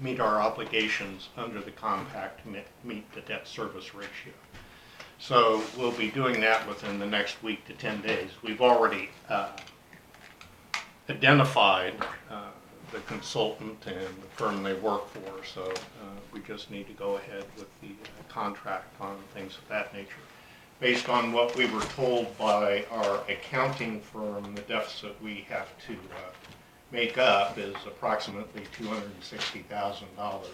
meet our obligations under the compact to meet the debt service ratio. So we'll be doing that within the next week to 10 days. We've already identified the consultant and the firm they work for, so we just need to go ahead with the contract on things of that nature. Based on what we were told by our accounting firm, the deficit we have to make up is approximately $260,000.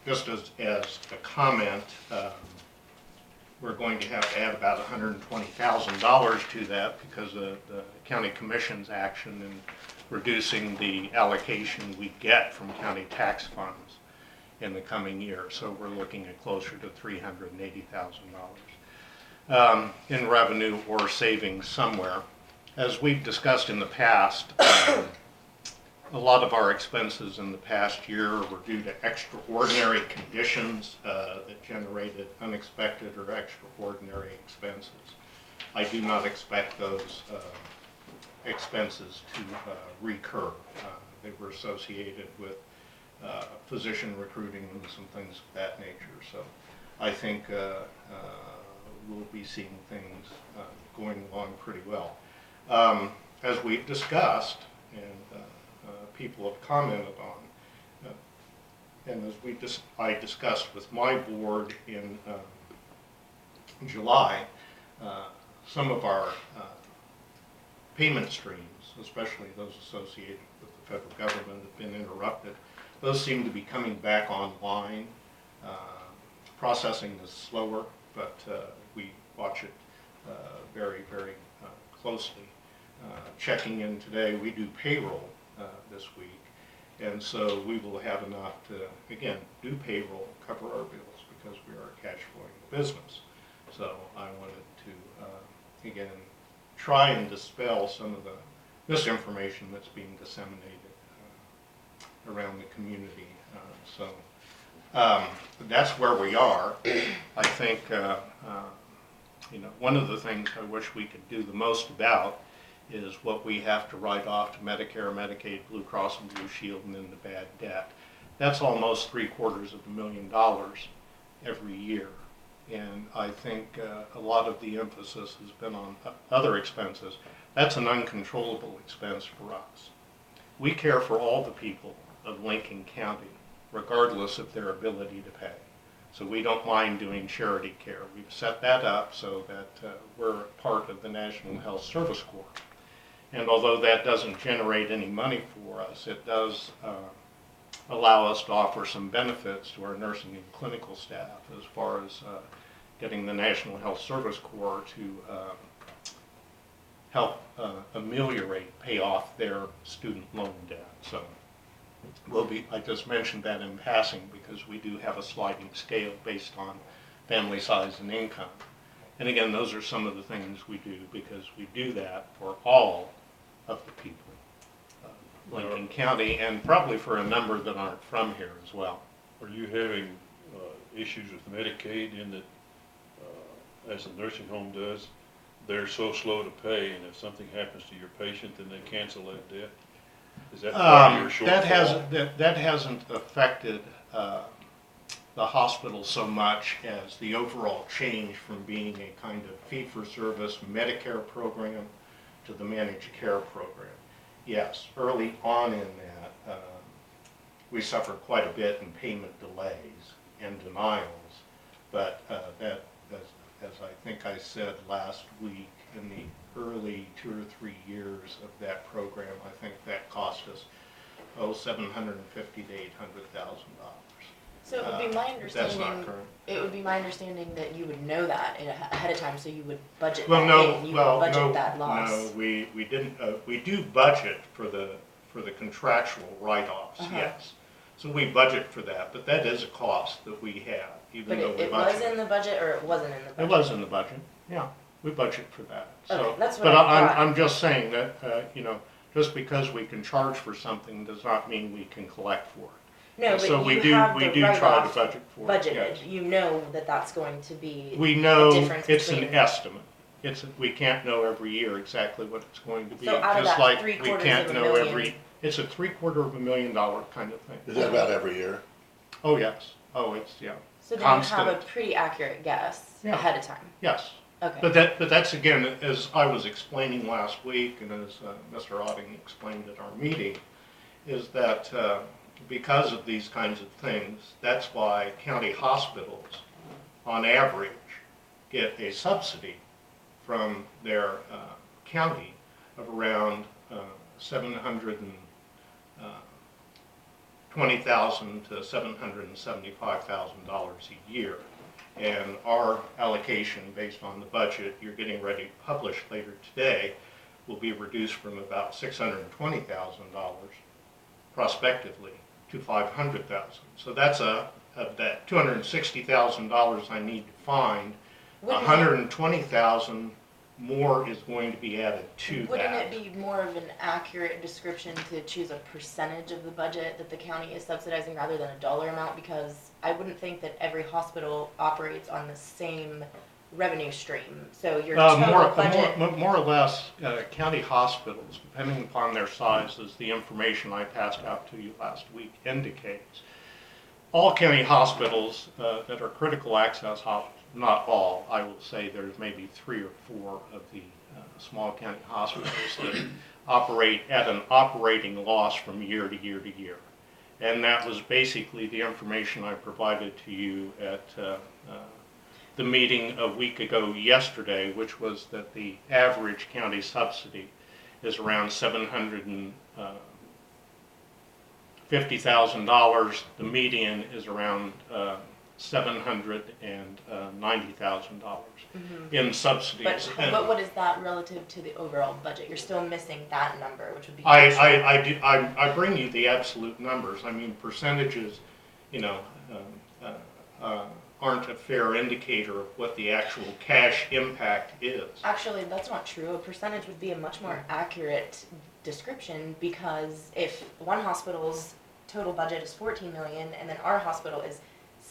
Just as a comment, we're going to have to add about $120,000 to that because of the county commission's action in reducing the allocation we get from county tax funds in the coming year. So we're looking at closer to $380,000 in revenue or savings somewhere. As we've discussed in the past, a lot of our expenses in the past year were due to extraordinary conditions that generated unexpected or extraordinary expenses. I do not expect those expenses to recur. They were associated with physician recruiting and some things of that nature. So I think we'll be seeing things going along pretty well. As we've discussed, and people have commented on, and as I discussed with my board in July, some of our payment streams, especially those associated with the federal government, have been interrupted. Those seem to be coming back online. Processing is slower, but we watch it very, very closely. Checking in today, we do payroll this week, and so we will have enough to, again, do payroll, cover our bills, because we are a cash flowing business. So I wanted to, again, try and dispel some of the misinformation that's being disseminated around the community. So that's where we are. I think, one of the things I wish we could do the most about is what we have to write off to Medicare, Medicaid, Blue Cross and Blue Shield, and then the bad debt. That's almost $750,000 every year. And I think a lot of the emphasis has been on other expenses. That's an uncontrollable expense for us. We care for all the people of Lincoln County, regardless of their ability to pay. So we don't mind doing charity care. We've set that up so that we're part of the National Health Service Corps. And although that doesn't generate any money for us, it does allow us to offer some benefits to our nursing and clinical staff as far as getting the National Health Service Corps to help ameliorate, pay off their student loan debt. So I just mentioned that in passing because we do have a sliding scale based on family size and income. And again, those are some of the things we do because we do that for all of the people of Lincoln County, and probably for a number that aren't from here as well. Are you having issues with Medicaid in that, as the nursing home does, they're so slow to pay, and if something happens to your patient, then they cancel that debt? Is that part of your shortfall? That hasn't affected the hospital so much as the overall change from being a kind of fee-for-service Medicare program to the managed care program. Yes, early on in that, we suffered quite a bit in payment delays and denials, but that, as I think I said last week, in the early 2 or 3 years of that program, I think that cost us $750,000 to $800,000. So it would be my understanding. That's not current. It would be my understanding that you would know that ahead of time, so you would budget Well, that no, in. You well, would budget no, that loss. no, we didn't. We do budget for the contractual write-offs, yes. So we budget for that, but that is a cost that we have, even But though we it budget. was in the budget, or it wasn't in the budget? It was in the budget. Yeah, we budget for that. So, Okay, that's what but I thought. I'm just saying that just because we can charge for something does not mean we can collect for it. No, but so you we have do the try to write-off budget for it. budgeted. Yes. You know that that's going to be We know a difference it's between. an estimate. We can't know every year exactly what it's going to be. So out of just that like we $750,000 can't know every It's a $750,000 kind of thing. Is that about every year? Oh, yes. Oh, it's, yeah. So then you have a Constant. pretty accurate guess Yeah. ahead of time. Yes. Okay. But that's again, as I was explaining last week, and as Mr. Otting explained at our meeting, is that because of these kinds of things, that's why county hospitals, on average, get a subsidy from their county of around $720,000 to $775,000 a year. And our allocation, based on the budget you're getting ready to publish later today, will be reduced from about $620,000 prospectively to $500,000. So that's of that $260,000 I need to find, $120,000 more is going to be added to that. Wouldn't it be more of an accurate description to choose a percentage of the budget that the county is subsidizing rather than a dollar amount? Because I wouldn't think that every hospital operates on the same revenue stream. So your total budget... More or less, county hospitals, depending upon their size, as the information I passed out to you last week indicates, all county hospitals that are critical access hospitals, not all, I will say there's maybe 3 or 4 of the small county hospitals that operate at an operating loss from year to year to year. And that was basically the information I provided to you at the meeting a week ago yesterday, which was that the average county subsidy is around $750,000. The median is around $790,000 in subsidies. But what is that relative to the overall budget? You're still missing that number, which would be... I bring you the absolute numbers. I mean, percentages, aren't a fair indicator of what the actual cash impact is. Actually, that's not true. A percentage would be a much more accurate description, because if one hospital's total budget is $14 million and then our hospital is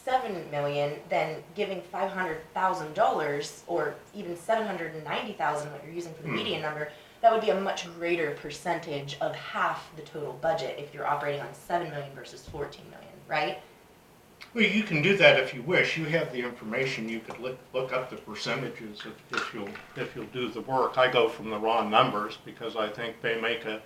$7 million, then giving $500,000 or even $790,000, what you're using for the median number, that would be a much greater percentage of half the total budget if you're operating on $7 million versus $14 million, right? Well, you can do that if you wish. You have the information. You could look up the percentages if you'll do the work. I go from the raw numbers because I think they make a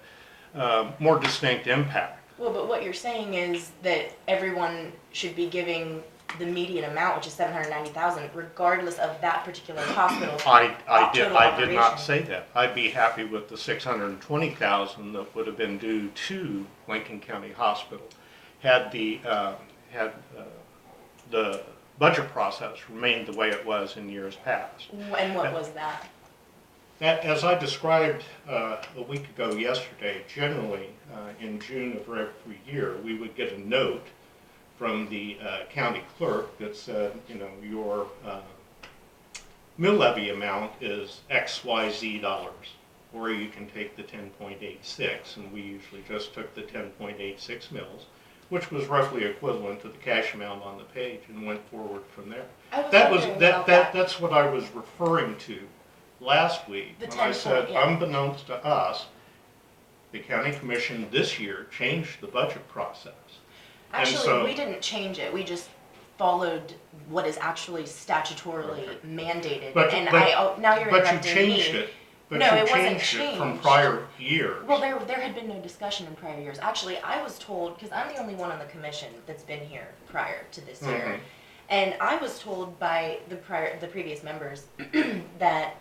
more distinct impact. Well, but what you're saying is that everyone should be giving the median amount, which is $790,000, regardless of that particular hospital's I total did not operation. say that. I'd be happy with the $620,000 that would have been due to Lincoln County Hospital had the budget process remained the way it was in years past. And what was that? That, as I described a week ago yesterday, generally in June of every year, we would get a note from the county clerk that said, your mill levy amount is XYZ dollars, or you can take the 10.86, and we usually just took the 10.86 mills, which was roughly equivalent to the cash amount on the page, and went forward from there. That's what I was referring to last week when I said, unbeknownst to us, the county commission this year changed the budget process. Actually, we didn't change it. We just followed what is actually statutorily mandated. Now you're but interrupting you changed me. it. But No, you it wasn't changed it from changed. prior years. Well, there had been no discussion in prior years. Actually, I was told, because I'm the only one on the commission that's been here prior to this year, and I was told by the previous members that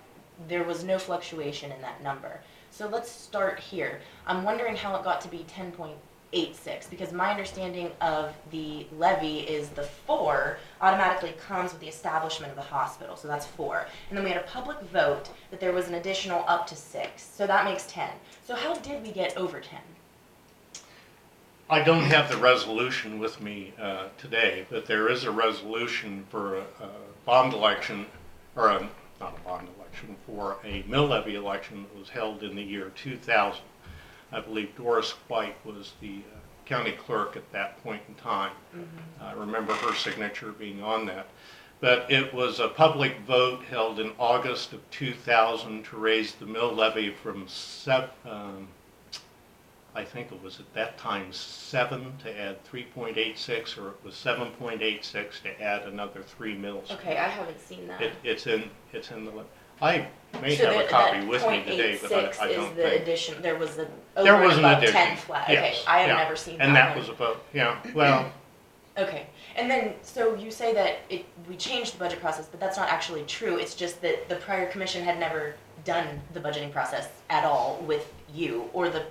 there was no fluctuation in that number. So let's start here. I'm wondering how it got to be 10.86, because my understanding of the levy is the 4 automatically comes with the establishment of the hospital, so that's 4. And then we had a public vote that there was an additional up to 6, so that makes 10. So how did we get over 10? I don't have the resolution with me today, but there is a resolution for a bond election, or not a bond election, for a mill levy election that was held in the year 2000. I believe Doris White was the county clerk at that point in time. I remember her signature being on that. But it was a public vote held in August of 2000 to raise the mill levy from I think it was at that time 7 to add 3.86, or it was 7.86 to add another 3 mils. Okay, I haven't seen that. It's in the, I may So have a that- copy that with me today, but I don't .86 is the think. addition, there was a There over was and an above 10 addition, flat, okay, yes, I have yeah. never seen that And that one. was about, yeah, well, Okay, and then, so you say that we changed the budget process, but that's not actually true, it's just that the prior commission had never done the budgeting process at all with you, or the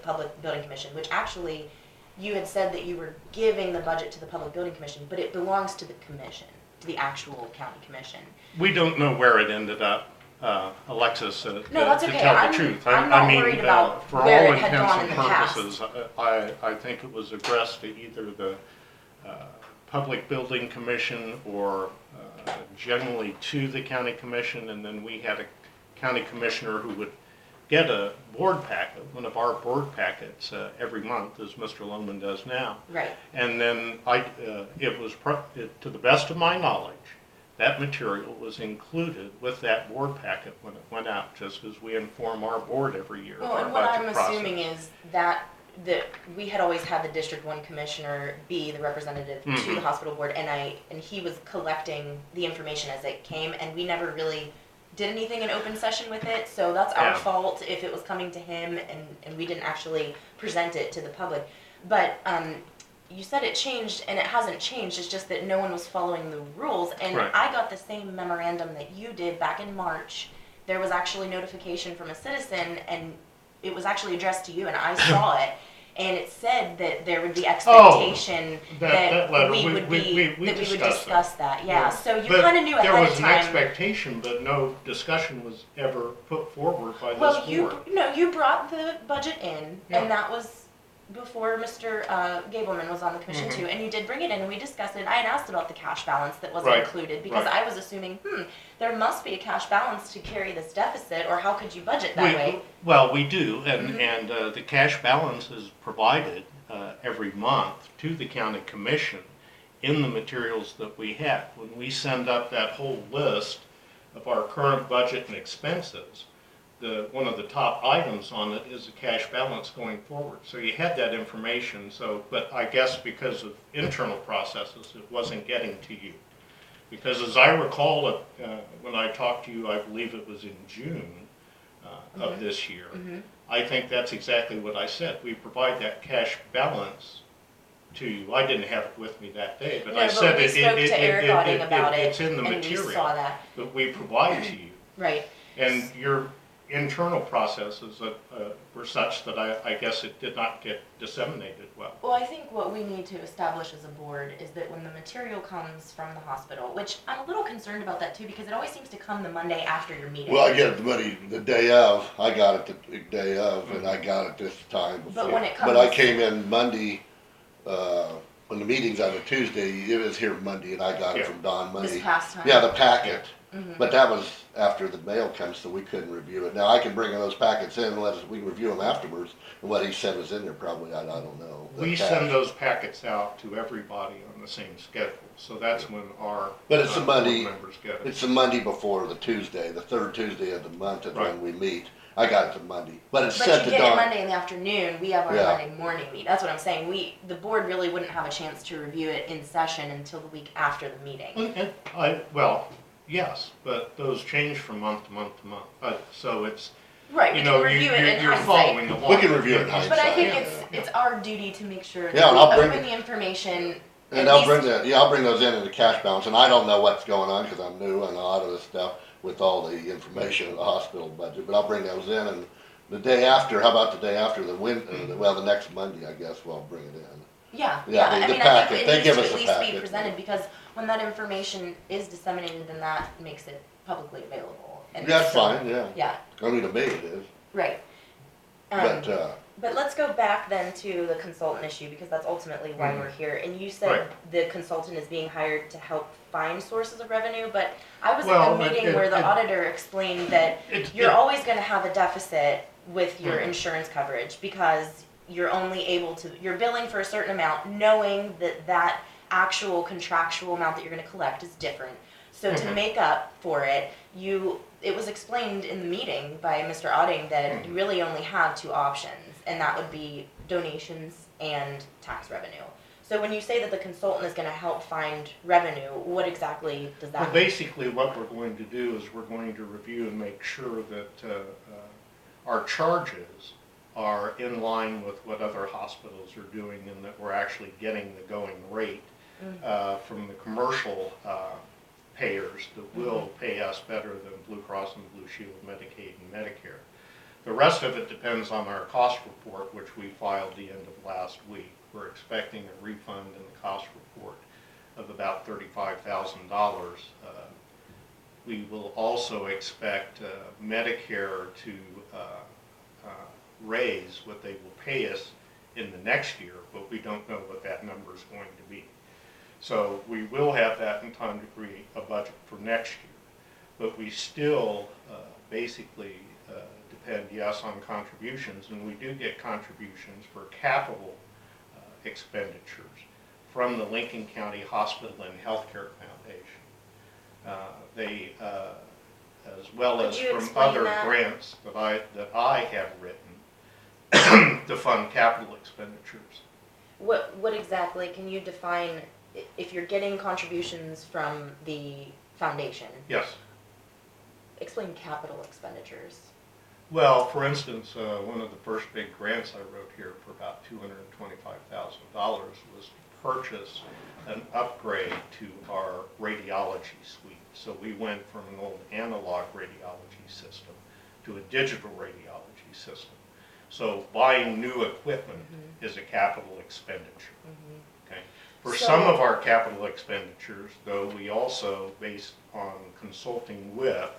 Public Building Commission, which actually, you had said that you were giving the budget to the Public Building Commission, but it belongs to the commission, to the actual county commission. we don't know where it ended up, Alexis, to that's okay. tell I'm- the truth. I'm I not mean, worried about for where all it had intents gone and in the past. purposes, I think it was addressed to either the Public Building Commission or generally to the county commission, and then we had a county commissioner who would get a board packet, one of our board packets, every month, as Mr. Lohman does now. Right. And then to the best of my knowledge, that material was included with that board packet when it went out, just as we inform our board every year of Well, our and what I'm budget process. assuming is that we had always had the District 1 commissioner be the representative to Mhm. the hospital board, and he was collecting the information as it came, and we never really did anything in open session with it, so that's our Yeah. fault if it was coming to him and we didn't actually present it to the public. But you said it changed, and it hasn't changed, it's just that no one was following the rules, and Right. I got the same memorandum that you did back in March. There was actually notification from a citizen, and it was actually addressed to you, and I saw it, and it said that there would be expectation that letter, we we would discussed that. discuss that, yeah, so you But kinda knew ahead of there was an time. expectation, but no discussion was ever put forward by Well, this board. you brought the budget in, Yeah. and that was before Mr. Gableman was on the commission Mhm. too, and you did bring it in, and we discussed it. I had asked about the cash balance that wasn't Right, included, because right. I was assuming, there must be a cash balance to carry this deficit, or how could you budget that way? Well, we do, and, Mhm. and the cash balance is provided every month to the county commission in the materials that we have. When we send up that whole list of our current budget and expenses, one of the top items on it is the cash balance going forward. So you had that information, but I guess because of internal processes, it wasn't getting to you. Because as I recall, when I talked to you, I believe it was in June of this year, I think that's exactly what I said. We provide that cash balance to you. I didn't have it with me that day, but I said we spoke to Eric Otting about it, it's in the and we material saw that, that we provide to you. right. And your internal processes were such that I guess it did not get disseminated well. Well, I think what we need to establish as a board is that when the material comes from the hospital, which I'm a little concerned about that too, because it always seems to come the Monday after your meeting. Well, I get the money the day of. I got it the day of, and I got it this time before. But when it But I comes- came in Monday, when the meeting's on a Tuesday, it was here Monday, and I got Yeah. it from Don Monday. This past time. Yeah, the packet. Mhm. But that was after the mail comes, so we couldn't review it. Now, I can bring those packets in and we can review them afterwards, and what he said was in there probably, I don't know. The We cash. send those packets out to everybody on the same schedule, so that's when our But it's the board Monday- members get it. It's the Monday before the Tuesday, the third Tuesday of the month is Right. when we meet. I got it the Monday, but it's But set you to get it Don. Monday in the afternoon, we have our Yeah. Monday morning meet, that's what I'm saying, the board really wouldn't have a chance to review it in session until the week after the meeting. Well, yes, but those change from month to month to month, so it's, Right, we you can know, review it in you're hindsight. following along. We can review it in But I hindsight. think Yeah. it's our duty to make sure Yeah, that and we I'll bring open it. the information. And at I'll least- I'll bring those in the cash balance, and I don't know what's going on, cause I'm new and a lot of this stuff with all the information in the hospital budget, but I'll bring those in, and the day after, how about the day after the next Monday, I guess, we'll bring it in. Yeah, Yeah, I the mean, I packet. think They it needs give to us at the least be packet. presented, because when that information is disseminated, then that makes it publicly available. And That's so- fine, yeah, Yeah, I mean, to me it is, right. but, But let's go back then to the consultant issue, because that's ultimately why we're here. And you said Right. the consultant is being hired to help find sources of revenue, but I was Well, at the meeting where the auditor explained that you're always gonna have a deficit with your Mhm. insurance coverage, because you're only able to, you're billing for a certain amount, knowing that that actual contractual amount that you're gonna collect is different. So to Mhm. make up for it, it was explained in the meeting by Mr. Otting that you really only have two options. and that would be donations and tax revenue. So when you say that the consultant is gonna help find revenue, what exactly does that Well, mean? basically what we're going to do is we're going to review and make sure that our charges are in line with what other hospitals are doing and that we're actually getting the going rate from the commercial payers that will pay us better than Blue Cross and Blue Shield, Medicaid, and Medicare. The rest of it depends on our cost report, which we filed the end of last week. We're expecting a refund in the cost report of about $35,000. We will also expect Medicare to raise what they will pay us in the next year, but we don't know what that number is going to be. So we will have that in time to create a budget for next year. But we still basically depend, yes, on contributions, and we do get contributions for capital expenditures from the Lincoln County Hospital and Healthcare Foundation. They, as well Could as you from explain other that? grants that I have written to fund capital expenditures. What exactly, can you define, if you're getting contributions from the foundation, Yes. explain capital expenditures. Well, for instance, one of the first big grants I wrote here for about $225,000 was to purchase an upgrade to our radiology suite. So we went from an old analog radiology system to a digital radiology system. So buying new equipment is a capital expenditure. Okay. For So- some of our capital expenditures, though, we also, based on consulting with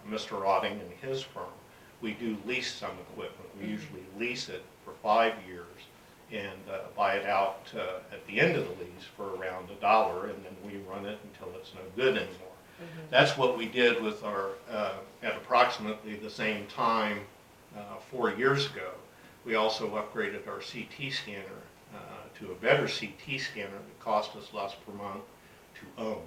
Mr. Otting and his firm, we do lease some equipment. We usually lease it for 5 years and buy it out at the end of the lease for around $1, and then we run it until it's no good anymore. That's what we did with our, at approximately the same time 4 years ago. We also upgraded our CT scanner to a better CT scanner that cost us less per month to own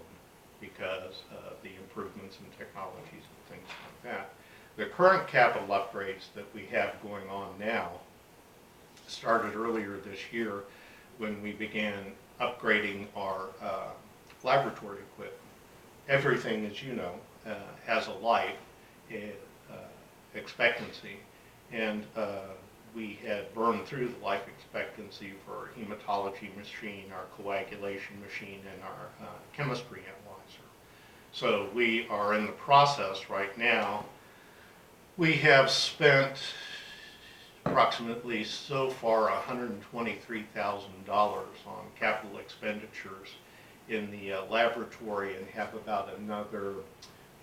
because of the improvements in technologies and things like that. The current capital upgrades that we have going on now started earlier this year when we began upgrading our laboratory equipment. Everything, as you know, has a life expectancy, and we had burned through the life expectancy for our hematology machine, our coagulation machine, and our chemistry analyzer. So we are in the process right now. We have spent approximately so far $123,000 on capital expenditures in the laboratory, and have about another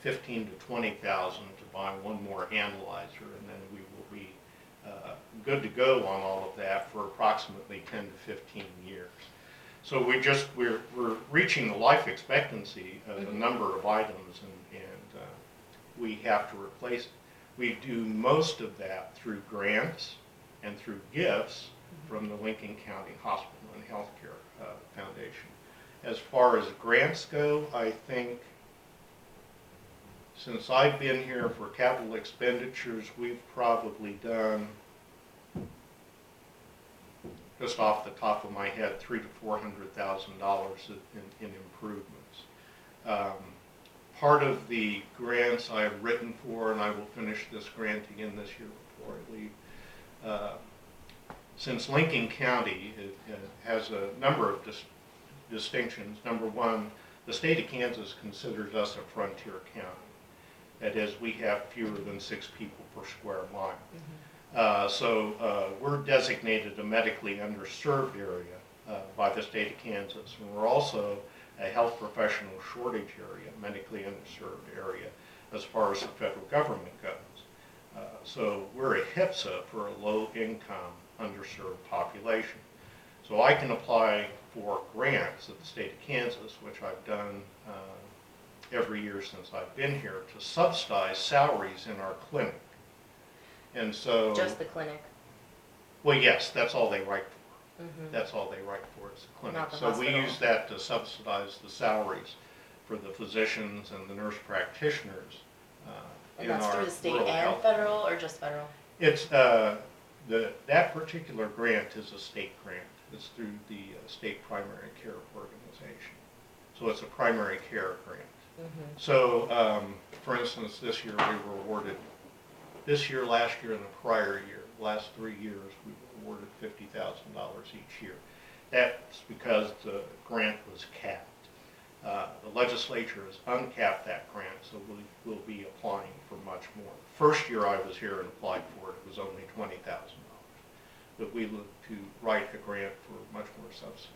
$15,000 to $20,000 to buy one more analyzer, and then we will be good to go on all of that for approximately 10 to 15 years. So we're reaching the life expectancy of a number of items, and we have to replace it. We do most of that through grants and through gifts from the Lincoln County Hospital and Healthcare Foundation. As far as grants go, I think since I've been here for capital expenditures, we've probably done, just off the top of my head, $300,000 to $400,000 in improvements. Part of the grants I have written for, and I will finish this grant again this year before I leave, since Lincoln County has a number of distinctions. Number one, the state of Kansas considers us a frontier county. That is, we have fewer than 6 people per square mile. So we're designated a medically underserved area by the state of Kansas, and we're also a health professional shortage area, medically underserved area, as far as the federal government goes. So we're a HIPSA for a low-income, underserved population. So I can apply for grants at the state of Kansas, which I've done every year since I've been here, to subsidize salaries in our clinic. And so... Just the clinic? Well, yes, that's all they write for. That's all they write for is the clinic. Not the So hospital. we use that to subsidize the salaries for the physicians and the nurse practitioners And in that's our through the state rural and health. federal, or just federal? It's That particular grant is a state grant. It's through the State Primary Care Organization. So it's a primary care grant. Mm-hmm. So, for instance, this year we were awarded, this year, last year, and the prior year, last 3 years, we were awarded $50,000 each year. That's because the grant was capped. The legislature has uncapped that grant, so we'll be applying for much more. First year I was here and applied for it, it was only $20,000. But we look to write a grant for much more subsidies.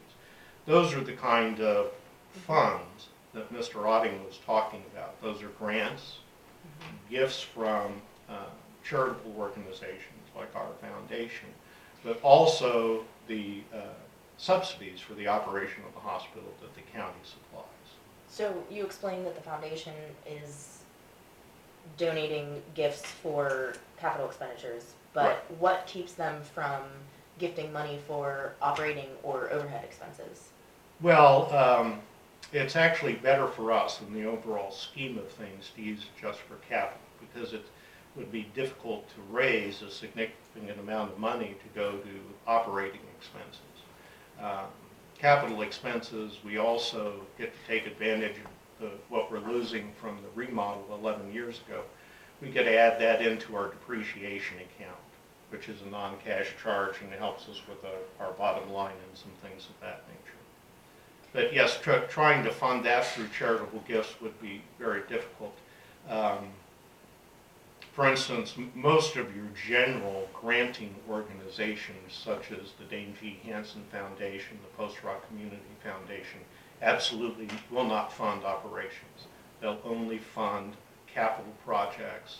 Those are the kind of funds that Mr. Otting was talking about. Those are grants, gifts from charitable organizations like our foundation, but also the subsidies for the operation of the hospital that the county supplies. So you explained that the foundation is donating gifts for capital expenditures, but Right. what keeps them from gifting money for operating or overhead expenses? Well, it's actually better for us in the overall scheme of things to use it just for capital, because it would be difficult to raise a significant amount of money to go to operating expenses. Capital expenses, we also get to take advantage of what we're losing from the remodel 11 years ago. We get to add that into our depreciation account, which is a non-cash charge, and it helps us with our bottom line and some things of that nature. But yes, trying to fund that through charitable gifts would be very difficult. For instance, most of your general granting organizations, such as the Dane G. Hansen Foundation, the Post Rock Community Foundation, absolutely will not fund operations. They'll only fund capital projects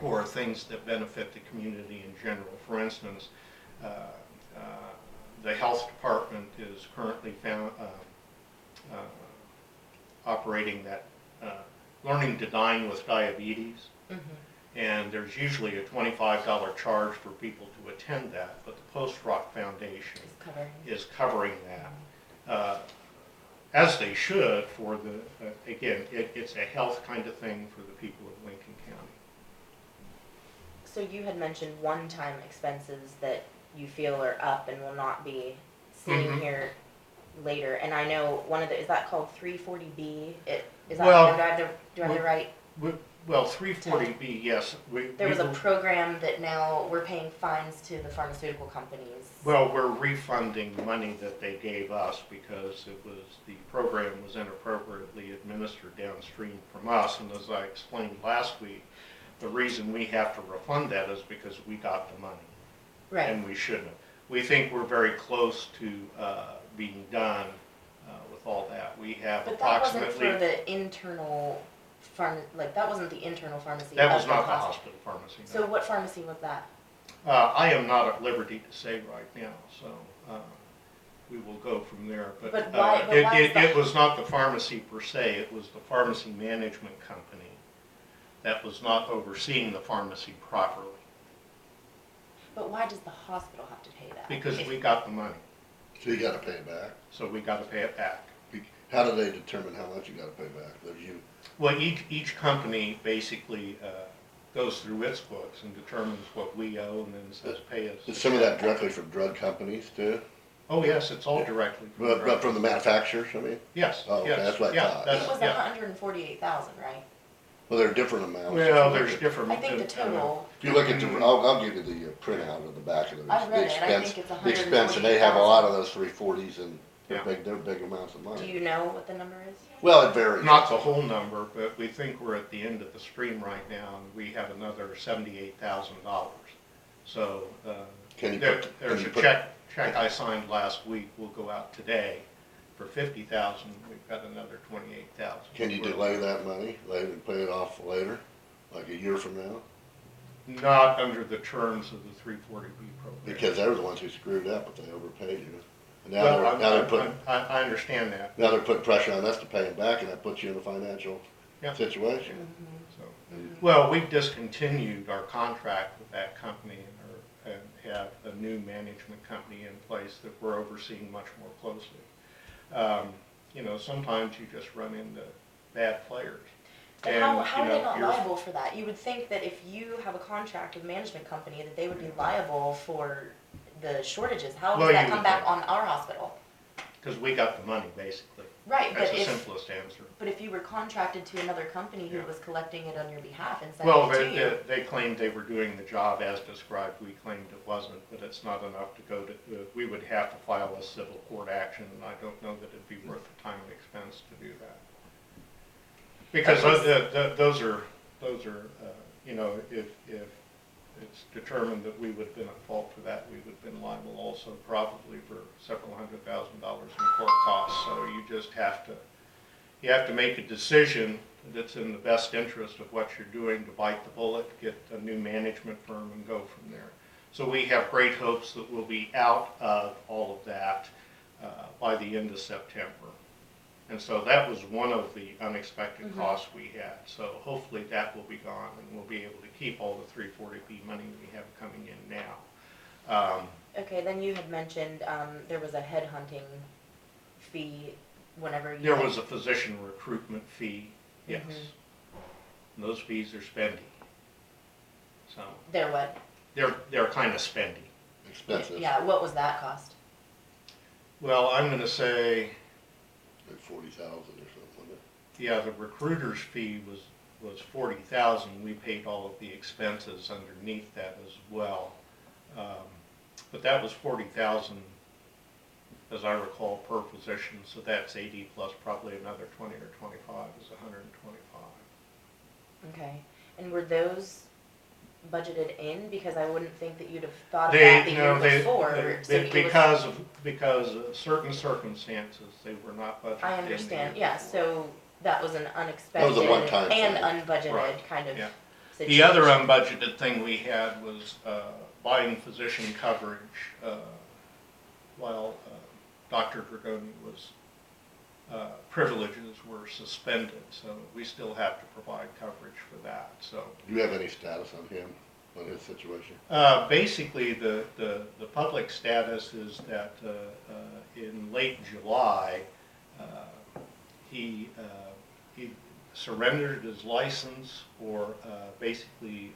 or things that benefit the community in general. For instance, the health department is currently operating that Learning to Dine with Diabetes, and there's usually a $25 charge for people to attend that, but the Post Rock Foundation is covering that, as they should for the, again, it's a health kind of thing for the people of Lincoln County. So you had mentioned one-time expenses that you feel are up and will not be seen here later, and I know one of the, is that called 340B? Is that, Well, do I have the right? Well, 340B, yes. There was a program that now we're paying fines to the pharmaceutical companies. Well, we're refunding money that they gave us because the program was inappropriately administered downstream from us, and as I explained last week, the reason we have to refund that is because we got the money. Right. And we shouldn't have. We think we're very close to being done with all that. We have But that wasn't approximately... for the internal that wasn't the internal pharmacy. That was not the hospital pharmacy. No. So what pharmacy was that? I am not at liberty to say right now, so we will go from there. But why it was not the pharmacy per se, it was the pharmacy management company that was not overseeing the pharmacy properly. But why does the hospital have to pay that? Because we got the money, So you gotta pay it back. so we got to pay it back. How do they determine how much you gotta pay back? There's you, Well, each company basically goes through its books and determines what we owe and then says pay us. is some of that directly from drug companies too? Oh, yes, it's all directly from the But from the manufacturers, I mean? Yes, Oh, okay, yes. that's what I yeah, thought. that's- It was yeah. 148,000, right? Well, there are different amounts. Well, there's different. I think the total. If you look at the, I'll give you the printout of the back of the I read it, I expense. think it's The expense, and they have a lot of 148,000. those 340s and they're Yeah. big amounts of Do money. you know what the number is? Well, it varies. Not the whole number, but we think we're at the end of the stream right now, and we have another $78,000. So Can you there's can you a put- check I signed last week will go out today for $50,000. We've got another $28,000. Can you delay that money, later, and pay it off later, like a year from now? Not under the terms of the 340B program. Because they were the ones who screwed up if they overpaid you. And Well, now they're putting, I understand that. now they're putting pressure on us to pay them back, and that puts you in a financial Yeah. situation. So, well, we've discontinued our contract with that company and have a new management company in place that we're overseeing much more closely. You know, sometimes you just run into bad players. But And, how you are they know, not you're- liable for that? You would think that if you have a contract with a management company, that they would be liable for the shortages. How Well, does that you come would back think. on our hospital? Because we got the money, basically. Right, That's but the if, simplest answer. but if you were contracted to another company who Yeah. was collecting it on your behalf and sending Well, it to you. they claimed they were doing the job as described. We claimed it wasn't, but it's not enough to go to, we would have to file a civil court action, and I don't know that it'd be worth the time and expense to do that. Because those are, you know, if it's determined that we would have been at fault for that, we would have been liable also probably for several $100,000 in court costs. So you just have to make a decision that's in the best interest of what you're doing to bite the bullet, get a new management firm and go from there. So we have great hopes that we'll be out of all of that by the end of September. And so that was one of the unexpected costs we had. So hopefully that will be gone and we'll be able to keep all the 340B money we have coming in now. Okay, then you had mentioned, there was a headhunting fee whenever you. There was a physician recruitment fee, yes. And those fees are spendy. So They're what? they're kind of spendy. Expensive. Yeah, what was that cost? Well, I'm going to say, Like 40,000 or something, wasn't it? yeah, the recruiter's fee was 40,000. We paid all of the expenses underneath that as well. But that was 40,000, as I recall, per physician. So that's 80 plus probably another 20 or 25 is 125. Okay, and were those budgeted in? Because I wouldn't think that you'd have thought of that the year before. So it was- because of certain circumstances, they were not budgeted. I in the understand, year yeah, before. so that was an unexpected one-time and thing. unbudgeted Right, kind of yeah. situation. The other unbudgeted thing we had was buying physician coverage while Dr. Dragoni was, privileges were suspended, so we still have to provide coverage for that, so. Do you have any status on him, on his situation? Basically, the public status is that in late July, he surrendered his license or basically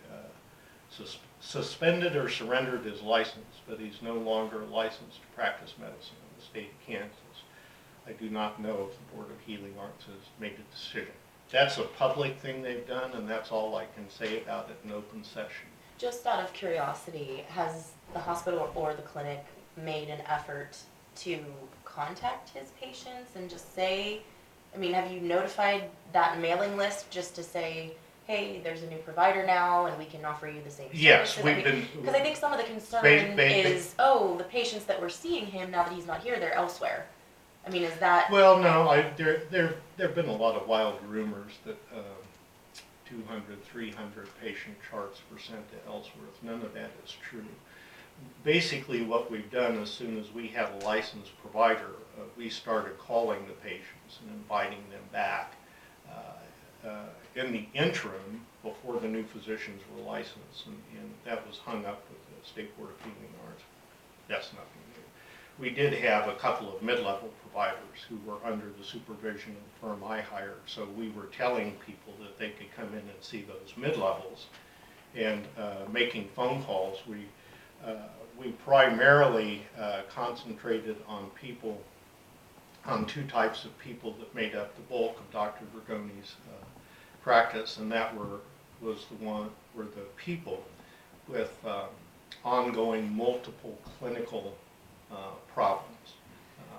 suspended or surrendered his license, but he's no longer licensed to practice medicine in the state of Kansas. I do not know if the Board of Healing Arts has made a decision. That's a public thing they've done, and that's all I can say about it in open session. Just out of curiosity, has the hospital or the clinic made an effort to contact his patients and just say, I mean, have you notified that mailing list just to say, hey, there's a new provider now and we can offer you the same services? Yes, we've been. Because I think some of the concern is, the patients that were seeing him, now that he's not here, they're elsewhere. I mean, is that? Well, no, there've been a lot of wild rumors that 200, 300 patient charts were sent to Ellsworth. None of that is true. Basically, what we've done as soon as we had a licensed provider, we started calling the patients and inviting them back. In the interim, before the new physicians were licensed, and that was hung up with the State Board of Healing Arts. That's nothing new. We did have a couple of mid-level providers who were under the supervision of the firm I hired, so we were telling people that they could come in and see those mid-levels, and making phone calls. We primarily concentrated on people, on two types of people that made up the bulk of Dr. Dragoni's practice, and that were the people with ongoing multiple clinical problems.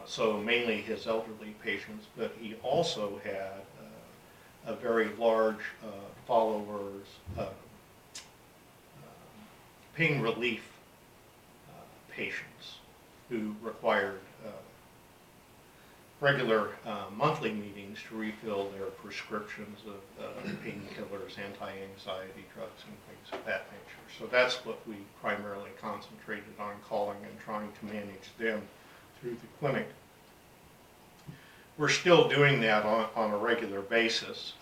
So mainly his elderly patients, but he also had a very large followers pain relief patients who required regular monthly meetings to refill their prescriptions of painkillers, anti-anxiety drugs, and things of that nature. So that's what we primarily concentrated on, calling and trying to manage them through the clinic. We're still doing that on a regular basis.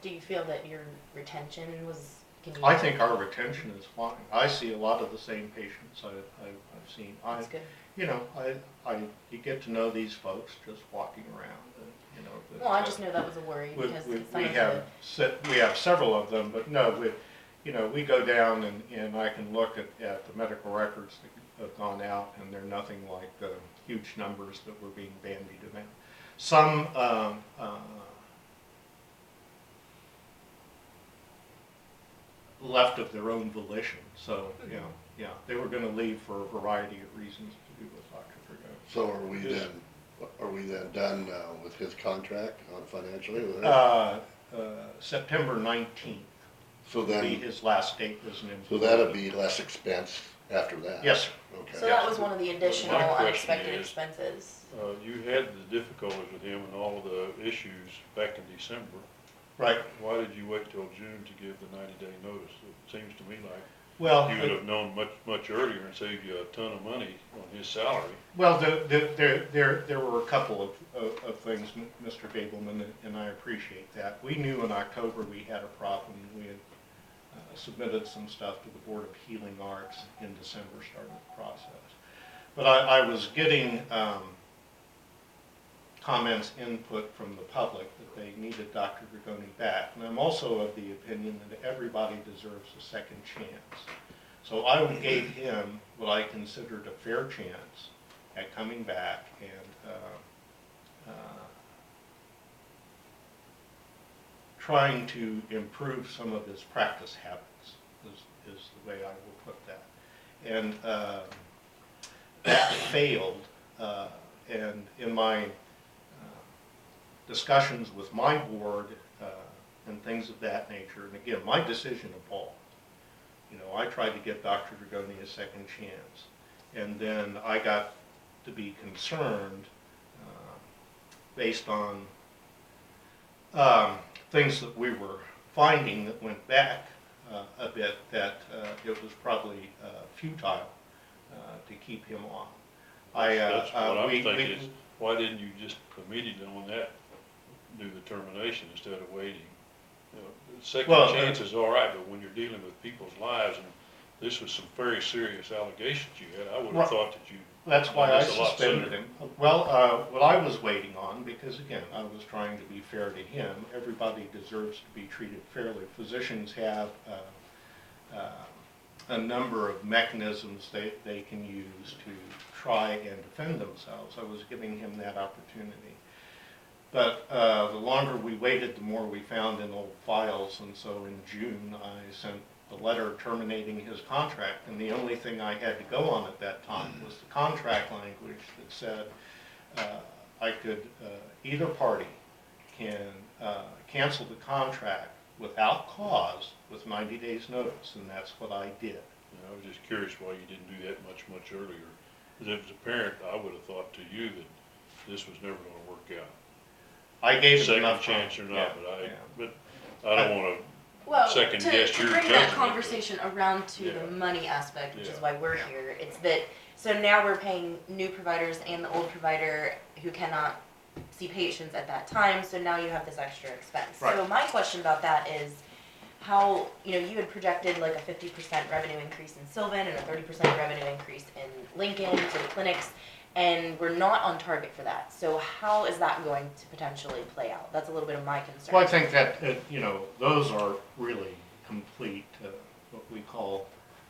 Do you feel that your retention was Can you? I think our retention is fine. I see a lot of the same patients I've seen. That's good. You know, you get to know these folks just walking around, and, you know. Well, I just know that was a worry We, because we, some we of have, we have several of them, but no, you know, we go down and I can look at the medical records that have gone out, and they're nothing like the huge numbers that were being bandied around. Some, left of their own volition, so, you know, yeah, they were gonna leave for a variety of reasons to do with Dr. Drago. So are we then done with his contract financially? September 19th So will be then, his last date as an so employee. that'll be less expense after that? Yes, sir. Okay. So that was one of the additional My question unexpected is, expenses. You had the difficulties with him and all of the issues back in December. Right. Why did you wait till June to give the 90-day notice? It seems to me like Well, you would have known much earlier and saved you a ton of money on his salary. well, there were a couple of things, Mr. Gableman, and I appreciate that. We knew in October we had a problem. We had submitted some stuff to the Board of Healing Arts in December, started the process. But I was getting comments, input from the public that they needed Dr. Dragoni back. And I'm also of the opinion that everybody deserves a second chance. So I gave him what I considered a fair chance at coming back and trying to improve some of his practice habits, is the way I will put that. And that failed, and in my discussions with my board and things of that nature, and again, my decision evolved. You know, I tried to give Dr. Dragoni a second chance, and then I got to be concerned based on things that we were finding that went back a bit, that it was probably futile to keep him on. That's what I'm thinking is, why didn't you just immediately on that do the termination instead of waiting? You know, second chance is all right, but when you're dealing with people's lives, and this was some very serious allegations you had, I would have thought that you. That's why I done this a lot suspended sooner. him. Well, what I was waiting on, because again, I was trying to be fair to him, everybody deserves to be treated fairly. Physicians have a number of mechanisms they can use to try and defend themselves. I was giving him that opportunity. But the longer we waited, the more we found in old files, and so in June I sent the letter terminating his contract, and the only thing I had to go on at that time was the contract language that said I could, either party can cancel the contract without cause with 90 days notice, and that's what I did. You know, I was just curious why you didn't do that much earlier. Because if it was apparent, I would have thought to you that this was never gonna work out. I gave him Second enough chance time. or Yeah, not, yeah. but I don't wanna, Well, second guess to your bring that judgment, but- conversation around to the Yeah. money aspect, which is Yeah. why we're here, it's that, so now we're paying new providers and the old provider who cannot see patients at that time, so now you have this extra expense. Right. So my question about that is, how, you had projected like a 50% revenue increase in Sylvan and a 30% revenue increase in Lincoln for the clinics, and we're not on target for that. So how is that going to potentially play out? That's a little bit of my concern. Well, I think that, those are really complete, what we call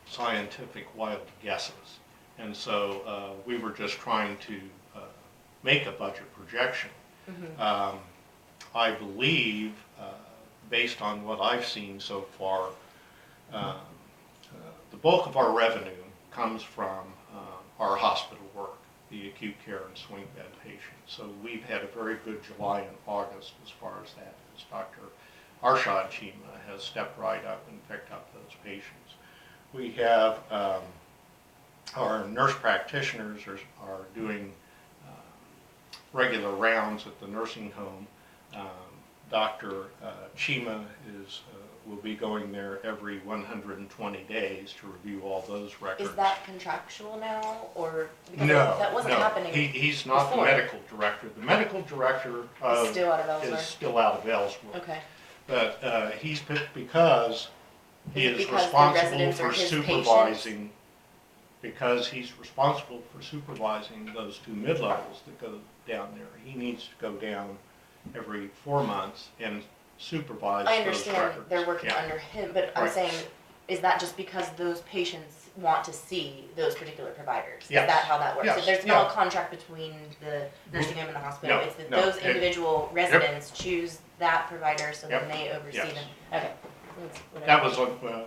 scientific wild guesses. And so we were just trying to make a budget projection. Mhm. I believe, based on what I've seen so far, the bulk of our revenue comes from our hospital work, the acute care and swing bed patients. So we've had a very good July and August as far as that is. Dr. Arshad Chima has stepped right up and picked up those patients. We have our nurse practitioners are doing regular rounds at the nursing home. Dr. Chima will be going there every 120 days to review all those records. Is that contractual now, or because No, that wasn't no. happening? He's not before. the medical director. The medical director It's still out of is Ellsworth? still out of Ellsworth. Okay. But he's because He Is it is because the responsible residents for are his supervising, because he's responsible for supervising those two mid-levels that go down there. He needs to go down every 4 months and supervise I those understand records. they're working Yeah. under him, but I'm Right. saying, is that just because those patients want to see those particular providers? Yes. Is that how that works? Yes. If there's Yeah. no contract between the nursing home and the hospital, No, it's that no. those individual residents choose that provider, so then Yep. they oversee Yes. them? Okay. That's what I- That was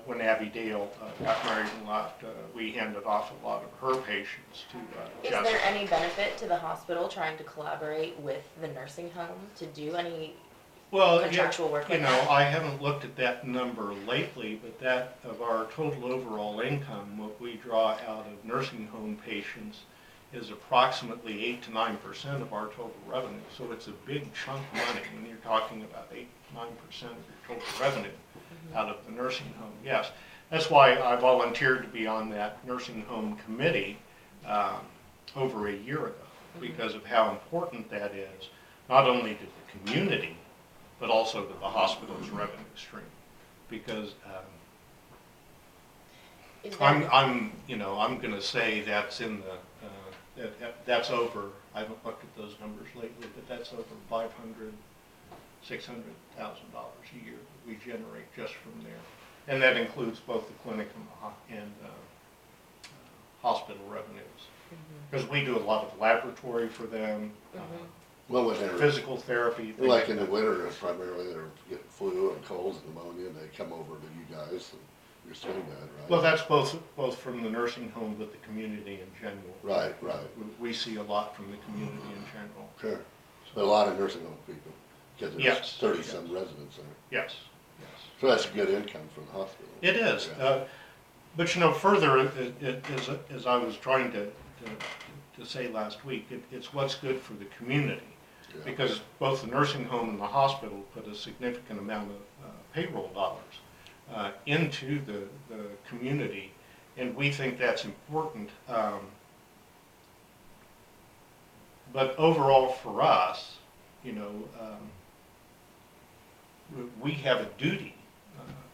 when Abby Dale got married and left. We handed off a lot of her patients to Is Jessica. there any benefit to the hospital trying to collaborate with the nursing home to do any Well, contractual work you like know, that? I haven't looked at that number lately, but that of our total overall income, what we draw out of nursing home patients is approximately 8 to 9% of our total revenue. So it's a big chunk of money when you're talking about 8 to 9% of your total revenue out of the nursing home. Yes, that's why I volunteered to be on that nursing home committee over a year ago, because of how important that is, not only to the community, but also to the hospital's revenue stream. Because Is there- I'm gonna say that's in the, that's over, I haven't looked at those numbers lately, but that's over $600,000 a year that we generate just from there. And that includes both the clinic and hospital revenues. Because we do a lot of laboratory for them, Well, when they're, physical therapy. things like in the that. winter, primarily they're getting flu and colds and pneumonia, and they come over to you guys and you're swing bed, right? Well, that's both from the nursing home, but the community in general. Right, right. We see a lot from the community in general. Sure. But a lot of nursing home people, because Yes, there's 30-some residents there. Yes, yes. So that's a good income for the hospital. It is. Yeah. But further, as I was trying to say last week, it's what's good for the community. Yeah. Because both the nursing home and the hospital put a significant amount of payroll dollars into the community, and we think that's important. But overall for us, we have a duty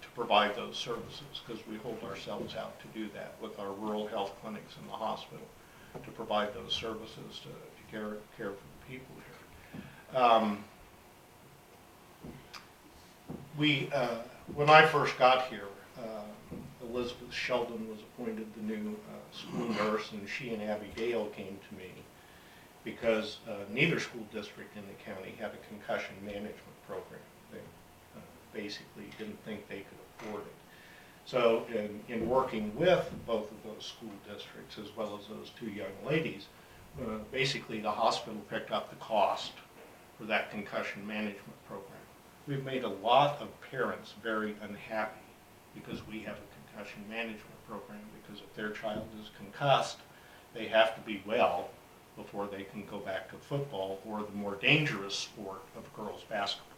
to provide those services, because we hold ourselves out to do that with our rural health clinics in the hospital, to provide those services to care for the people here. When I first got here, Elizabeth Sheldon was appointed the new school nurse, and she and Abby Dale came to me because neither school district in the county had a concussion management program. They basically didn't think they could afford it. So in working with both of those school districts, as well as those two young ladies, basically the hospital picked up the cost for that concussion management program. We've made a lot of parents very unhappy because we have a concussion management program, because if their child is concussed, they have to be well before they can go back to football or the more dangerous sport of girls basketball.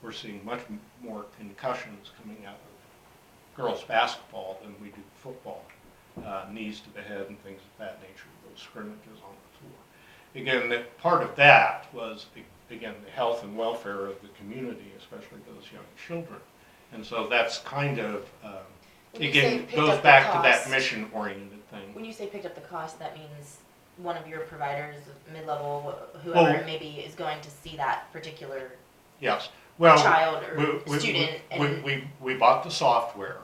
We're seeing much more concussions coming out of girls basketball than we do football. Knees to the head and things of that nature, those scrimmages on the floor. Again, part of that was, again, the health and welfare of the community, especially those young children. And so that's kind of, When you say again, picked goes up the back to that cost- mission-oriented thing. When you say picked up the cost, that means one of your providers, mid-level, whoever Oh. maybe is going to see that particular Yes, well, child or student and we bought the software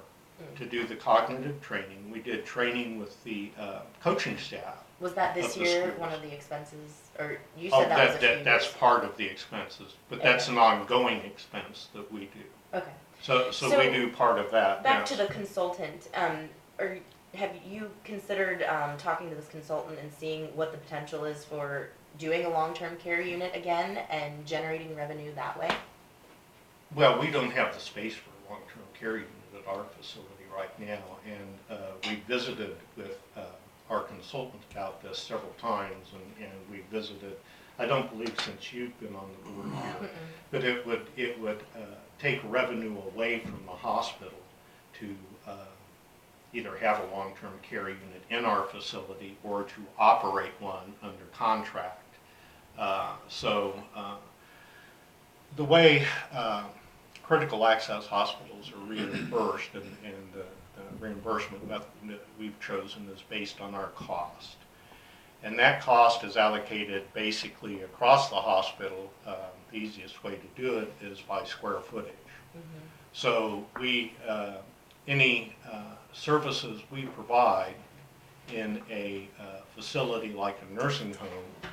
to do the cognitive training. We did training with the coaching staff. was that this of the year schools. one of the expenses, or you Oh, said that was a few that's years? part of the expenses, but that's an ongoing expense that we do. Okay. So we do part of that, Back yes. to the consultant, or have you considered talking to this consultant and seeing what the potential is for doing a long-term care unit again and generating revenue that way? Well, we don't have the space for a long-term care unit at our facility right now, and we visited with our consultant about this several times, and we visited, I don't believe since you've been on the board here, but it would take revenue away from the hospital to either have a long-term care unit in our facility or to operate one under contract. The way critical access hospitals are reimbursed, and the reimbursement method that we've chosen is based on our cost. And that cost is allocated basically across the hospital. The easiest way to do it is by square footage. Mm-hmm. So any services we provide in a facility like a nursing home,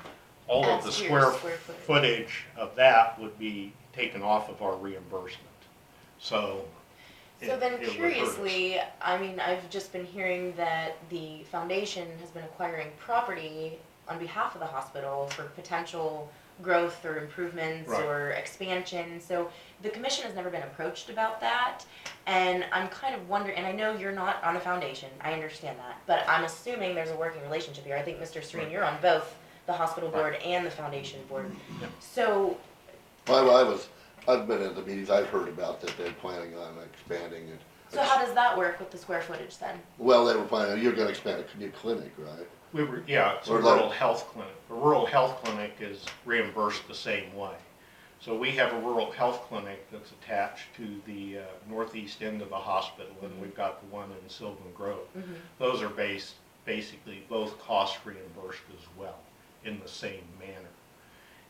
all of Adds the to your square square footage of that would be taken off of our reimbursement. So So then it would hurt us. curiously, I mean, I've just been hearing that the foundation has been acquiring property on behalf of the hospital for potential growth or improvements Right. or expansion. So the commission has never been approached about that. And I'm kind of wondering, and I know you're not on the foundation, I understand that, but I'm assuming there's a working relationship here. I think Mr. Serene, Right. you're on both the hospital Right. board and the foundation board. Yeah. So, I've been at the meetings, I've heard about that they're planning on expanding it. so how does that work with the square footage then? Well, they were planning, you're gonna expand a new clinic, right? It's a Or like- rural health clinic. A rural health clinic is reimbursed the same way. So we have a rural health clinic that's attached to the northeast end of the hospital, and we've got the one in Sylvan Grove. Mm-hmm. Those are basically both cost reimbursed as well in the same manner.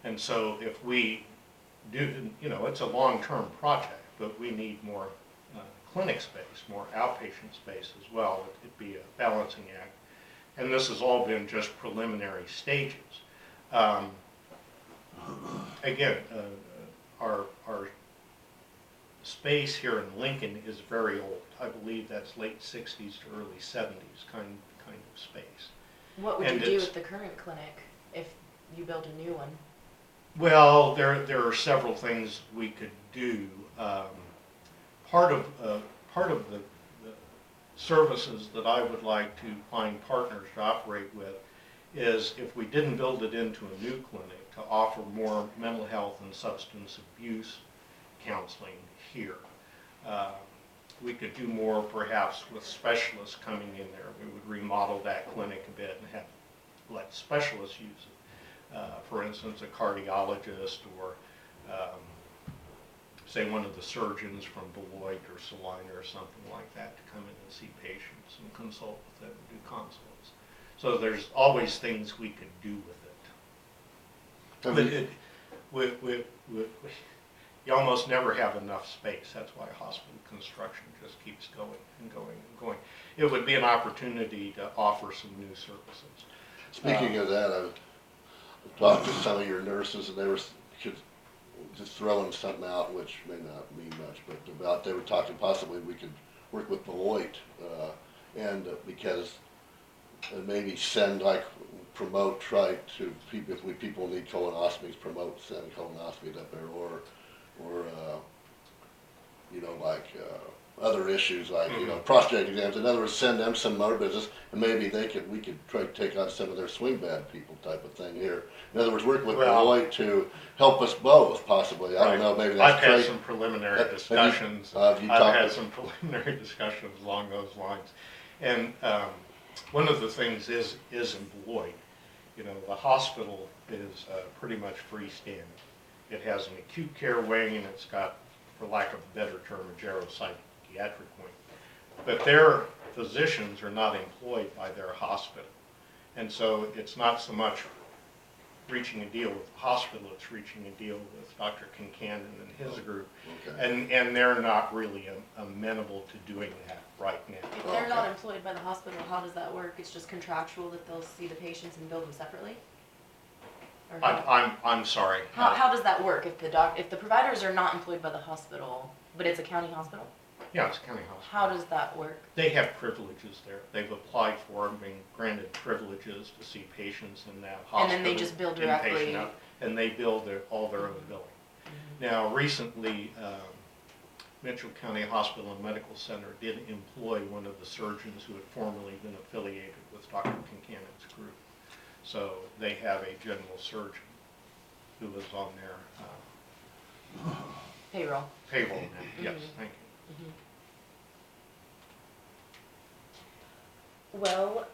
And so if we do, it's a long-term project, but we need more clinic space, more outpatient space as well. It'd be a balancing act. And this has all been just preliminary stages. Again, our space here in Lincoln is very old. I believe that's late 60s to early 70s kind of space. What would And you do it's- with the current clinic if you built a new one? Well, there are several things we could do. Part of the services that I would like to find partners to operate with is, if we didn't build it into a new clinic, to offer more mental health and substance abuse counseling here. We could do more perhaps with specialists coming in there. We would remodel that clinic a bit and let specialists use it. For instance, a cardiologist, or say one of the surgeons from Beloit or Salina or something like that, to come in and see patients and consult with them and do consults. So there's always things we could do with it. But you almost never have enough space. That's why hospital construction just keeps going and going and going. It would be an opportunity to offer some new services. Speaking of that, I've talked to some of your nurses, and they were just throwing something out, which may not mean much, but they were talking possibly we could work with Beloit, and because maybe send, like, try to people, if people need colonoscopies, send colonoscopies up there, or other issues like, prostate exams. In other words, send them some more business, and maybe we could try to take on some of their swing bad people type of thing here. In other words, work with Beloit to help us both, possibly. I don't know, maybe that's I've had some preliminary discussions. I've had some preliminary discussions along those lines. And one of the things is in Beloit, the hospital is pretty much freestanding. It has an acute care wing, and it's got, for lack of a better term, a geropsychiatric wing. But their physicians are not employed by their hospital. And so it's not so much reaching a deal with the hospital, it's reaching a deal with Dr. Kincannon and his group. Okay. And they're not really amenable to doing that right now. If they're not employed by the hospital, how does that work? It's just contractual that they'll see the patients and bill them separately? Or I'm sorry. how does that work if the providers are not employed by the hospital, but it's a county hospital? Yeah, it's a county hospital. How does that work? They have privileges there. They've applied for and been granted privileges to see patients in that hospital. And then they just bill directly? And they bill all their own billing. Mm-hmm. Now, recently, Mitchell County Hospital and Medical Center did employ one of the surgeons who had formerly been affiliated with Dr. Kincannon's group. So they have a general surgeon who is on their Payroll. payroll now. Yes, Mhm. thank you. Well,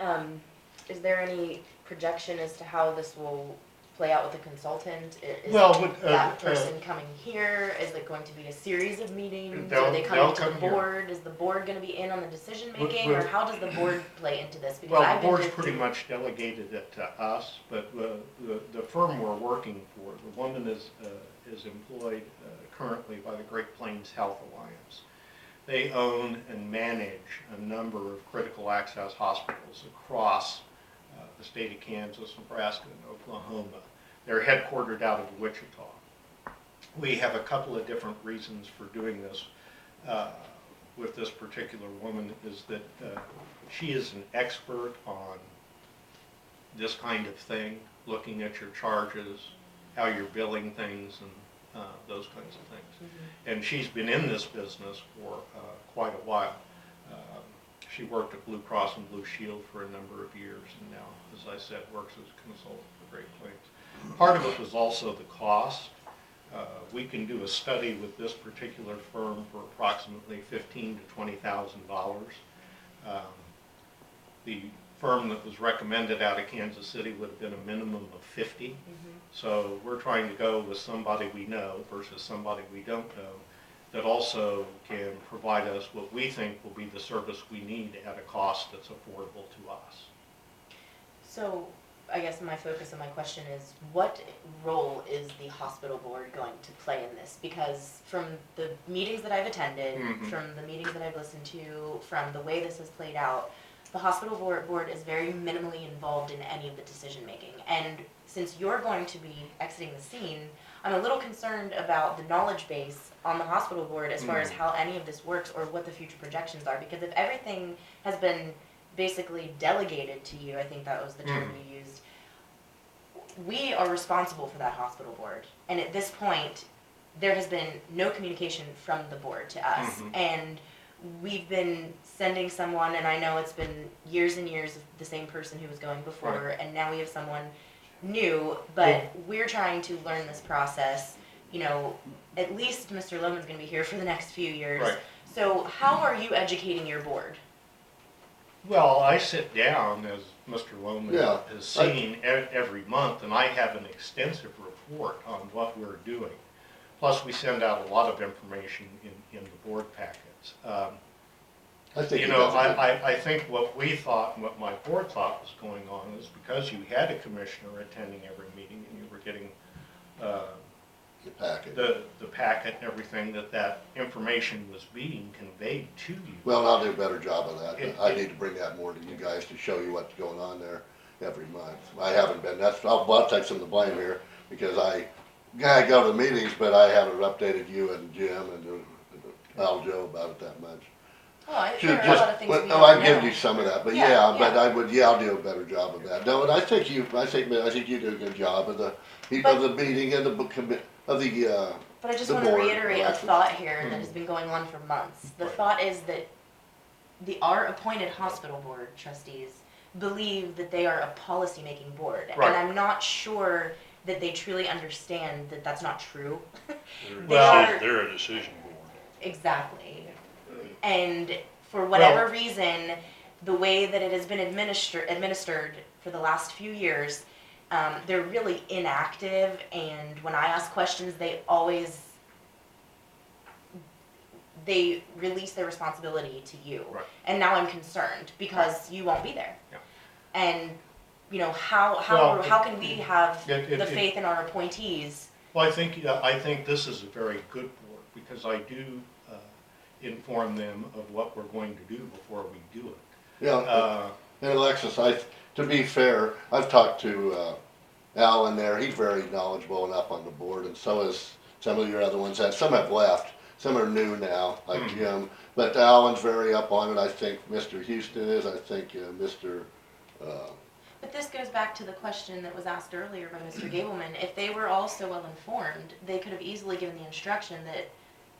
is there any projection as to how this will play out with the consultant? Is Well, that person coming here? Is it going to be a series of meetings? They'll- Are they they'll coming to the come here. board? Is the board gonna be in on the decision making, Well- or how does the board play into this? Because Well, I've the been board's to pretty three- much delegated it to us, but the firm we're working for, the woman is employed currently by the Great Plains Health Alliance. They own and manage a number of critical access hospitals across the state of Kansas, Nebraska, and Oklahoma. They're headquartered out of Wichita. We have a couple of different reasons for doing this with this particular woman, is that she is an expert on this kind of thing, looking at your charges, how you're billing things, and those kinds of things. Mhm. And she's been in this business for quite a while. She worked at Blue Cross and Blue Shield for a number of years, and now, as I said, works as a consultant for Great Plains. Part of it was also the cost. We can do a study with this particular firm for approximately $15,000 to $20,000. The firm that was recommended out of Kansas City would have been a minimum of 50. Mhm. So we're trying to go with somebody we know versus somebody we don't know, that also can provide us what we think will be the service we need at a cost that's affordable to us. So, I guess my focus of my question is, what role is the hospital board going to play in this? Because from the meetings that I've attended, Mhm. from the meetings that I've listened to, from the way this has played out, the hospital board is very minimally involved in any of the decision making. And since you're going to be exiting the scene, I'm a little concerned about the knowledge base on the hospital board as far as how any of this works or what the future projections are. Because if everything has been basically delegated to you, I think that was the term you used, we are responsible for that hospital board. And at this point, there has been no communication from the board to us. Mhm. And we've been sending someone, and I know it's been years and years of the same person who was going before, Right. and now we have someone new, but we're trying to learn this process. You know, at least Mr. Lohman's gonna be here for the next few years. Right. So how are you educating your board? Well, I sit down, as Mr. Lohman Yeah, has seen, every month, and I have an extensive report on what we're doing. Plus, we send out a lot of information in the board packets. I think You he know, does a good- I think what we thought, and what my board thought was going on is because you had a commissioner attending every meeting and you were getting the packet. the packet and everything, that information was being conveyed to you. Well, and I'll do a better job of that. I It- need to bring that more to you guys to show you what's going on there every month. I haven't been, I'll take some of the blame here, because I go to the meetings, but I haven't updated you and Jim and Al Joe about it that much. Oh, Ju- there are a just- lot of things we well, I don't give know. you some of that, but Yeah, but yeah. I'll do a better job of that. No, and I think you do a good job of the meeting and the book commit, of the, But I just the want to board reiterate a elections. thought here that has been going on for months. The Right. thought is that our appointed hospital board trustees believe that they are a policy-making board. Right. And I'm not sure that they truly understand that that's not true. Well- They're a decision board. Exactly. And for whatever Well- reason, the way that it has been administered for the last few years, they're really inactive, and when I ask questions, they release their responsibility to you. Right. And now I'm concerned because you won't be there. Yeah. And, you know, how Well, can we have it- the faith in our appointees? Well, I think this is a very good board, because I do inform them of what we're going to do before we do it. yeah. And Alexis, to be fair, I've talked to Alan there. He's very knowledgeable and up on the board, and so is some of your other ones. And some have left. Some are new now, like Mhm. Jim. But Alan's very up on it. I think Mr. Houston is. I think Mr. But this goes back to the question that was asked earlier by Mr. Gableman. If they were all so well informed, they could have easily given the instruction that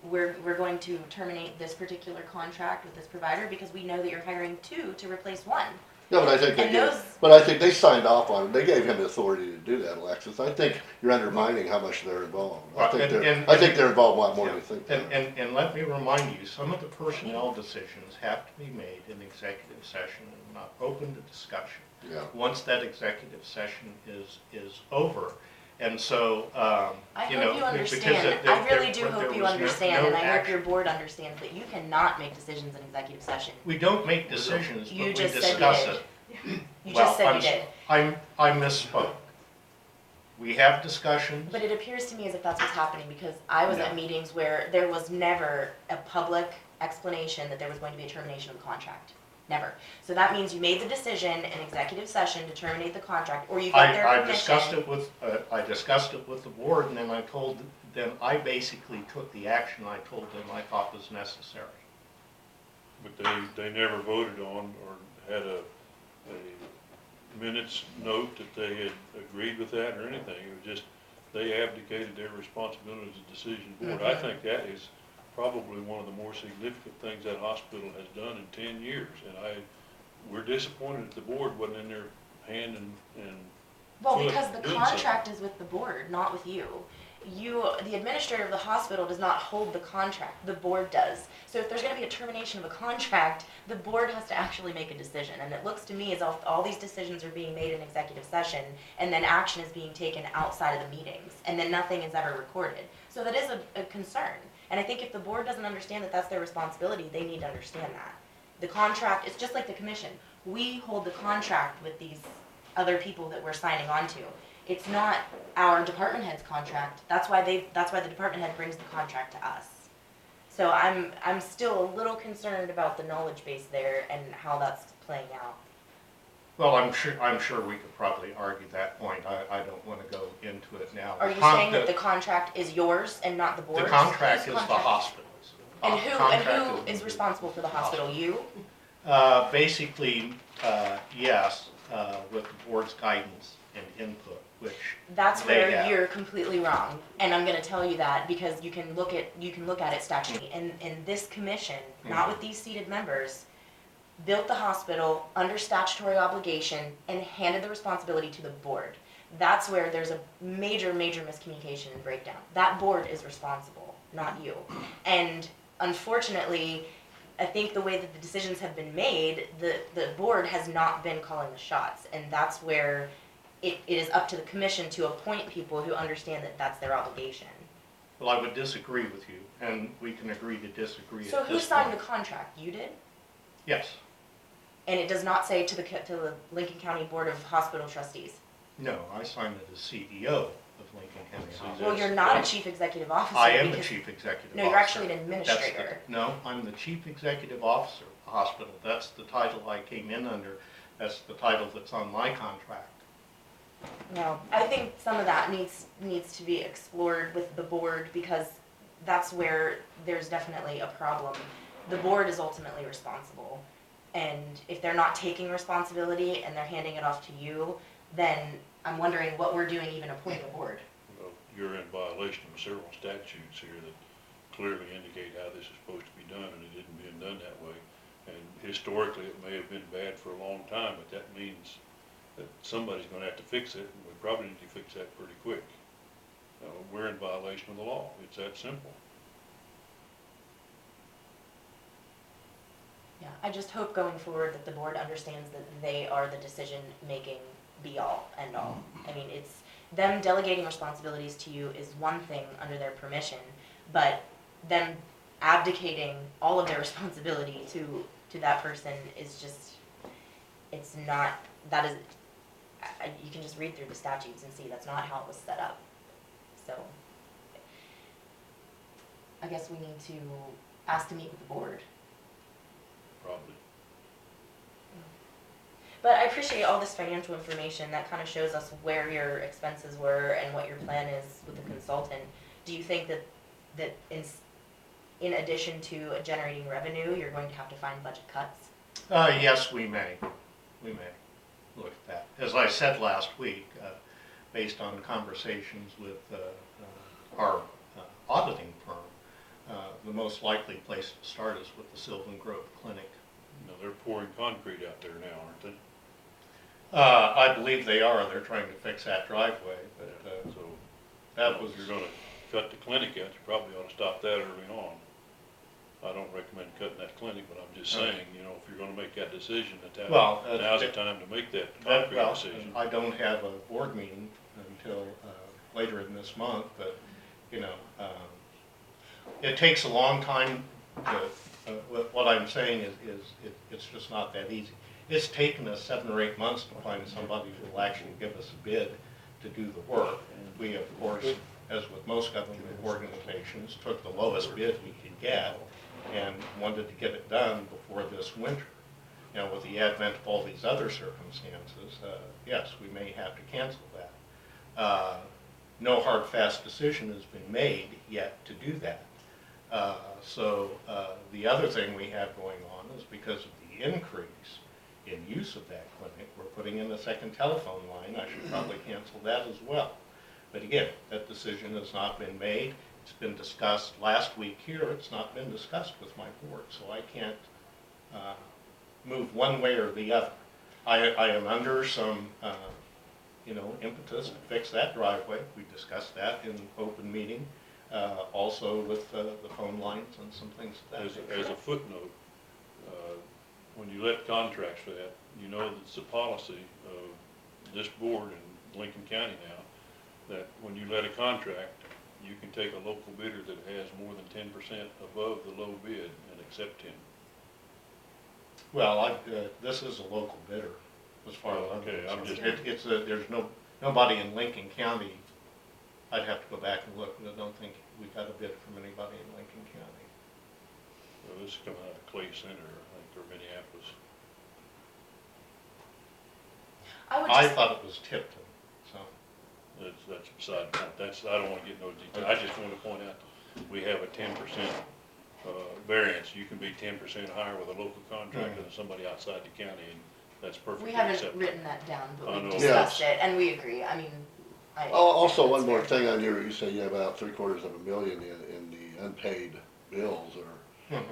we're going to terminate this particular contract with this provider because we know that you're hiring two to replace one. No, but I think And those- they signed off on it. They gave him the authority to do that, Alexis. I think you're undermining how much they're involved. I Right, think and- I think they're involved a lot more Yeah. than you think. they are. And let me remind you, some of the personnel decisions have to be made in executive session and not open to discussion. Yeah. once that executive session is over. And so, I you hope know, you because understand. I really do there hope you was understand, and I hope action. your board understands that you cannot make decisions in executive session. We don't make decisions, but You we just said you discuss did. it. You Well, just said you did. I misspoke. We have discussions. But it appears to me as if that's what's happening, because I was No. at meetings where there was never a public explanation that there was going to be a termination of the contract. Never. So that means you made the decision in executive session to terminate the contract, or you got their I permission. discussed it with the board, and then I told them, I basically took the action I told them I thought was necessary. But they never voted on or had a minutes note that they had agreed with that or anything. It was just, they abdicated their responsibility as a decision board. I think that is probably one of the more significant things that hospital has done in 10 years. And we're disappointed that the board wasn't in their hand and Well, foot because the doing contract is with the board, not with you. The administrator of the hospital does not hold the contract, the board does. So if there's gonna be a termination of a contract, the board has to actually make a decision. And it looks to me as if all these decisions are being made in executive session, and then action is being taken outside of the meetings, and then nothing is ever recorded. So that is a concern. And I think if the board doesn't understand that that's their responsibility, they need to understand that. The contract, it's just like the commission. We hold the contract with these other people that we're signing on to. It's not our department head's contract. That's why the department head brings the contract to us. So I'm still a little concerned about the knowledge base there and how that's playing out. Well, I'm sure we could probably argue that point. I don't want to go into it now. Are you saying that the contract is yours and not the board's? The contract Whose is the contract? hospital's. And who Contract is responsible for the hospital? You? Basically, yes, with the board's guidance and input, which That's they where have. you're completely wrong, and I'm going to tell you that because you can look at it statutorily. And this commission, not with these seated members, built the hospital under statutory obligation and handed the responsibility to the board. That's where there's a major miscommunication and breakdown. That board is responsible, not you. And unfortunately, I think the way that the decisions have been made, the board has not been calling the shots, and that's where it is up to the commission to appoint people who understand that that's their obligation. Well, I would disagree with you, and we can agree to disagree So at who this signed the point. contract? You did? Yes. And it does not say to the Lincoln County Board of Hospital Trustees. No, I signed it as CEO of Lincoln County Hospital. Well, you're not a chief executive officer. I am the because- chief executive officer. No, you're actually an That's the- administrator. No, I'm the chief executive officer of the hospital. That's the title I came in under. That's the title that's on my contract. No, I think some of that needs to be explored with the board because that's where there's definitely a problem. The board is ultimately responsible, and if they're not taking responsibility and they're handing it off to you, then I'm wondering what we're doing even appointing a board. Well, you're in violation of several statutes here that clearly indicate how this is supposed to be done, and it isn't being done that way. And historically, it may have been bad for a long time, but that means that somebody's gonna have to fix it, and we probably need to fix that pretty quick. We're in violation of the law. It's that simple. Yeah, I just hope going forward that the board understands that they are the decision-making be-all, end-all. I mean, it's, them delegating responsibilities to you is one thing under their permission, but them abdicating all of their responsibility to that person is just, it's not, that is, you can just read through the statutes and see that's not how it was set up. So, I guess we need to ask to meet with the board. Probably. But I appreciate all this financial information. That kind of shows us where your expenses were and what your plan is with the consultant. Do you think that in addition to generating revenue, you're going to have to find budget cuts? Yes, we may. We may look at that. As I said last week, based on conversations with our auditing firm, the most likely place to start is with the Sylvan Grove Clinic. You know, they're pouring concrete out there now, aren't they? I believe they are. They're trying to fix that driveway, but So, that was. if you're gonna cut the clinic out, you probably ought to stop that early on. I don't recommend cutting that clinic, but I'm just saying, you know, if you're gonna make that decision, Well, now's the time to make that That, concrete well, decision. I don't have a board meeting until later in this month, but, you know, it takes a long time to, what I'm saying is it's just not that easy. It's taken us 7 or 8 months to find somebody who will actually give us a bid to do the work. We, of course, as with most government organizations, took the lowest bid we could get and wanted to get it done before this winter. You know, with the advent of all these other circumstances, yes, we may have to cancel that. No hard, fast decision has been made yet to do that. So the other thing we have going on is because of the increase in use of that clinic, we're putting in a second telephone line. I should probably cancel that as well. But again, that decision has not been made. It's been discussed last week here. It's not been discussed with my board, so I can't move one way or the other. I am under some, you know, impetus to fix that driveway. We discussed that in open meeting, also with the phone lines and some things of that. As a footnote, when you let contracts for that, you know that it's a policy of this board in Lincoln County now, that when you let a contract, you can take a local bidder that has more than 10% above the low bid and accept him. Well, this is a local bidder, as far as I'm Okay, I'm concerned. just- There's nobody in Lincoln County. I'd have to go back and look, but I don't think we got a bid from anybody in Lincoln County. Well, this is coming out of Clay Center, I think, or Minneapolis. I thought it was Tipton, so. That's beside the point. I don't wanna get no detail. I just wanna point out, we have a 10% variance. You can be 10% higher with a local contractor than somebody outside the county, and that's perfectly We haven't acceptable. written that down, I but we know. discussed it, and we agree. I mean, Also, one that's more fair. thing on you say you have about $750,000 in the unpaid bills, or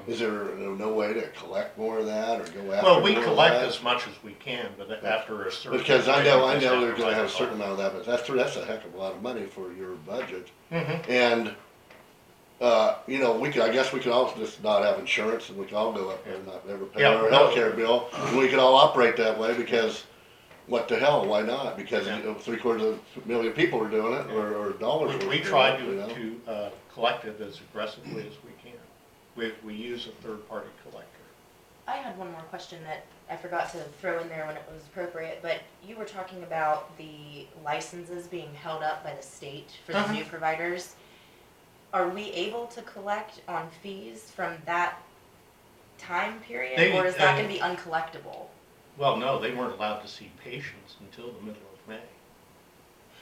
is there no way to collect more of that, or go after Well, we more of collect that? as much as we can, but after a certain. Because I time, know we just they're to gonna write have a it certain off. amount of that, but that's a heck of a lot of money for your budget. Mhm. And, you know, I guess we could all just not have insurance, and we could all go up there and not ever pay Yeah, our no. healthcare bill, and we could all operate that way, because what the hell, why not? Because Yeah. you know, 750,000 people are doing it, or dollars worth We doing try it, you know? to collect it as aggressively as we can. We use a third-party collector. I had one more question that I forgot to throw in there when it was appropriate, but you were talking about the licenses being held up by the state for the new providers. Are we able to collect on fees from that time period, or is that gonna be uncollectible? Well, no, they weren't allowed to see patients until the middle of May.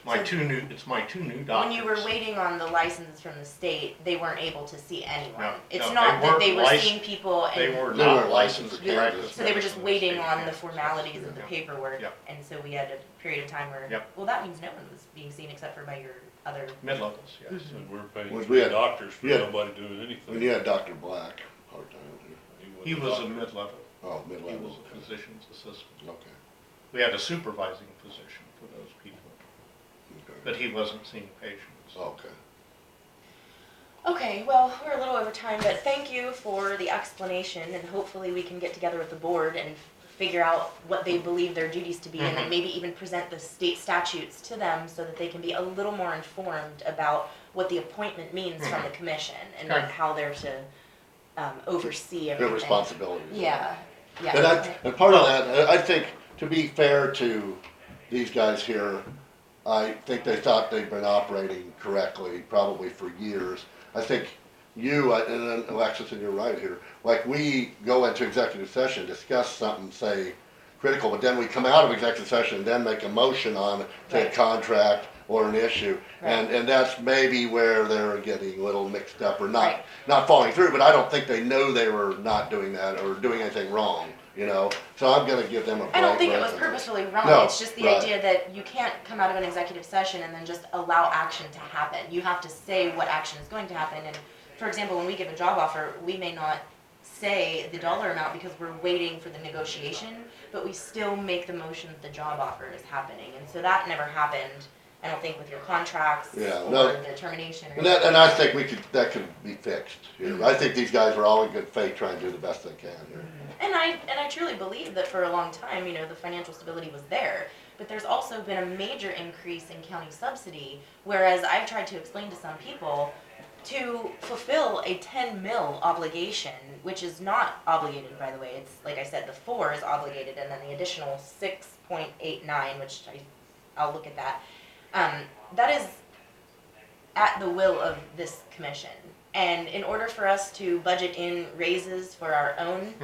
It's my two new doctors. When you were waiting on the license from the state, they weren't able to see anyone. No, It's no, not they that they weren't were seeing people They and, were They not weren't licensed licensed for to Kansas. practice so they were just medicine in the waiting state of on the Kansas. formalities of the Yeah. paperwork. Yep. And so we had a period of time where, Yep. well, that means no one was being seen except for by your other. Mid-levels, yes. And we're paying Well, we 3 had- doctors for we had- nobody doing anything. And you had Dr. Black part-time here. He wasn't was a doctor. mid-level. Oh, He mid-level. was a physician's assistant. Okay, We had a supervising physician for those people, okay, but he wasn't seeing patients. okay. Okay, well, we're a little over time, but thank you for the explanation, and hopefully we can get together with the board and figure out what they believe their duties to be, and then maybe even present the state statutes to them so that they can be a little more informed about what the appointment means from the commission and Okay. how they're to oversee everything. Their responsibilities. Yeah, yeah. And part of that, I think, to be fair to these guys here, I think they thought they'd been operating correctly, probably for years. I think you, and then Alexis, and you're right here, like we go into executive session, discuss something, say, critical, but then we come out of executive session and then make a motion on, say, a Right. contract or an issue. Right. And that's maybe where they're getting a little mixed up, or Right. not following through, but I don't think they know they were not doing that or doing anything wrong, you know? So I'm gonna give them a break. I don't think it was right now. purposefully wrong, No, it's just the right. idea that you can't come out of an executive session and then just allow action to happen. You have to say what action is going to happen, and for example, when we give a job offer, we may not say the dollar amount because we're waiting for the negotiation, but we still make the motion that the job offer is happening, and so that never happened. I don't think with your contracts Yeah, or no. the termination or And I think that could be fixed here. I think these guys are all in good faith trying to do the best they can here. And I truly believe that for a long time, the financial stability was there. But there's also been a major increase in county subsidy, whereas I've tried to explain to some people, to fulfill a 10 mil obligation, which is not obligated, by the way. It's, like I said, the 4 is obligated, and then the additional 6.89, which I'll look at that. That is at the will of this commission. And in order for us to budget in raises for our own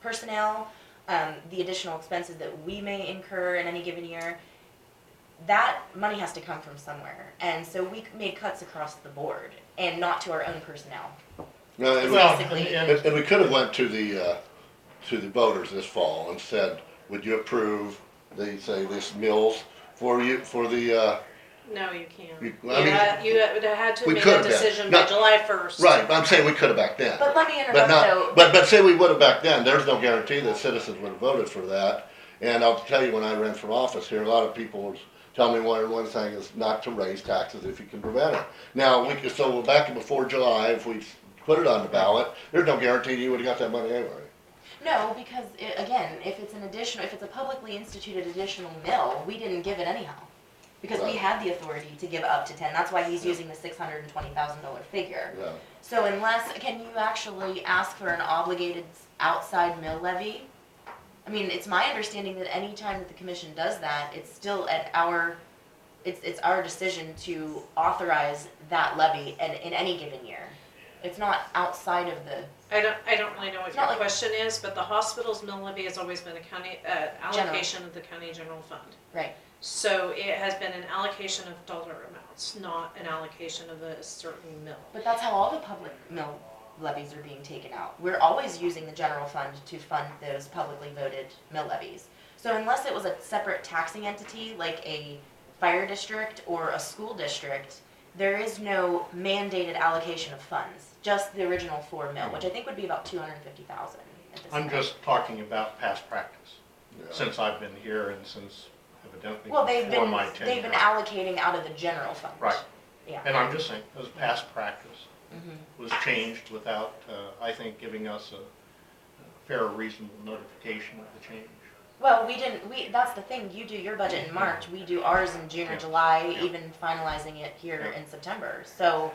personnel, the additional expenses that we may incur in any given year, that money has to come from somewhere. And so we made cuts across the board and not to our own personnel. No, and, Well, Basically. and we could have went to the voters this fall and said, would you approve this mills for the, No, you can't. You- You, I mean, would have had to we make could a have been. decision No. by July 1st. right, I'm saying we could have back then. But let me But interrupt though. not, but say we would have back then, there's no guarantee that citizens would have voted for that. And I'll tell you, when I ran for office here, a lot of people was telling me one thing is not to raise taxes if you can prevent it. Now, so back before July, if we put it on the ballot, there's no guarantee you would have got that money anyway. No, because again, if it's a publicly instituted additional mill, we didn't give it anyhow. Because we Right. had the authority to give up to 10. That's why he's using the $620,000 figure. Yeah. So can you actually ask for an obligated outside mill levy? I mean, it's my understanding that any time that the commission does that, it's still it's our decision to authorize that levy in any given year. It's not outside of the I don't really know what It's your not like- question is, but the hospital's mill levy has always been a county, allocation of the county general fund. right. So it has been an allocation of dollar amounts, not an allocation of a certain mill. But that's how all the public mill levies are being taken out. We're always using the general fund to fund those publicly voted mill levies. So unless it was a separate taxing entity, like a fire district or a school district, there is no mandated allocation of funds, just the original 4 mil, which I think would be about 250,000 at this I'm point. just talking about past practice, Yeah. since I've been here and since evidently Well, before my tenure. they've been allocating out of the general fund. Right. Yeah. And I'm just saying, as past practice Mhm. was changed without, I think, giving us a fair, reasonable notification of the change. Well, that's the thing, you do your budget in March, we do ours in June or Yeah. July, Yeah. even finalizing it here Yeah. in September. So,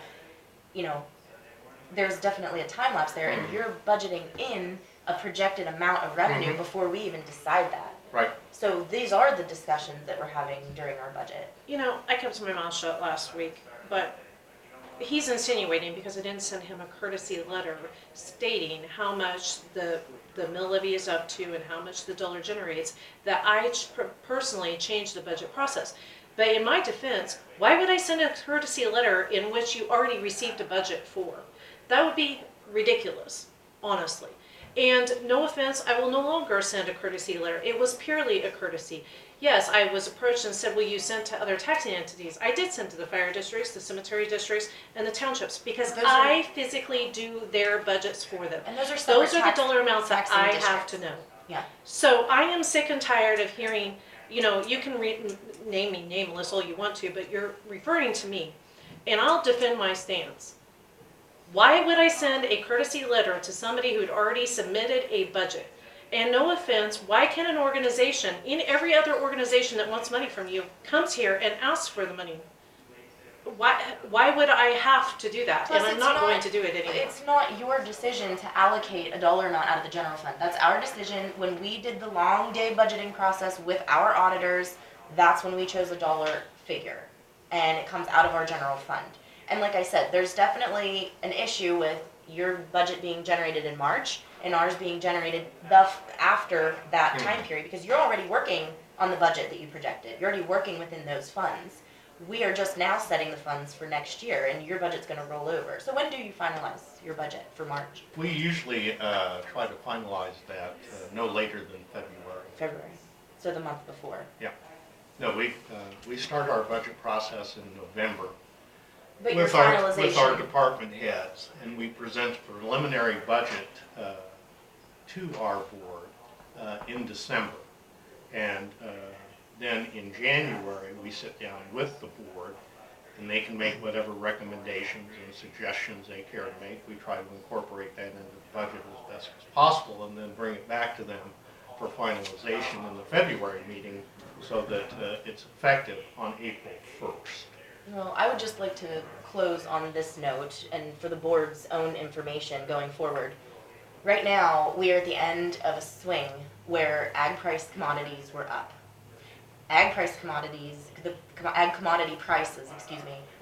there's definitely a time lapse there, and you're budgeting in a projected amount of revenue Mhm. before we even decide that. Right. So these are the discussions that we're having during our budget. I kept my mouth shut last week, but he's insinuating, because I didn't send him a courtesy letter stating how much the mill levy is up to and how much the dollar generates, that I personally changed the budget process. But in my defense, why would I send a courtesy letter in which you already received a budget for? That would be ridiculous, honestly. And no offense, I will no longer send a courtesy letter. It was purely a courtesy. Yes, I was approached and said, will you send to other taxing entities? I did send to the fire districts, the cemetery districts, and the townships, because Those are- I physically do their budgets for them. And those are Those separate are the dollar amounts that taxing I have districts. to know. Yeah. So I am sick and tired of hearing, you can name me nameless all you want to, but you're referring to me, and I'll defend my stance. Why would I send a courtesy letter to somebody who'd already submitted a budget? And no offense, why can an organization, in every other organization that wants money from you, comes here and asks for the money? Why would I have to do that? Plus, And I'm it's not going not- to do it anymore. It's not your decision to allocate a dollar amount out of the general fund. That's our decision. When we did the long day budgeting process with our auditors, that's when we chose a dollar figure. And it comes out of our general fund. And like I said, there's definitely an issue with your budget being generated in March and ours being generated after that time period, because you're already working on the budget that you projected. You're already working within those funds. We are just now setting the funds for next year, and your budget's gonna roll over. So when do you finalize your budget for March? We usually try to finalize that no later than February. February. So the month before. No, we start our budget process in November But your with our finalization, department heads, and we present a preliminary budget to our board in December. And Then in January, we sit down with the board, and they can make whatever recommendations and suggestions they care to make. We try to incorporate that into the budget as best as possible, and then bring it back to them for finalization in the February meeting, so that it's effective on April 1st. Well, I would just like to close on this note, and for the board's own information going forward. Right now, we are at the end of a swing where ag price commodities were up. Ag commodity prices,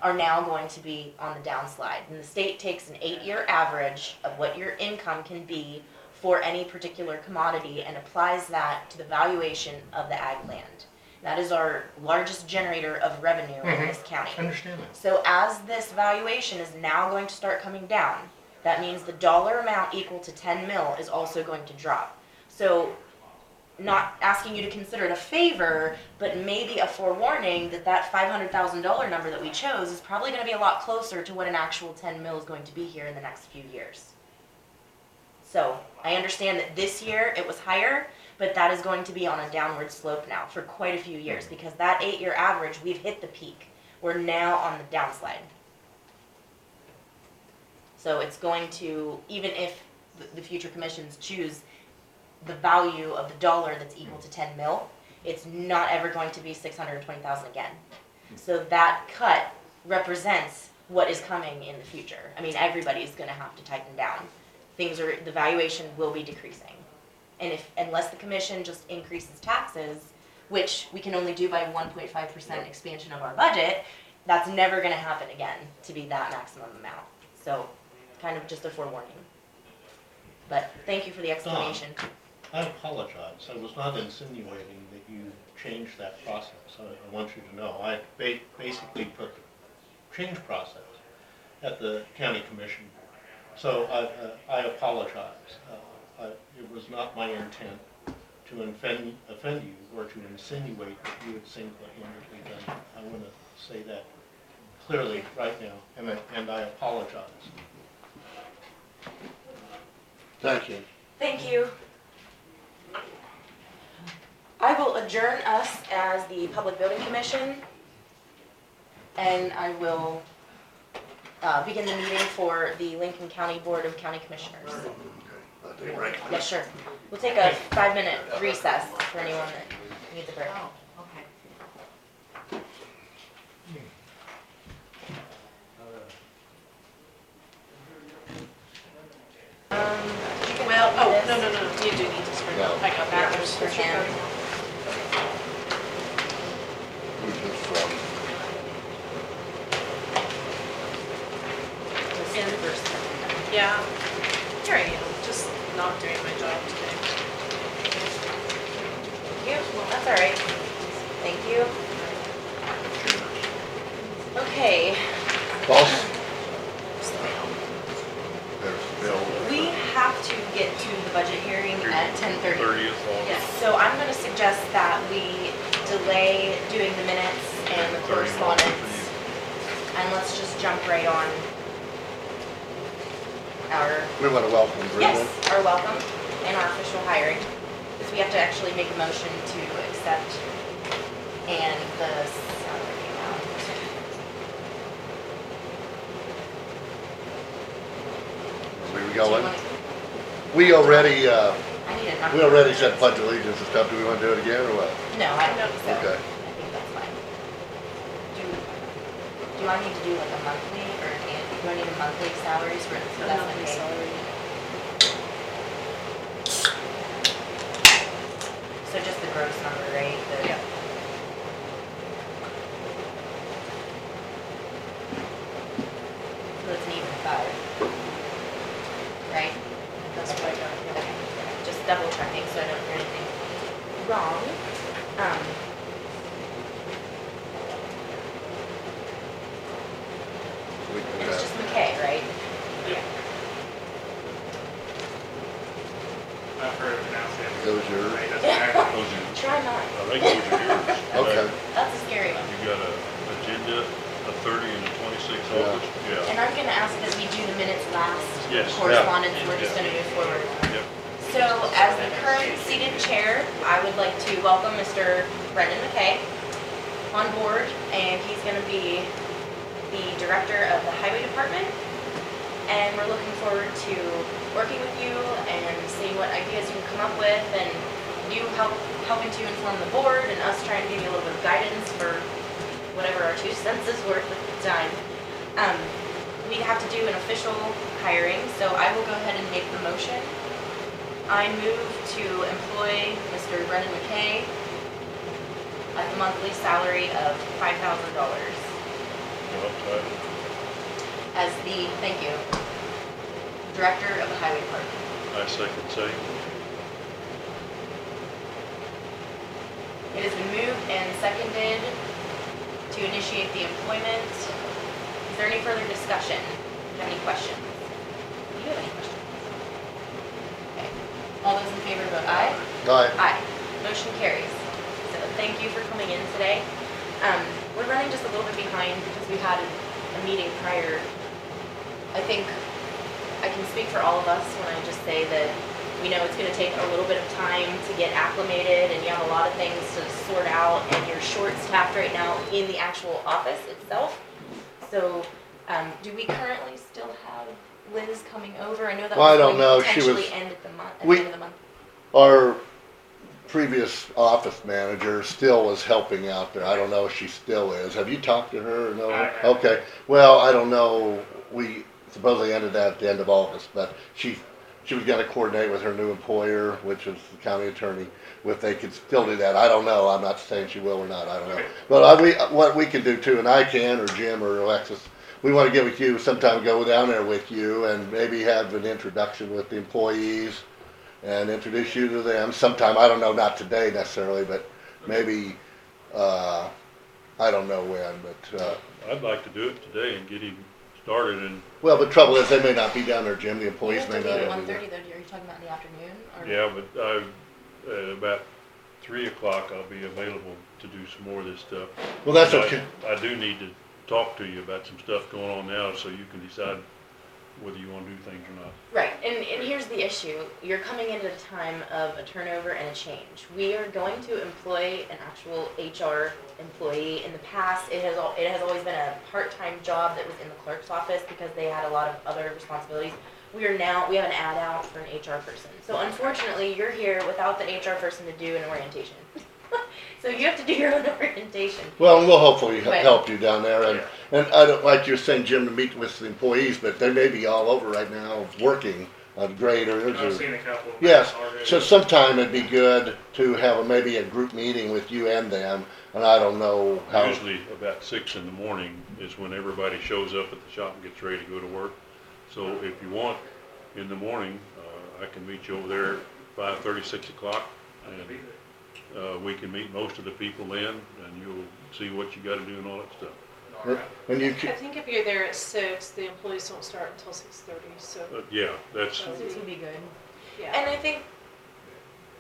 are now going to be on the downslide. And the state takes an 8-year average of what your income can be for any particular commodity and applies that to the valuation of the ag land. That is our largest generator of revenue in this county. I understand that. So as this valuation is now going to start coming down, that means the dollar amount equal to 10 mil is also going to drop. So not asking you to consider it a favor, but maybe a forewarning that that $500,000 number that we chose is probably going to be a lot closer to what an actual 10 mil is going to be here in the next few years. So I understand that this year it was higher, but that is going to be on a downward slope now for quite a few years, because that 8-year average, we've hit the peak. We're now on the downslide. So it's going to, even if the future commissions choose the value of the dollar that's equal to 10 mil, it's not ever going to be 620,000 again. So that cut represents what is coming in the future. I mean, everybody's going to have to tighten down. The valuation will be decreasing. And unless the commission just increases taxes, which we can only do by 1.5% expansion of our budget, that's never going to happen again to be that maximum amount. So kind of just a forewarning. But thank you for the explanation. I apologize. I was not insinuating that you changed that process. I want you to know. I basically put the change process at the county commission. So I apologize. It was not my intent to offend you or to insinuate that you had single-handedly done it. I want to say that clearly right now, and I apologize. Thank you. Thank you. I will adjourn us as the Public Building Commission, and I will begin the meeting for the Lincoln County Board of County Commissioners. I'll take a break. Yes, sure. We'll take a 5-minute recess for anyone that needs a break. You can Well, copy this. no, you do need to spread it out. I got That that. was for him. Who's this from? Just in the first. Yeah, here I am, just not doing my job today. Thank you. That's all right. Thank you. Okay. Boss? There's Bill. We have to get to the budget hearing at 10:30. 30th, Yes, so I'm gonna suggest that we delay doing the minutes and the correspondence, and let's just jump right on our, We want to welcome Brendan. yes, our welcome and our official hiring. Because we have to actually make a motion to accept and the salary amount. We Do you going? wanna- We already, I need a number. we already said pledge allegiance and stuff. Do we want to do it again or what? No, I don't think so. Okay. I think that's fine. Do I need to do like a monthly or do I need a monthly salaries for so that's Monthly okay? salary. So just the gross number, right? The- Yeah. So it's an even 5. Right? That's what I got. Okay. Just double checking so I don't hear anything wrong. We can, And it's just McKay, right? Yeah. I've heard it pronounced it. Those yours? It doesn't matter. Those are, Try not. I think those are yours. Okay. That's a scary one. You got a agenda, a 30 and a 26 Yeah. August? Yeah. And I'm gonna ask that we do the minutes last. Yes. Correspondence, Yeah. we're just Yeah. gonna move forward. Yep. So as the current seated chair, I would like to welcome Mr. Brendan McKay on board, and he's gonna be the director of the highway department. And we're looking forward to working with you and seeing what ideas you can come up with, and you helping to inform the board and us trying to give you a little bit of guidance for whatever our 2 cents is worth at the time. We have to do an official hiring, so I will go ahead and make the motion. I move to employ Mr. Brendan McKay at the monthly salary of $5,000 as the, thank you, director of the highway department. I second say. It has been moved and seconded to initiate the employment. Is there any further discussion? Do you have any questions? Do you have any questions? Okay. All those in favor vote aye. Aye. Aye. Motion carries. So thank you for coming in today. We're running just a little bit behind because we had a meeting prior. I think I can speak for all of us when I just say that we know it's gonna take a little bit of time to get acclimated, and you have a lot of things to sort out, and you're short-staffed right now in the actual office itself. So, do we currently still have Liz coming over? I know that Well, I was don't going know. to She potentially was- end at the month, at we- the end of the month. Our previous office manager still was helping out there. I don't know if she still is. Have you talked to her or no? I haven't. Okay. Well, I don't know. We supposedly ended that at the end of August, but she was gonna coordinate with her new employer, which is the county attorney, if they could still do that. I don't know. I'm not saying she will or not. I don't know. Okay. But what we can do too, and I can, or Jim or Alexis, we wanna get with you sometime, go down there with you and maybe have an introduction with the employees and introduce you to them sometime. I don't know, not today necessarily, but maybe, I don't know when, but, I'd like to do it today and get him started, and, well, the trouble is they may not be down there, Jim. The You employees have may to not be be at there. 1:30 though, are you talking about in the afternoon? Or? yeah, but at about 3 o'clock, I'll be available to do some more of this stuff. Well, that's And okay. I do need to talk to you about some stuff going on now, so you can decide whether you wanna do things or not. Right, and here's the issue. You're coming in at a time of a turnover and a change. We are going to employ an actual HR employee. In the past, it has always been a part-time job that was in the clerk's office because they had a lot of other responsibilities. We have an ad out for an HR person. So unfortunately, you're here without the HR person to do an orientation. So you have to do your own orientation. Well, we'll hopefully Right. help you down there, and I don't, like you're saying, Jim, to meet with the employees, but they may be all over right now working on graders I've or. seen a couple of Yes, them already. so sometime it'd be good to have maybe a group meeting with you and them, and I don't know how. Usually about 6 in the morning is when everybody shows up at the shop and gets ready to go to work. So if you want, in the morning, I can meet you over there at 5:30, 6 o'clock, and we can meet most of the people then, and you'll see what you gotta do and all that stuff. All right. And you I can, think if you're there at 6, the employees don't start until 6:30, so, But yeah, that's, This would be good. yeah. And I think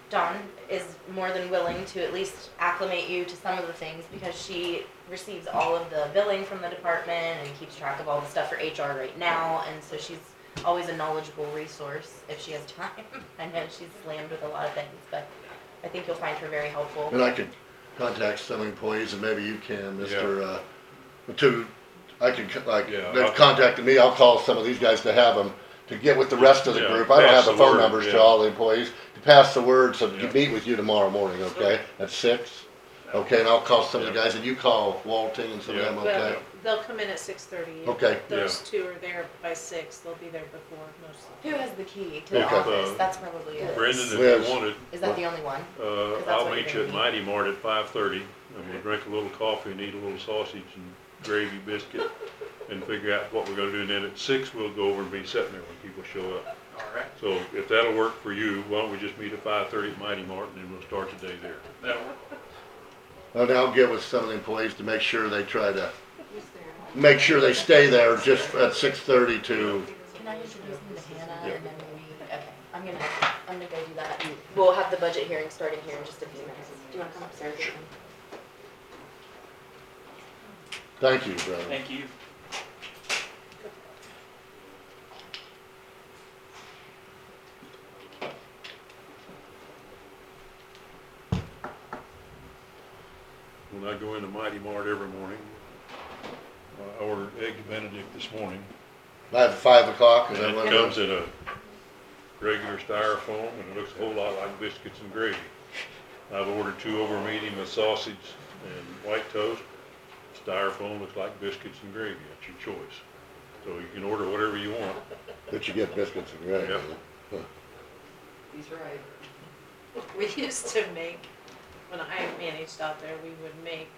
Dawn is more than willing to at least acclimate you to some of the things because she receives all of the billing from the department and keeps track of all the stuff for HR right now, and so she's always a knowledgeable resource if she has time. I know she's slammed with a lot of things, but I think you'll find her very helpful. and I could contact some employees, and maybe you can, Mr. Yeah, they've I'll- contacted me, I'll call some of these guys to have them, to get with the rest of the Yeah, group. I don't have pass the the phone word, numbers to yeah. all the employees, to pass the word, so to Yeah. meet with you tomorrow morning, okay, at 6? Okay, and I'll call some of the guys, and you call Walton and some of Yeah. them, Well, okay? they'll come in at 6:30. Okay. Those 2 are there by 6, they'll be there before most of Who has the key to the Okay. office? That's probably it. Brendan, if Liz. you wanted, Is that the only one? that's I'll what meet you're you at gonna Mighty Mart at 5:30, and we'll drink a little coffee and eat a little sausage and gravy biscuit, and figure out what we're gonna do, and then at 6, we'll go over and be sitting there when people show up. All right. So if that'll work for you, why don't we just meet at 5:30 at Mighty Mart, and then we'll start the day there. That'll work. And I'll get with some of the employees to make sure they make sure they stay there just at 6:30 to, Can I introduce him to Hannah Yeah. and then maybe, okay, I'm gonna go do that. We'll have the budget hearing starting here in just a few minutes. Do you wanna come upstairs? Sure. thank you, brother. Thank you. when I go into Mighty Mart every morning. I ordered eggs Benedict this morning. At 5 o'clock, is And that it what it comes is? in a regular styrofoam and it looks a whole lot like biscuits and gravy. I've ordered 2 over medium with sausage and white toast. Styrofoam looks like biscuits and gravy, that's your choice. So you can order whatever you want. But you get biscuits and gravy. Yep. Huh. He's right. We used to make, when I managed out there, we would make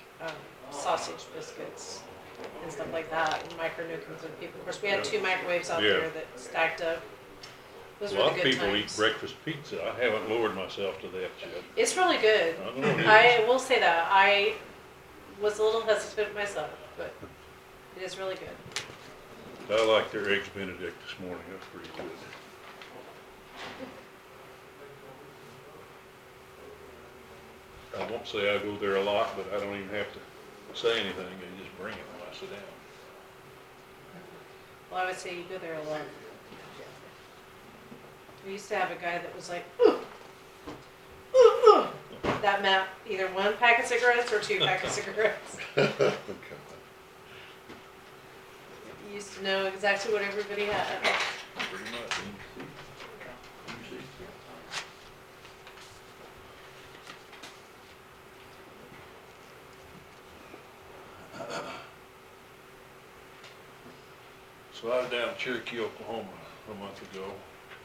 sausage biscuits and stuff like that, and micro nukems and people. Of course, we had 2 microwaves out Yeah. there that stacked up. Those A were lot the of good people eat times. breakfast pizza. I haven't lowered myself to that yet. It's really good. I know it is. I will say that. I was a little hesitant myself, but it is really good. I like their eggs Benedict this morning, that's pretty good. I won't say I go there a lot, but I don't even have to say anything, they just bring it when I sit down. Well, I would say you go there a lot. We used to have a guy that was like, ooh, ooh, ooh. That meant either 1 pack of cigarettes or 2 pack of cigarettes. Okay. He used to know exactly what everybody had. Pretty much. So I was down in Cherokee, Oklahoma a month ago,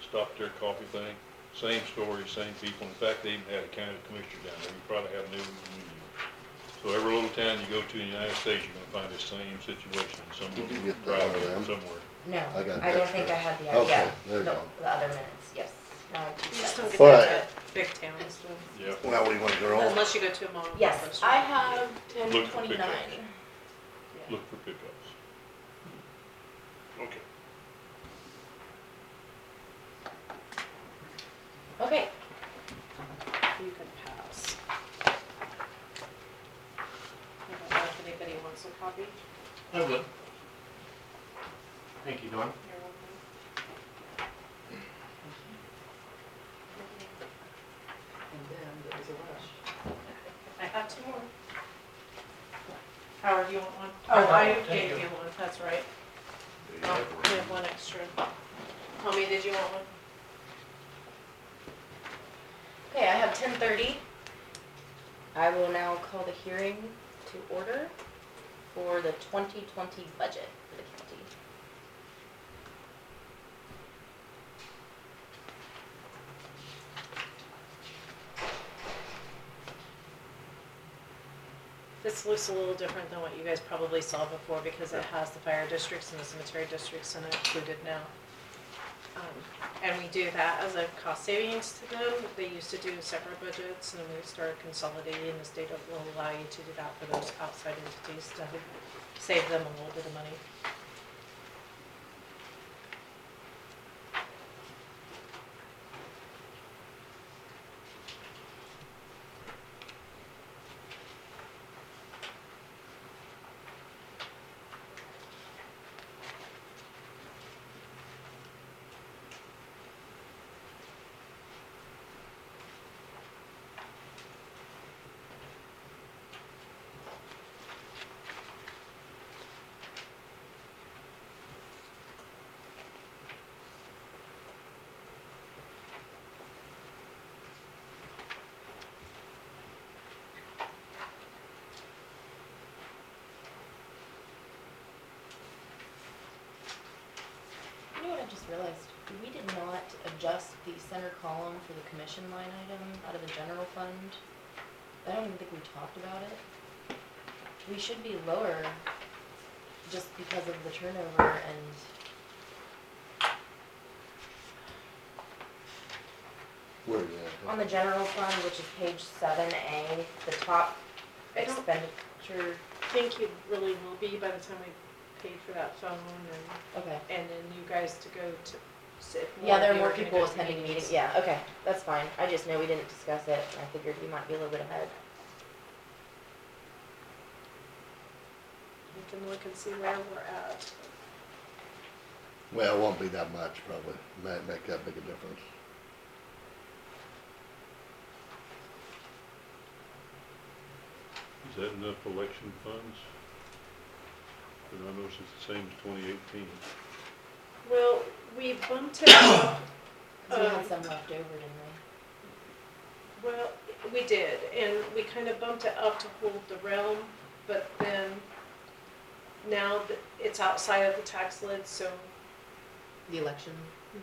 stopped their coffee thing, same story, same people. In fact, they even had a county commissioner down there, you probably have new. So every little town you go to in the United States, you're gonna find the same situation, some Did you little get that driveway one of them? somewhere. No, I got I don't extra. think I had the, Okay, yeah, there you no, go. the other minutes, yes. Now I have two You just don't sets. get All that right. at big towns, so. Yeah. Well, what do you want, girl? Unless you go to a mom and pop Yes, store. I have Look for 1029. pickups. Look for pickups. Okay. Okay, You can pass. I don't know if anybody wants a copy. I would. Thank you, Dawn. You're welcome. And then there was a rush. I have 2 more. Howard, you want one? Oh, Oh, I thank gave you. you one, that's right. There you Oh, have we have 1 extra. Tommy, did you want one? okay, I have 10:30. I will now call the hearing to order for the 2020 budget for the county. This looks a little different than what you guys probably saw before because it has the fire districts and the cemetery districts in it included now. And we do that as a cost savings to them. They used to do separate budgets and then we started consolidating. The state will allow you to do that for those outside entities to save them a little bit of money. You know what I just realized? We did not adjust the center column for the commission line item out of the general fund. I don't even think we talked about it. We should be lower just because of the turnover and Where you at? on the general fund, which is page 7A, the top I don't expenditure, think you really will be by the time we paid for that phone okay. and then you guys to go to sit. Yeah, there of are you more gonna people go to attending meetings, meetings. yeah, okay, that's fine. I just know we didn't discuss it, and I figured we might be a little bit ahead. You can look and see where we're at. Well, it won't be that much, probably. Might make that big a difference. Is that enough election funds? But I noticed it's the same as 2018. Well, we bumped it up. Cause we had some left over, didn't we? Well, we did, and we kind of bumped it up to hold the realm, but then now that it's outside of the tax lid, so. The election.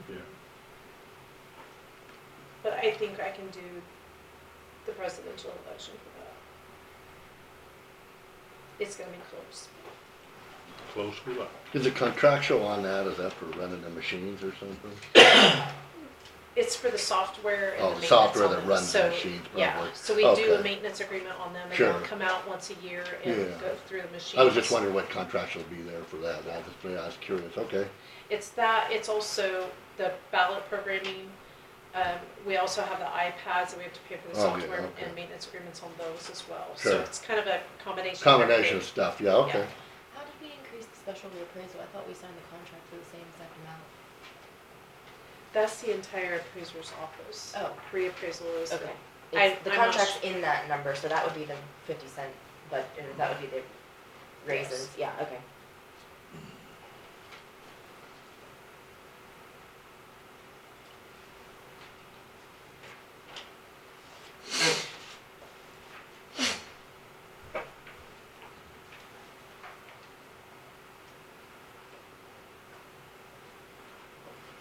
Yeah. But I think I can do the presidential election for that. It's gonna be close. Close we like. Is it contractual on that? Is that for running the machines or something? It's for the software and Oh, the the maintenance software on that them. runs the So, machines, yeah, probably. so we do a Okay. maintenance agreement on them, and Sure. they'll come out once a year and Yeah. go through the machines. I was just wondering what contractual would be there for that. I was curious. Okay. It's that, it's also the ballot programming. We also have the iPads, and we have to pay for the Oh, yeah, software okay. and maintenance agreements on those as well. Sure. So it's kind of a combination. of Combination everything. of stuff. Yeah. Okay. How did we increase the special reappraisal? I thought we signed the contract for the same exact amount. That's the entire appraiser's office. Oh. Reappraisal is. Okay. I- It's, the I'm not contract's in that number, so that would be the 50 cent, but that would be the raises. Yeah, okay.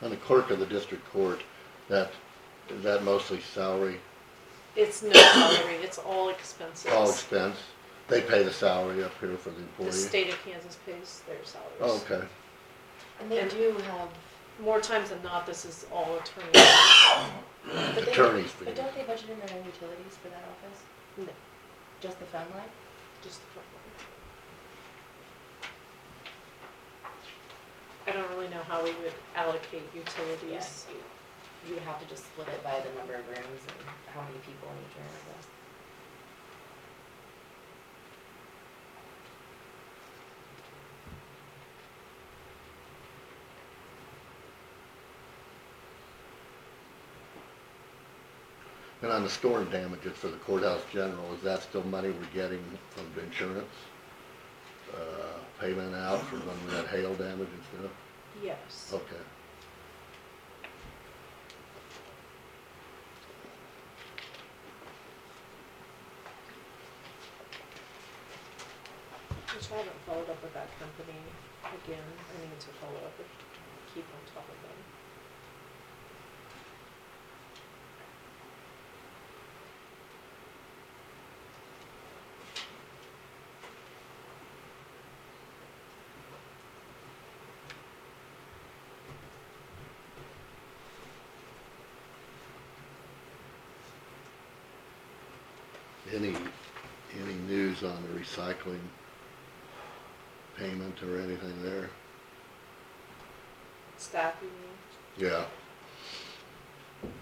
On the clerk of the district court, is that mostly salary, It's no salary, it's all expenses. all expense? They pay the salary up here for the The employee? state of Kansas pays their salaries. Oh, okay. And they do have, More times than not, this is all attorney. but they, Attorney's fee. but don't they budget in their own utilities for that office? No, Just the phone line? just the front line. I don't really know how we would allocate utilities. Yes. You would have to just split it by the number of rooms and how many people in each room, I guess. And on the storm damages for the courthouse general, is that still money we're getting from the insurance? Payment out for when we had hail damage and stuff? Yes. Okay. Which I haven't followed up with that company again. I need to follow up and keep on top of them. Any news on the recycling payment or anything there? Staff, you mean? Yeah.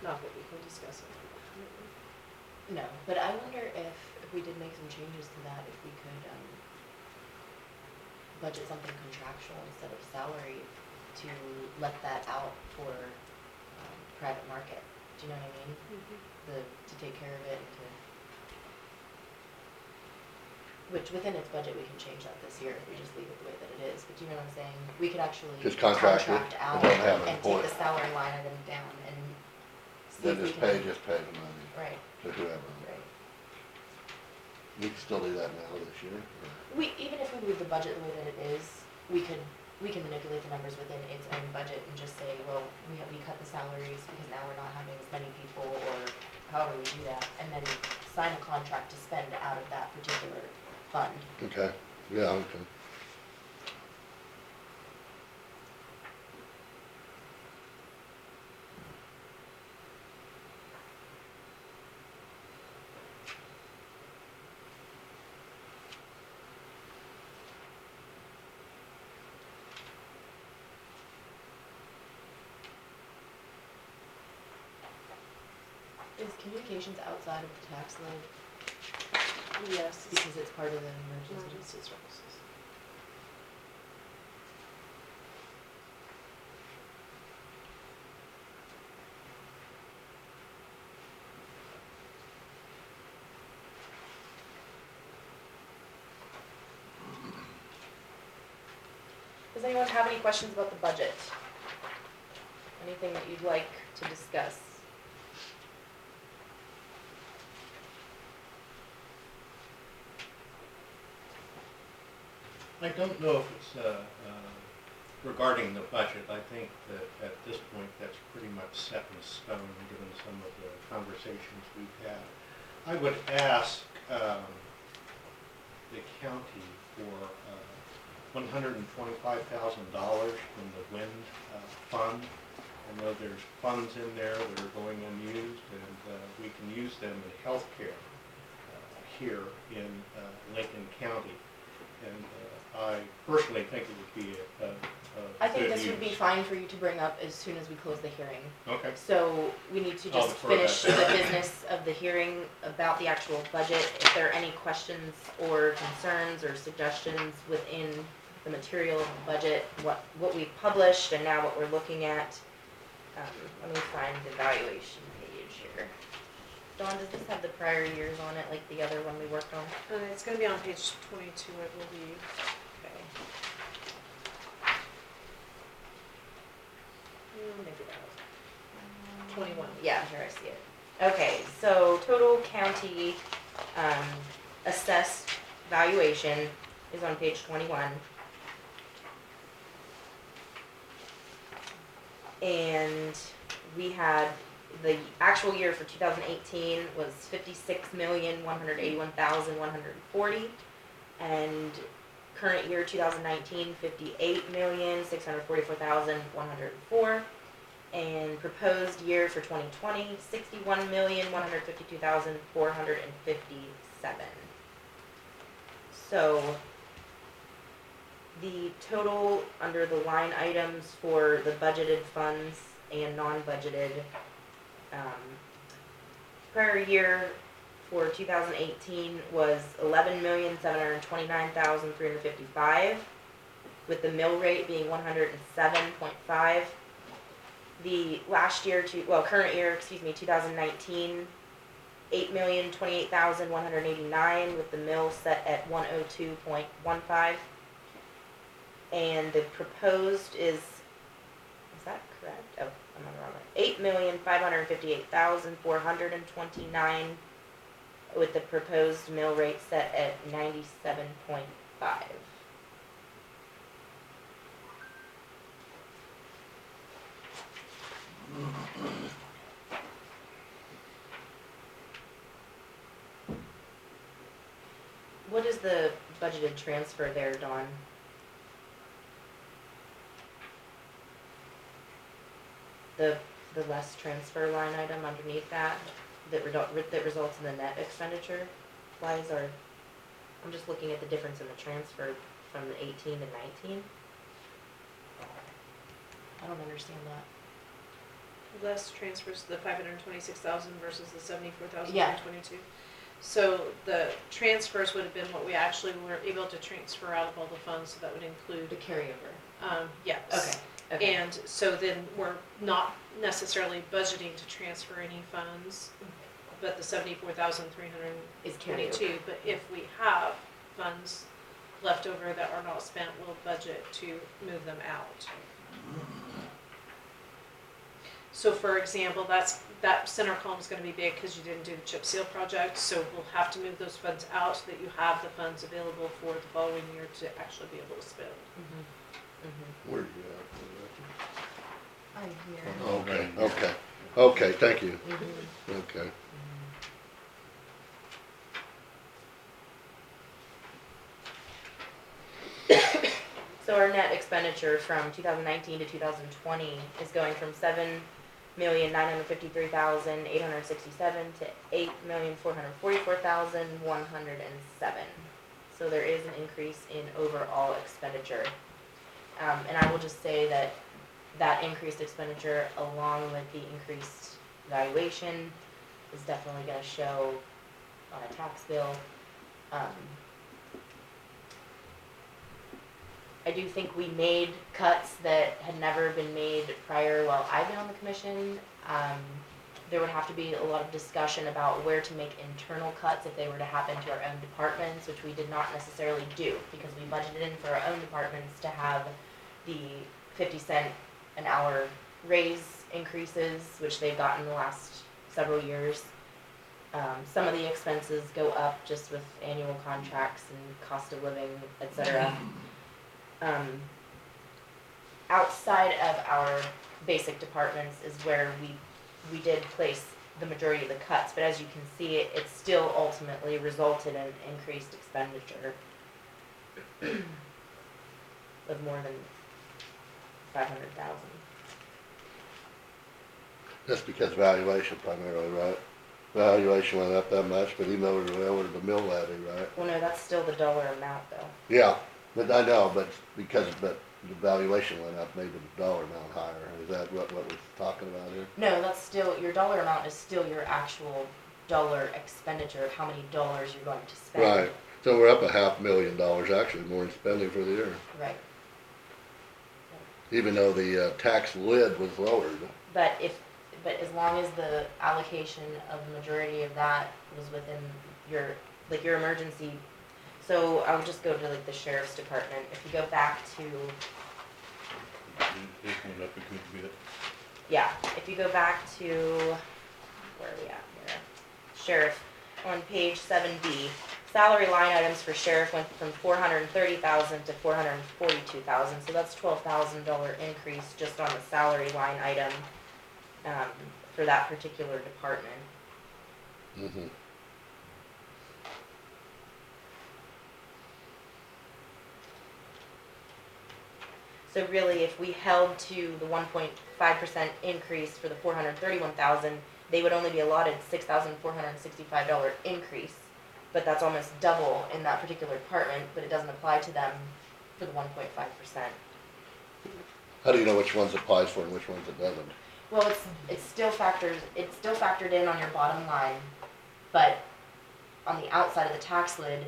Not that we can discuss it. No, but I wonder if we did make some changes to that, if we could, budget something contractual instead of salary to let that out for, private market. Do you know what I mean? To take care of it and to, which within its budget, we can change that this year if we just leave it the way that it is, but do you know what I'm saying? We could actually Just contract it, contract out it don't have an and take point. the salary line item down and see Then if we just can. pay the money Right, to whoever. right. We can still do that now this year? or- Even if we move the budget the way that it is, we can manipulate the numbers within its own budget and just say, well, we cut the salaries because now we're not having as many people, or however we do that, and then sign a contract to spend out of that particular fund. Okay, yeah, okay. Is communications outside of the tax lid Yes. because it's part of the emergency? Emergency services. Does anyone have any questions about the budget? Anything that you'd like to discuss? I don't know if it's regarding the budget. I think that at this point that's pretty much set in stone given some of the conversations we've had. I would ask the county for $125,000 from the wind fund. I know there's funds in there that are going unused, and we can use them in healthcare here in Lincoln County. And I personally think it would be a I think good this would be use. fine for you to bring up as soon as we close the hearing. Okay. So we need to I'll just defer that finish to the you. business of the hearing about the actual budget. If there are any questions or concerns or suggestions within the material of the budget, what we've published and now what we're looking at. Let me find the valuation page here. Dawn, does this have the prior years on it like the other one we worked on? It's gonna be on page 22, I believe. Okay. Maybe that was 21. Yeah, here I see it. Okay, so total county assessed valuation is on page 21. And we had, the actual year for 2018 was 56,181,140, and current year 2019, 58,644,104. And proposed year for 2020, 61,152,457. So the total under the line items for the budgeted funds and non-budgeted, prior year for 2018 was 11,729,355, with the mill rate being 107.5. The last year, current year, 2019, 8,028,189, with the mill set at 102.15. And the proposed is that correct? Oh, I'm on the wrong one. 8,558,429, with the proposed mill rate set at 97.5. What is the budgeted transfer there, Dawn? The less transfer line item underneath that results in the net expenditure? Why is I'm just looking at the difference in the transfer from the 18 to 19. I don't understand that. Less transfers, the 526,000 versus the 74,022. Yeah. So the transfers would have been what we actually were able to transfer out of all the funds, so that would The include, carryover. yes. Okay. And so then we're not necessarily budgeting to transfer any funds, but the 74,322. Is carryover. But if we have funds left over that are not spent, we'll budget to move them out. So for example, that center column is going to be big because you didn't do the chip seal project, so we'll have to move those funds out so that you have the funds available for the following year to actually be able to spend. Where you at? I'm here. Okay, thank you. Okay. So our net expenditure from 2019 to 2020 is going from 7,953,867 to 8,444,107. So there is an increase in overall expenditure. And I will just say that that increased expenditure, along with the increased valuation, is definitely going to show on a tax bill. I do think we made cuts that had never been made prior while I've been on the commission. There would have to be a lot of discussion about where to make internal cuts if they were to happen to our own departments, which we did not necessarily do, because we budgeted in for our own departments to have the 50 cent an hour raise increases, which they've gotten the last several years. Some of the expenses go up just with annual contracts and cost of living, etc. Outside of our basic departments is where we did place the majority of the cuts, but as you can see, it still ultimately resulted in increased expenditure of more than 500,000. That's because valuation primarily, right? Valuation went up that much, but even though we lowered the mill levy, right? Well, no, that's still the dollar amount though. Yeah, but I know, but the valuation went up, made the dollar amount higher. Is that what we're talking about here? No, that's still, your dollar amount is still your actual dollar expenditure of how many dollars you're going to spend. Right, so we're up $500,000 actually more in spending for the year, Right. even though the tax lid was lowered. But as long as the allocation of the majority of that was within your, like your emergency, so I'll just go to like the sheriff's department. If you go back to, It went up a good bit. yeah, if you go back to, where are we at here? Sheriff, on page 7B, salary line items for sheriff went from 430,000 to 442,000, so that's $12,000 increase just on the salary line item, for that particular department. Mm-hmm. So really, if we held to the 1.5% increase for the 431,000, they would only be allotted $6,465 increase. But that's almost double in that particular department, but it doesn't apply to them for the 1.5%. How do you know which ones it applies for and which ones it doesn't? Well, it's still factored in on your bottom line, but on the outside of the tax lid,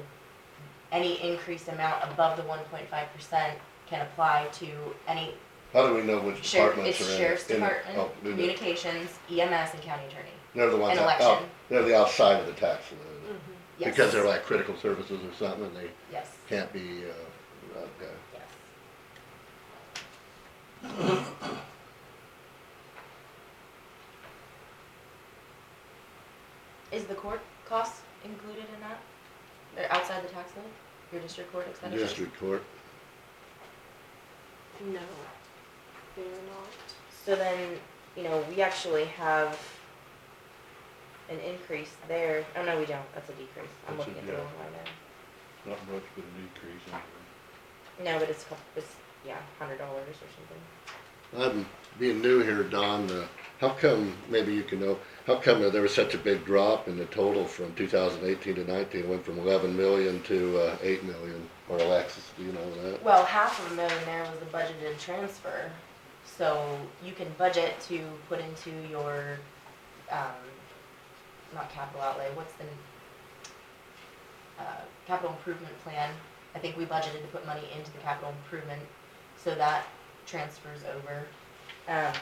any increased amount above the 1.5% can apply to any How do we know which departments it's are in? sheriff's in- department, oh, do they? communications, EMS, and county attorney. They're the ones and that, election. they're the outside of the tax lid. Yes. Because they're like critical services or something, and they Yes. can't be, okay. Yes. Is the court cost included in that? Or outside the tax lid? Your district court expenditures? District court. No, they're not. So then, we actually have an increase there. Oh, no, we don't. That's a decrease. I'm That's looking a- at the yeah. wrong line now. Not much, but a decrease anyway. No, but it's $100 or something. I'm being new here, Don, how come, maybe you can know, how come there was such a big drop in the total from 2018 to 19? It went from 11 million to 8 million, or Alexis, do you know that? Well, $500,000 there was the budgeted transfer. So you can budget to put into your, not capital outlay, what's the, capital improvement plan. I think we budgeted to put money into the capital improvement, so that transfers over. I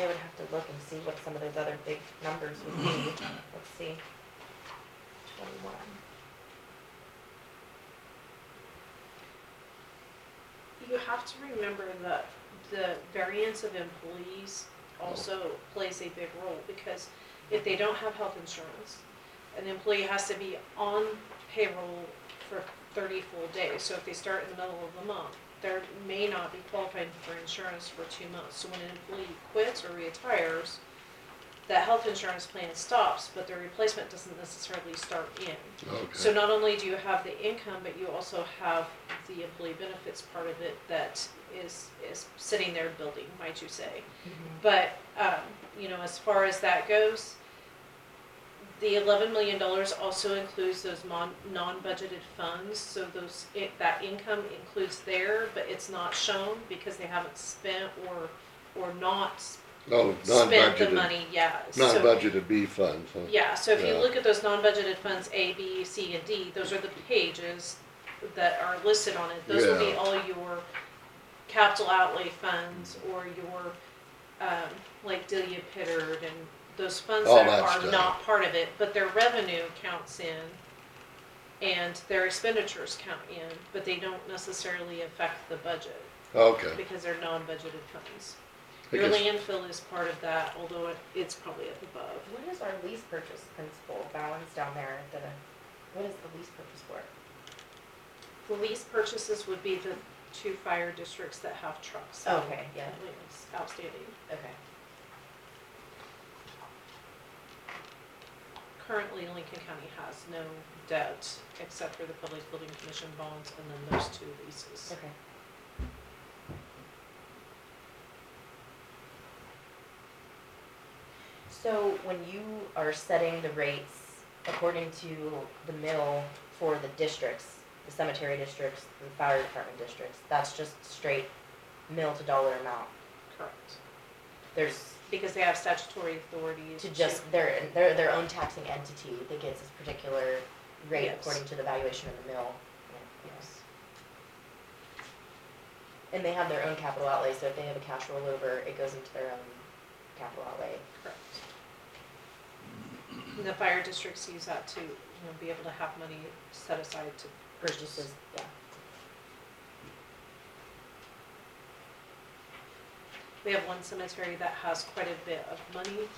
would have to look and see what some of those other big numbers would be. Let's see. 21. You have to remember that the variance of employees also plays a big role, because if they don't have health insurance, an employee has to be on payroll for 30 full days. So if they start in the middle of the month, they may not be qualifying for insurance for 2 months. So when an employee quits or retires, that health insurance plan stops, but the replacement doesn't necessarily start in. Okay. So not only do you have the income, but you also have the employee benefits part of it that is sitting there building, might you say. But, as far as that goes, the $11 million also includes those non-budgeted funds. So that income includes there, but it's not shown because they haven't spent or not Oh, spent the non-budgeted, money, yeah. non-budgeted B funds, huh? Yeah, so if you Yeah. look at those non-budgeted funds, A, B, C, and D, those are the pages that are listed on it. Those will be Yeah. all your capital outlay funds or your, like Delia Pittard and those funds All that that are stuff. not part of it, but their revenue counts in And their expenditures count in, but they don't necessarily affect the budget Okay. because they're non-budgeted funds. Your Because- landfill is part of that, although it's probably up above. What is our lease purchase principal balance down there, what is the lease purchase for? The lease purchases would be the 2 fire districts that have trucks. Okay, yeah, It's outstanding. okay. Currently, Lincoln County has no debt except for the Public Building Commission bonds and then those 2 leases. Okay. So when you are setting the rates according to the mill for the districts, the cemetery districts, the fire department districts, that's just straight mill to dollar amount? Correct. There's, Because they have statutory authority to just, they're their own taxing entity that gets this particular rate Yes. according to the valuation of the mill? Yes. And they have their own capital outlay, so if they have a cash rollover, it goes into their own capital outlay. Correct. And the fire districts use that to, be able to have money set aside to Purchases, yeah. We have one cemetery that has quite a bit of money,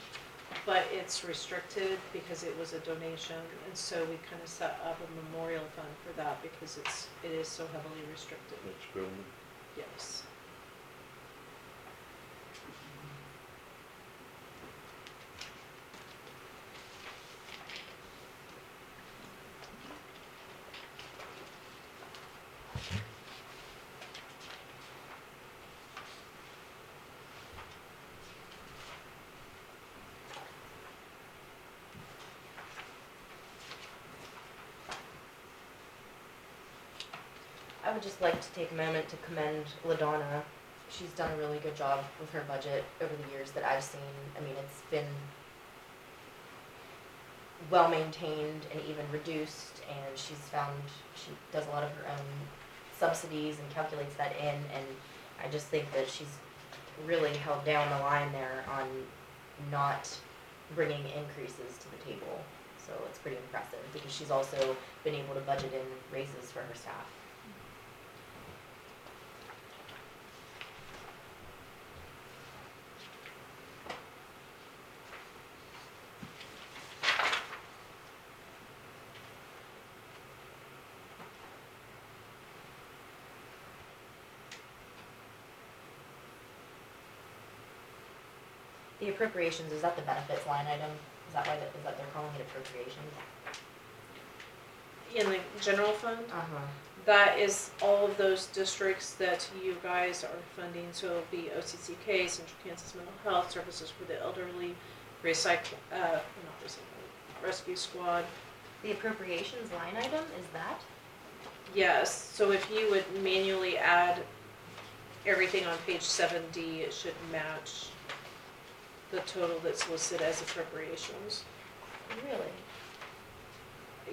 but it's restricted because it was a donation, and so we kind of set up a memorial fund for that because it is so heavily restricted. That's building. Yes. I would just like to take a moment to commend LaDonna. She's done a really good job with her budget over the years that I've seen. I mean, it's been well maintained and even reduced, and she does a lot of her own subsidies and calculates that in, and I just think that she's really held down the line there on not bringing increases to the table. So it's pretty impressive because she's also been able to budget in raises for her staff. The appropriations, is that the benefits line item? Is that they're calling it appropriations? In the general fund, Uh-huh. that is all of those districts that you guys are funding, so it'll be OCCK, Central Kansas Mental Health, Services for the Elderly, Rescue Squad. The appropriations line item, is that? Yes, so if you would manually add everything on page 7D, it should match the total that's listed as appropriations. Really?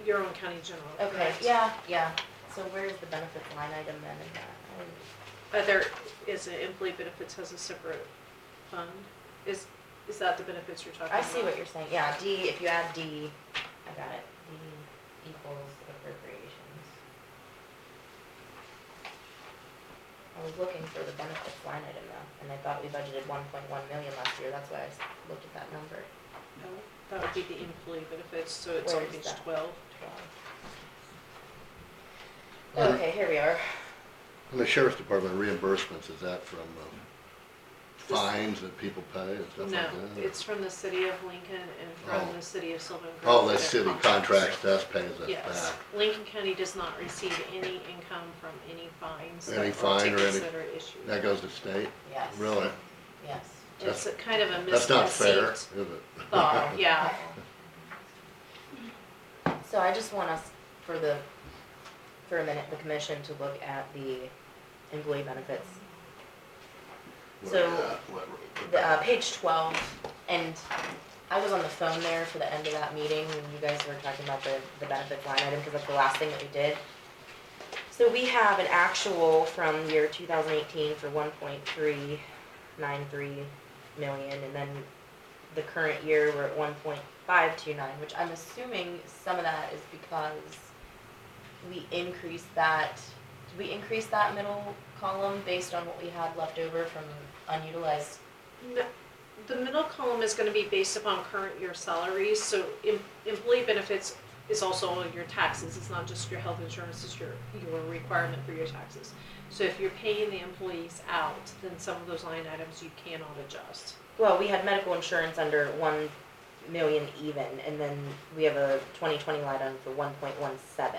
Your own county general, Okay, correct? yeah. So where's the benefits line item then in that? There is an employee benefits has a separate fund. Is that the benefits you're talking I about? see what you're saying. Yeah, D, if you add D, I got it. D equals appropriations. I was looking for the benefits line item though, and I thought we budgeted 1.1 million last year. That's why I looked at that number. No, that would be the employee benefits, so it's Where on is page that? 12. 12. Okay, here we are. And the sheriff's department reimbursements, is that from fines that people pay and stuff No, like that? it's from the city of Lincoln and from Oh. the city of Sylvan Grove. Oh, the for their city contracts us, pays us Yes, back. Lincoln County does not receive any income from any fines that Any are fine or any- considered issued. That goes to state? Yes. Really? Yes. It's a kind of a That's not fair, misconceived is it? thought, yeah. So I just want us, for a minute, the commission to look at the employee benefits. So, page 12, and I was on the phone there for the end of that meeting when you guys were talking about the benefits line item, because that's the last thing that we did. So we have an actual from year 2018 for 1.393 million, and then the current year we're at 1.529, which I'm assuming some of that is because we increased that, did we increase that middle column based on what we had left over from unutilized? No, the middle column is gonna be based upon current year salaries, so employee benefits is also your taxes, it's not just your health insurance, it's your requirement for your taxes. So if you're paying the employees out, then some of those line items you cannot adjust. Well, we had medical insurance under 1 million even, and then we have a 2020 line item for 1.17.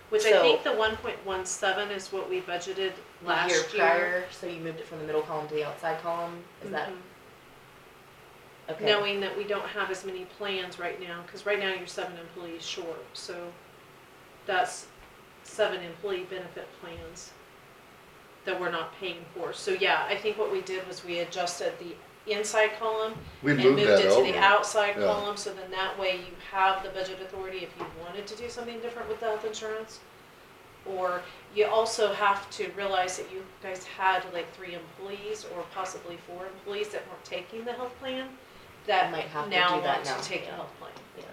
Which I So- think the 1.17 is what we budgeted The last year year. prior, so you moved it from the middle column to the outside column, is that, Mhm. okay? Knowing that we don't have as many plans right now, cause right now you're 7 employees short, so that's 7 employee benefit plans that we're not paying for. So yeah, I think what we did was we adjusted the inside column We and moved moved that it to the over. outside Yeah. column, so then that way you have the budget authority if you wanted to do something different with the health insurance. Or you also have to realize that you guys had like 3 employees or possibly 4 employees that weren't taking the health plan, that Might have to now do that want now, to take the yeah. health plan. Yeah.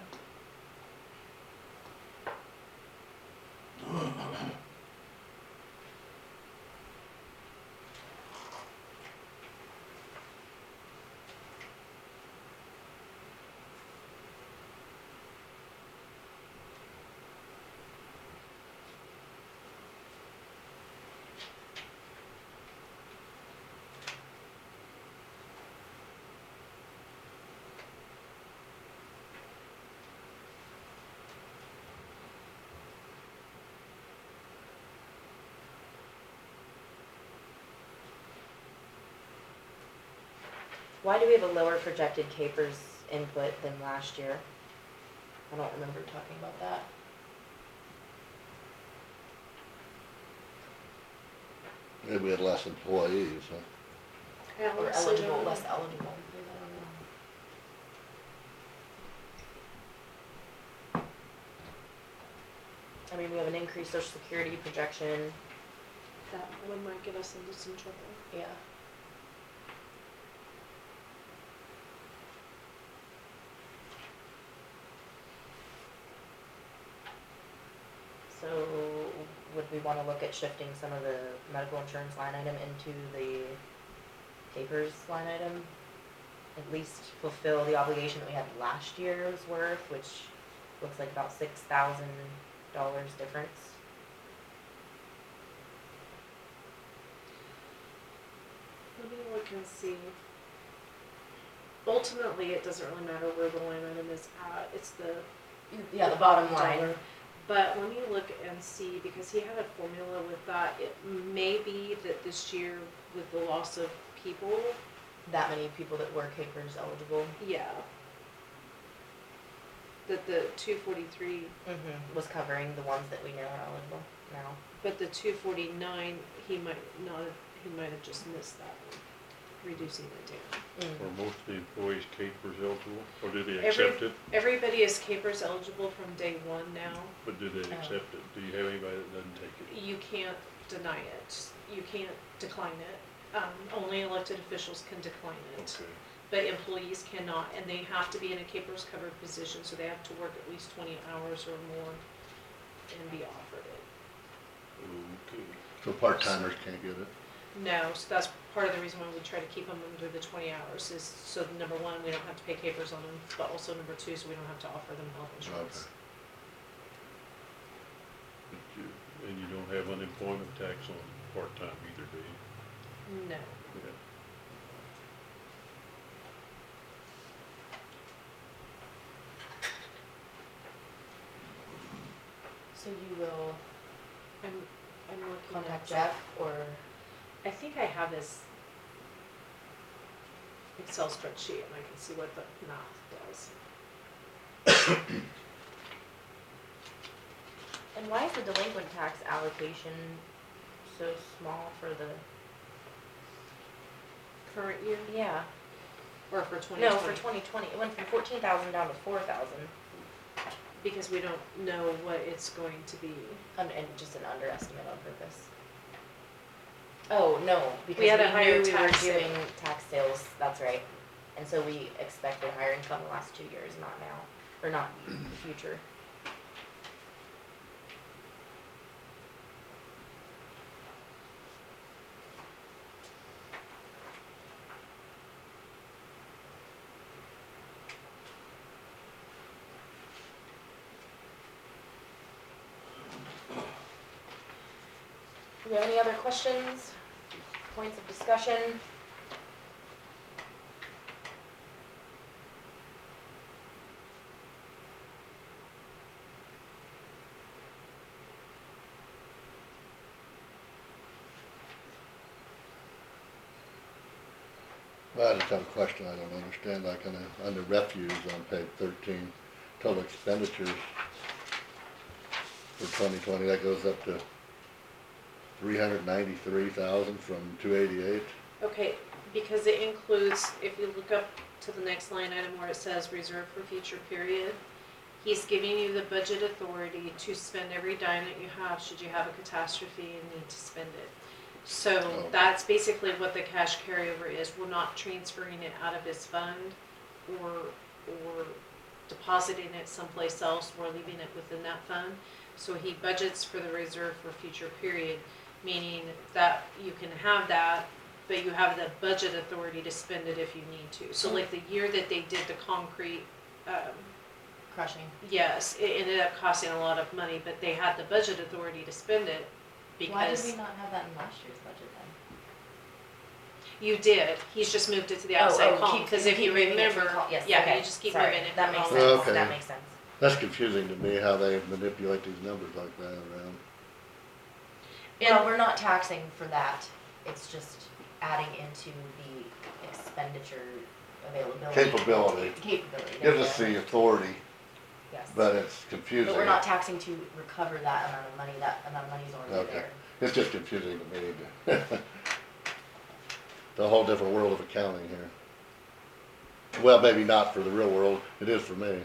Why do we have a lower projected capers input than last year? I don't remember talking about that. Maybe we had less employees, huh? Yeah, Or so eligible, then- less eligible. I mean, we have an increased social security projection, That one might get us into some trouble. yeah. So, would we wanna look at shifting some of the medical insurance line item into the capers line item? At least fulfill the obligation that we had last year's worth, which looks like about $6,000 difference. Let me look and see. Ultimately, it doesn't really matter where the line item is at, it's the Yeah, the bottom line. dollar. But let me look and see, because he had a formula with that, it may be that this year with the loss of people, That many people that were capers eligible. yeah. That the 243, Was covering the ones that we know are eligible now. but the 249, he might have just missed that one, reducing it down. Are most of the employees capers eligible, or do they Every- accept it? Everybody is capers eligible from day 1 now. But do they accept it? Do you have anybody that doesn't take it? You can't deny it, you can't decline it. Only elected officials can decline it, Okay, but employees cannot, and they have to be in a capers covered position, so they have to work at least 20 hours or more and be offered it. okay. So part-timers can't get it? No, so that's part of the reason why we try to keep them under the 20 hours, is so number 1, we don't have to pay capers on them, but also number 2, so we don't have to offer them health insurance. And you don't have unemployment tax on part-time either, do you? No. Yeah. So you will I'm looking contact at Jeff or, I think I have his Excel spreadsheet and I can see what the math does. and why is the delinquent tax allocation so small for the, Current year, yeah, or for 2020? no, for 2020, it went from 14,000 down to 4,000. Because we don't know what it's going to be. And just an underestimate on purpose. Oh, no, because We had a we higher knew we were tax sale. doing tax sales, that's right. And so we expected higher income the last 2 years, not now. or not the future. Do you have any other questions, points of discussion? Well, I just have a question I don't understand, like under refuse on page 13, total expenditures for 2020, that goes up to 393,000 from 288. Okay, because it includes, if you look up to the next line item where it says reserve for future period, he's giving you the budget authority to spend every dime that you have should you have a catastrophe and need to spend it. So Oh. that's basically what the cash carryover is. We're not transferring it out of his fund or depositing it someplace else. We're leaving it within that fund. So he budgets for the reserve for future period, meaning that you can have that, but you have the budget authority to spend it if you need to. So like the year that they did the concrete, Crushing. yes, it ended up costing a lot of money, but they had the budget authority to spend it Why did because we not have that in last year's budget then? you did. He's just moved it to the outside column, because if you keep moving it to the remember, Yes, yeah, okay, you just keep sorry, moving it. that from makes column. sense, Okay. that makes sense. That's confusing to me how they manipulate these numbers like that around. Well, we're not taxing for that, it's just adding into the expenditure availability. Capability. Capability. Gives us the authority, Yes. but it's confusing. But we're not taxing to recover that amount of money, that amount of money's already Okay. there. It's just confusing to me. It's a whole different world of accounting here. Well, maybe not for the real world, it is for me.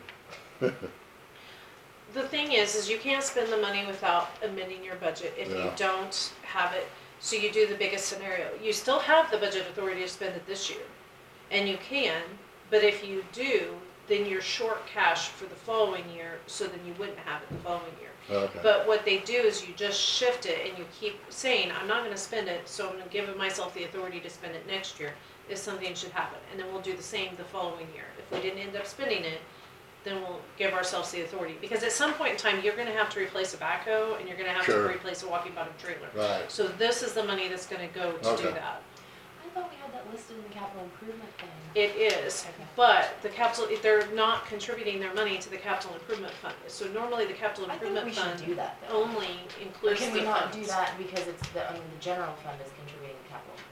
The thing is you can't spend the money without amending your budget if you Yeah. don't have it. So you do the biggest scenario. You still have the budget authority to spend it this year, and you can, but if you do, then you're short cash for the following year, so then you wouldn't have it the following year. Okay. But what they do is you just shift it and you keep saying, I'm not gonna spend it, so I'm gonna give myself the authority to spend it next year if something should happen. And then we'll do the same the following year. If we didn't end up spending it, then we'll give ourselves the authority. Because at some point in time, you're gonna have to replace a backhoe and you're gonna have Sure. to replace a walking bottom trailer. Right. So this is the money that's gonna go to do Okay. that. I thought we had that listed in the capital improvement thing. It is, Okay. but the capital, they're not contributing their money to the capital improvement fund. So normally the capital I think improvement we should fund do that though. only Or includes the can we not do funds. that because it's the general fund is contributing to capital improvement?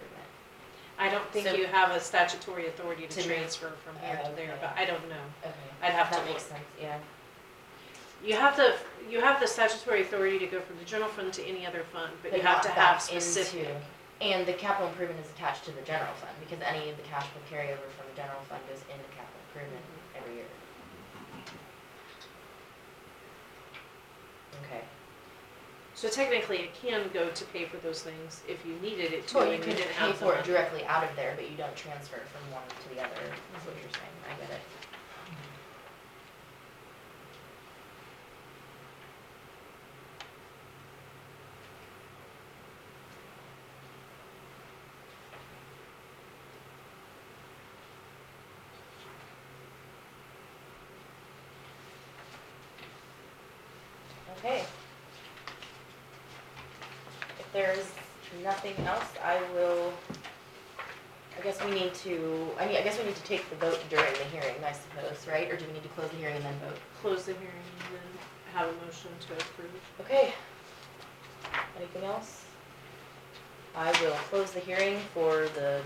I don't think So- you have a statutory authority to To- transfer from here to there, okay. but I don't know. Okay. I'd have to That makes look. sense, yeah. You have the statutory authority to go from the general fund to any other fund, but you have not to back have specific. into- And the capital improvement is attached to the general fund, because any of the cash flow carryover from the general fund goes into capital improvement every year. Okay. So technically, it can go to pay for those things if you needed it to, Well, you and you could didn't pay have the for it money. directly out of there, but you don't transfer it from one to the other, is what you're saying, I get it. Okay. If there's nothing else, I guess we need to, I guess we need to take the vote during the hearing, I suppose, right? Or do we need to close the hearing and then vote? Close the hearing and then have a motion to approve. Okay. Anything else? I will close the hearing for the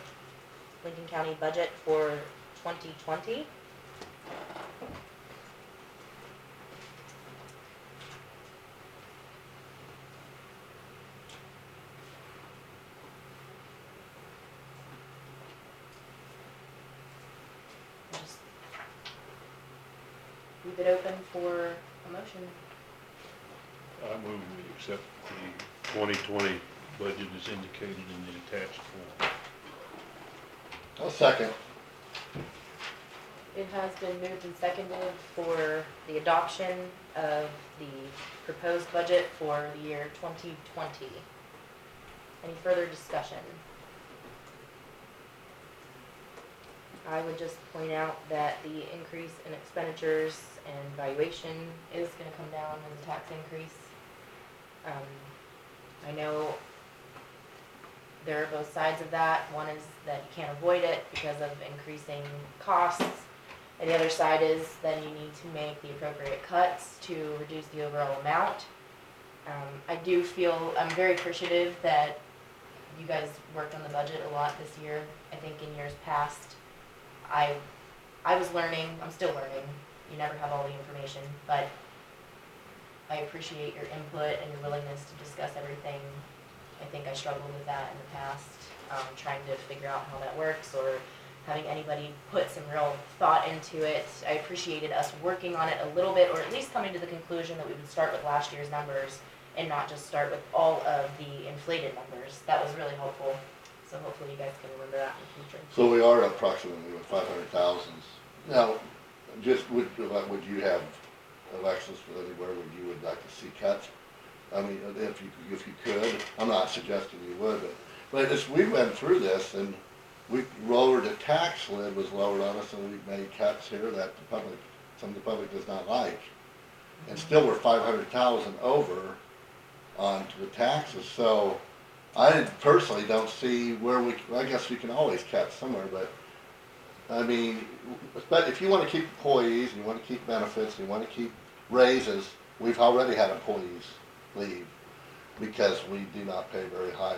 Lincoln County budget for 2020. Just leave it open for a motion. I move we accept the 2020 budget as indicated in the attached form. I'll second. It has been moved and seconded for the adoption of the proposed budget for the year 2020. Any further discussion? I would just point out that the increase in expenditures and valuation is gonna come down with the tax increase. I know there are both sides of that. One is that you can't avoid it because of increasing costs. And the other side is then you need to make the appropriate cuts to reduce the overall amount. I do feel, I'm very appreciative that you guys worked on the budget a lot this year. I think in years past, I was learning, I'm still learning. You never have all the information, but I appreciate your input and your willingness to discuss everything. I think I struggled with that in the past, trying to figure out how that works or having anybody put some real thought into it. I appreciated us working on it a little bit, or at least coming to the conclusion that we would start with last year's numbers and not just start with all of the inflated numbers. That was really helpful. So hopefully you guys can remember that in the future. So we are approximately with 500,000. Now, just would you have elections for anywhere where you would like to see cuts? I mean, if you could, I'm not suggesting you would, but as we went through this and we lowered the tax lid was lowered on us and we made cuts here that some of the public does not like. And still we're 500,000 over onto the taxes, so I personally don't see where I guess we can always cut somewhere, but I mean, but if you wanna keep employees and you wanna keep benefits and you wanna keep raises, we've already had employees leave because we do not pay very high.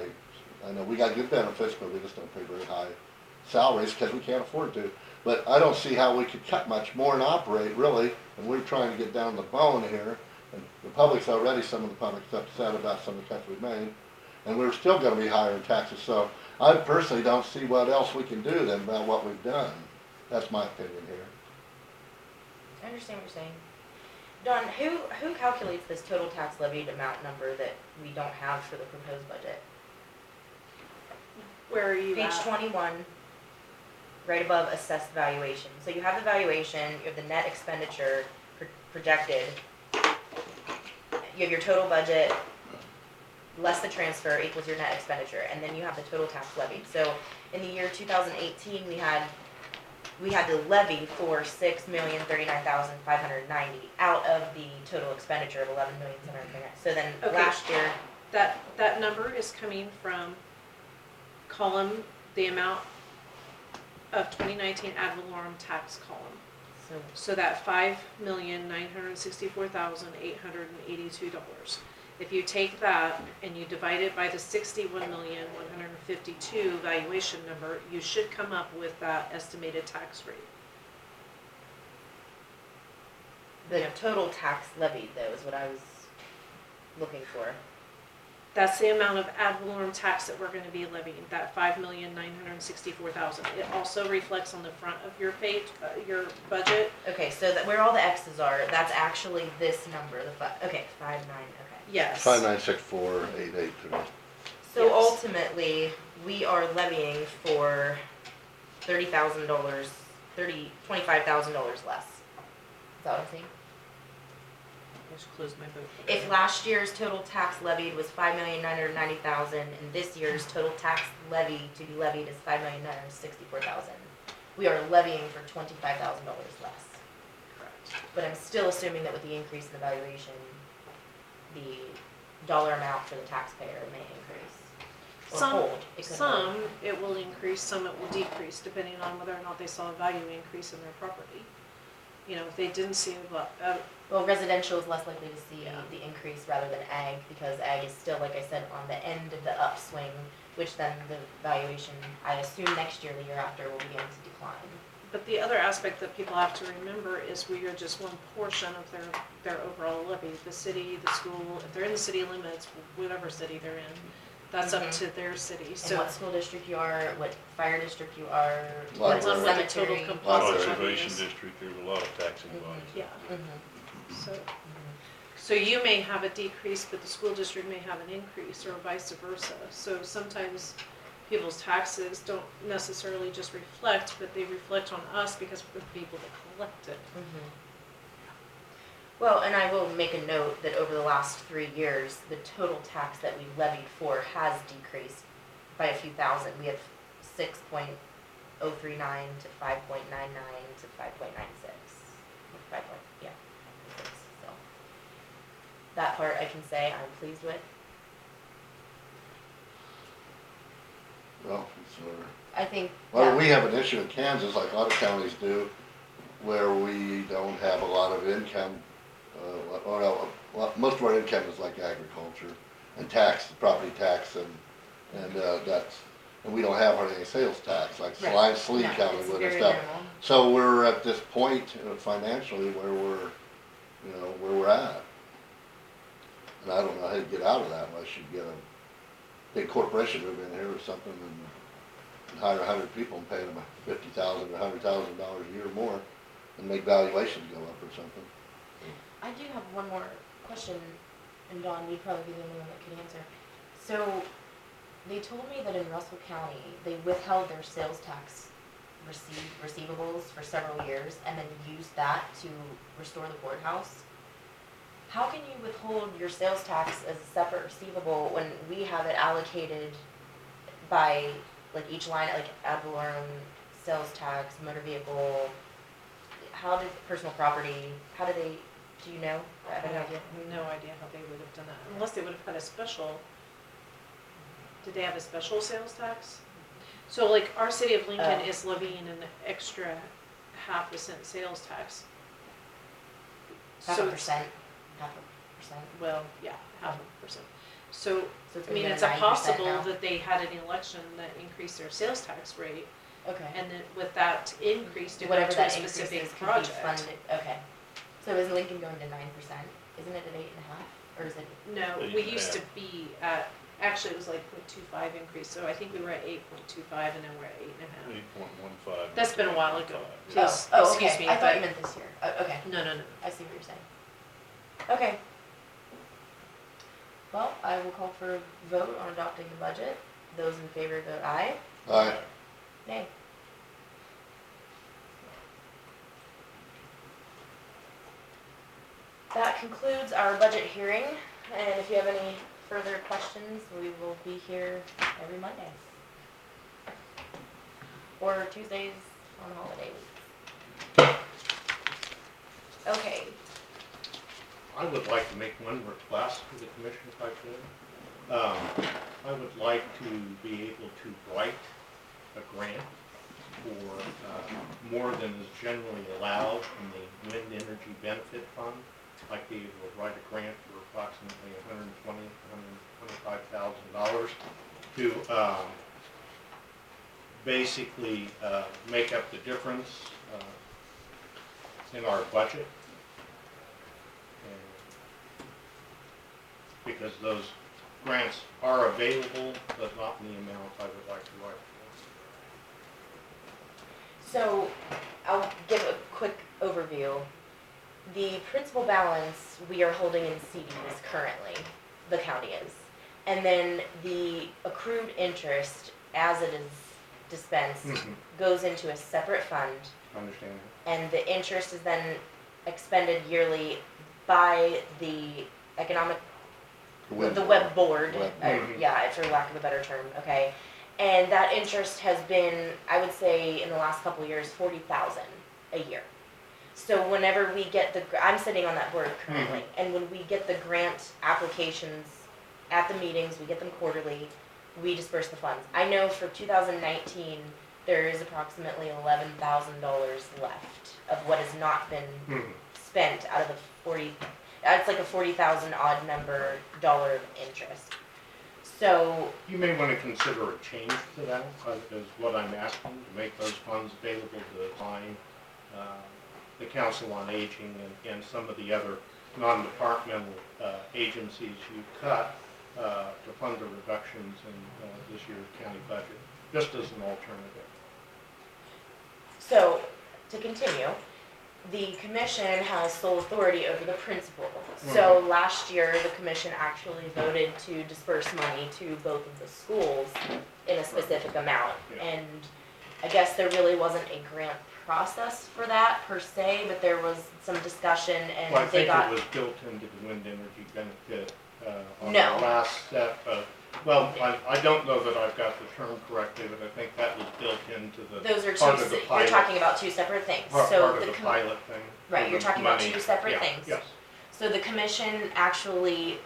I know we got good benefits, but we just don't pay very high salaries because we can't afford to. But I don't see how we could cut much more and operate really, and we're trying to get down the bone here. And the public's already, some of the public's upset about some of the cuts we've made, and we're still gonna be higher in taxes. So I personally don't see what else we can do than about what we've done. That's my opinion here. I understand what you're saying. Dawn, who calculates this total tax levied amount number that we don't have for the proposed budget? Where are you Page at? 21, right above assessed valuation. So you have the valuation, you have the net expenditure projected, you have your total budget, less the transfer equals your net expenditure, and then you have the total tax levied. So in the year 2018, we had to levy for $6,039,590 out of the total expenditure of $11,739,000. So then Okay. last year, That number is coming from column, the amount of 2019 ad valorem tax column. So that $5,964,882. If you take that and you divide it by the 61,152,000 valuation number, you should come up with that estimated tax rate. the total tax levied though is what I was looking for. That's the amount of ad valorem tax that we're gonna be levying, that 5,964,000. It also reflects on the front of your page, your budget. Okay, so that where all the X's are, that's actually this number, the 5.9, okay. Yes. 5964883. So Yes. ultimately, we are levying for $30,000, $25,000 less. Is that what I'm saying? I just closed my book. If last year's total tax levied was $5,990,000, and this year's total tax levy to be levied is $5,964,000, we are levying for $25,000 less. Correct. But I'm still assuming that with the increase in the valuation, the dollar amount for the taxpayer may increase. Or hold. It could hold. Some it will increase, some it will decrease, depending on whether or not they saw a value increase in their property. You know, if they didn't see Well, residential is less likely to see Yeah. the increase rather than ag, because ag is still, like I said, on the end of the upswing, which then the valuation, I assume next year, the year after, will begin to decline. but the other aspect that people have to remember is we are just one portion of their overall levy. The city, the school, if they're in the city limits, whatever city they're in, that's up to their city, And so. what school district you are, what fire district you are, Depends on what the total cemetery. composite levy Conservation is. district, there's a lot of taxing bodies. Yeah, Mhm. so you may have a decrease, but the school district may have an increase, or vice versa. So sometimes people's taxes don't necessarily just reflect, but they reflect on us because we're the people that collect it. Mhm. Well, and I will make a note that over the last 3 years, the total tax that we levied for has decreased by a few thousand. We have 6.039 to 5.99 to 5.96. Yeah, 6. So that part I can say I'm pleased with. Well, it's, I think. well, yeah. we have an issue in Kansas, like other counties do, where we don't have a lot of income. Well, most of our income is like agriculture and tax, property tax, and that's, and we don't have hardly any sales tax, like Right. Saline No, County it's would and very stuff. minimal. So we're at this point financially where we're, where we're at. And I don't know how to get out of that unless you get a big corporation move in here or something and hire 100 people and pay them $50,000 or $100,000 a year more and make valuations go up or something. I do have one more question, and Dawn, you'd probably be the only one that could answer. So, they told me that in Russell County, they withheld their sales tax receivables for several years and then used that to restore the courthouse. How can you withhold your sales tax as a separate receivable when we have it allocated by, like, each line, like ad valorem, sales tax, motor vehicle, personal property, how do they, do you know? I have no idea how they would have done that, unless they would have had a special, did they have a special sales tax? So like, our city of Lincoln is levying an extra 0.5% sales tax. Half So a it's- percent. Well, yeah, 0.5%. So, So it's I gonna mean, be it's at 9% possible now. that they had an election that increased their sales tax rate, Okay. and then with that increase to go Whatever to a that increase specific is could be project. funded, okay. So is Lincoln going to 9%? Isn't it at 8.5? Or is it, No, Eight we and a used to half. be at, actually it was like 0.25 increase, so I think we were at 8.25 and then we're at 8.5. 8.15. That's been a while ago. 8.15. Yes, oh, excuse okay, me, I thought you but- meant this year. Okay, No, I see what you're saying. Okay. Well, I will call for a vote on adopting the budget. Those in favor vote aye. Aye. Nay. That concludes our budget hearing, and if you have any further questions, we will be here every Monday. Or Tuesdays on holiday weeks. Okay, I would like to make one request to the commission if I could. I would like to be able to write a grant for more than is generally allowed in the Wind Energy Benefit Fund. I'd like to be able to write a grant for approximately $125,000 to basically make up the difference in our budget. Because those grants are available, but not in the amount I would like to write for. so I'll give a quick overview. The principal balance we are holding in CDs currently, the county is. And then the accrued interest, as it is dispensed, goes into a separate fund. Understand And the interest is then expended yearly by the economic, the web board, yeah, for lack of a better term, okay? And that interest has been, I would say, in the last couple of years, 40,000 a year. So whenever we get I'm sitting on that board currently, and when we get the grant applications at the meetings, we get them quarterly, we disperse the funds. I know for 2019, there is approximately $11,000 left of what has not been spent out of the 40. It's like a 40,000 odd number dollar of interest. So You may want to consider a change to that, is what I'm asking, to make those funds available to fine the Council on Aging and some of the other non-departmental agencies you cut to fund the reductions in this year's county budget, just as an alternative. So, to continue, the commission has sole authority over the principal. So last year, the commission actually voted to disperse money to both of the schools in a specific amount. Yeah. And I guess there really wasn't a grant process for that per se, but there was some discussion and Well, I they think got. it was built into the wind energy benefit, on No. the last set of, well, I don't know that I've got the term correctly, but I think that was built into the Those are part two, of the you're pilot. talking about two separate things. Part So of the pilot thing. Right, for you're the talking about money. two separate Yeah, things. Yes, So the commission actually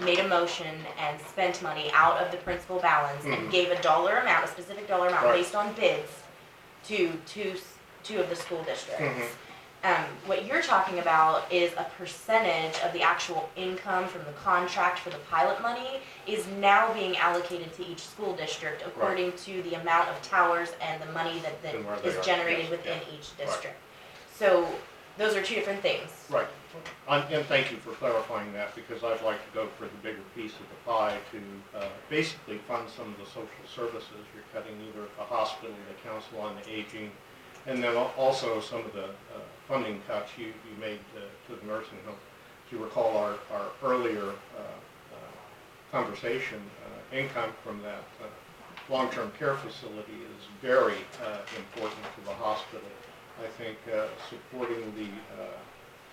made a motion and spent money out of the principal balance and Mhm. gave a dollar amount, a specific dollar amount Right. based on bids to two of the school districts. Mhm. What you're talking about is a percentage of the actual income from the contract for the pilot money is now being allocated to each school district according to the amount of towers and the money that And where they is are, generated yes, within yeah. each district. So those are two different things. right. And thank you for clarifying that, because I'd like to go for the bigger piece of the pie to basically fund some of the social services. You're cutting either at the hospital, the council on the aging, and then also some of the funding cuts you made to the nursing home. If you recall our earlier conversation, income from that long-term care facility is very important to the hospital. I think supporting the